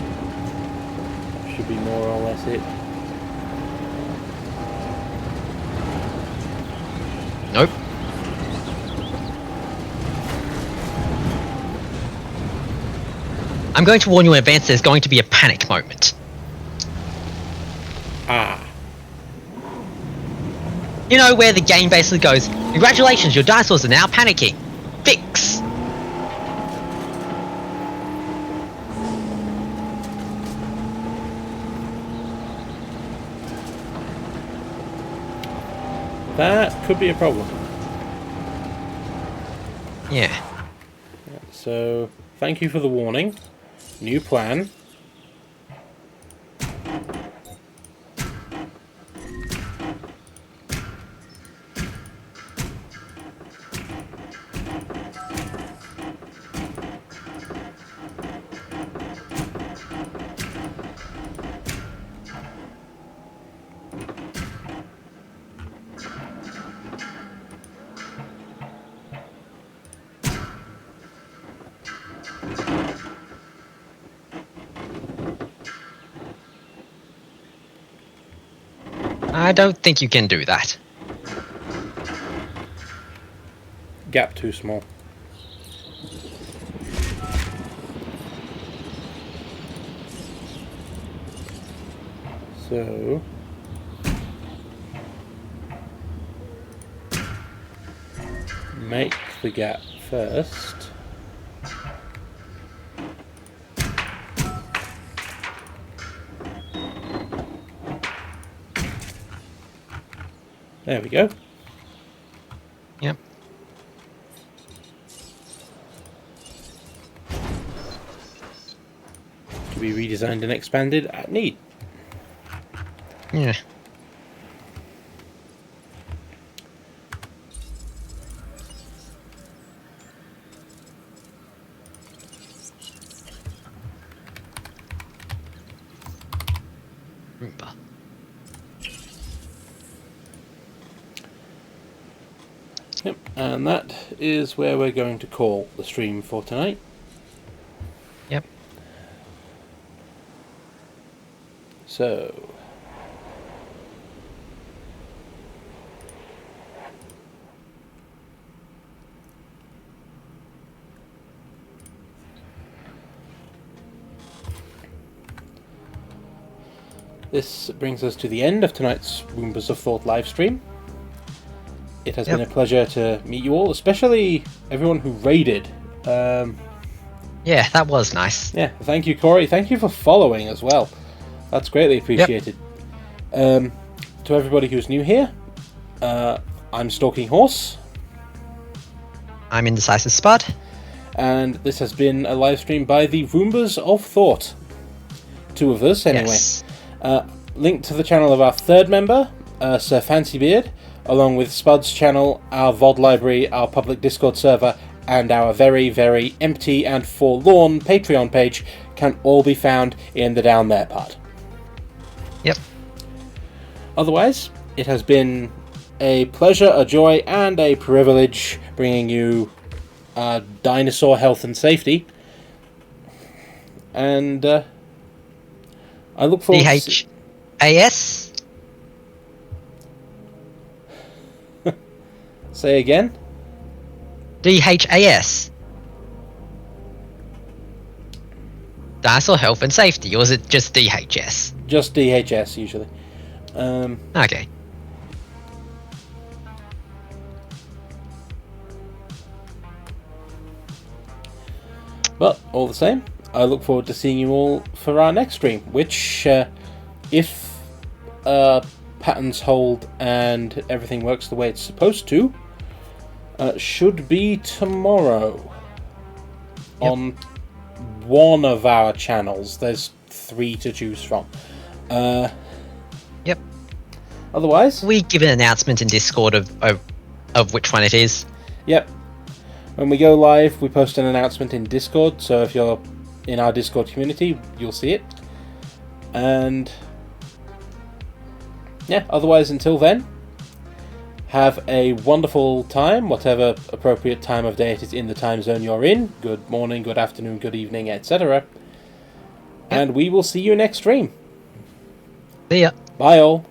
That should be more or less it. Nope. I'm going to warn you in advance, there's going to be a panic moment. Ah. You know, where the game basically goes, congratulations, your dinosaurs are now panicking. Fix! That could be a problem. Yeah. So, thank you for the warning. New plan. I don't think you can do that. Gap too small. So... make the gap first. There we go. Yep. To be redesigned and expanded at need. Yeah. Yep, and that is where we're going to call the stream for tonight. Yep. So... this brings us to the end of tonight's Roombas of Thought livestream. It has been a pleasure to meet you all, especially everyone who raided. Yeah, that was nice. Yeah, thank you, Corey. Thank you for following as well. That's greatly appreciated. To everybody who's new here, I'm Stalking Horse. I'm Indecisive Spud. And this has been a live stream by the Roombas of Thought. 2 of us, anyway. Yes. Link to the channel of our third member, Sir Fancybeard, along with Spud's channel, our VOD library, our public Discord server, and our very, very empty and forlorn Patreon page can all be found in the down there part. Yep. Otherwise, it has been a pleasure, a joy, and a privilege bringing you dinosaur health and safety. And I look forward to... DHAS? Say again? DHAS. Dinosaur Health and Safety, or is it just DHS? Just DHS, usually. Okay. But, all the same, I look forward to seeing you all for our next stream, which, if patterns hold and everything works the way it's supposed to, should be tomorrow on one of our channels. There's 3 to choose from. Yep. Otherwise, we give an announcement in Discord of which one it is. Yep. When we go live, we post an announcement in Discord, so if you're in our Discord community, you'll see it. And yeah, otherwise, until then, have a wonderful time, whatever appropriate time of day it is in the time zone you're in. Good morning, good afternoon, good evening, etc. And we will see you next stream. See ya. Bye all.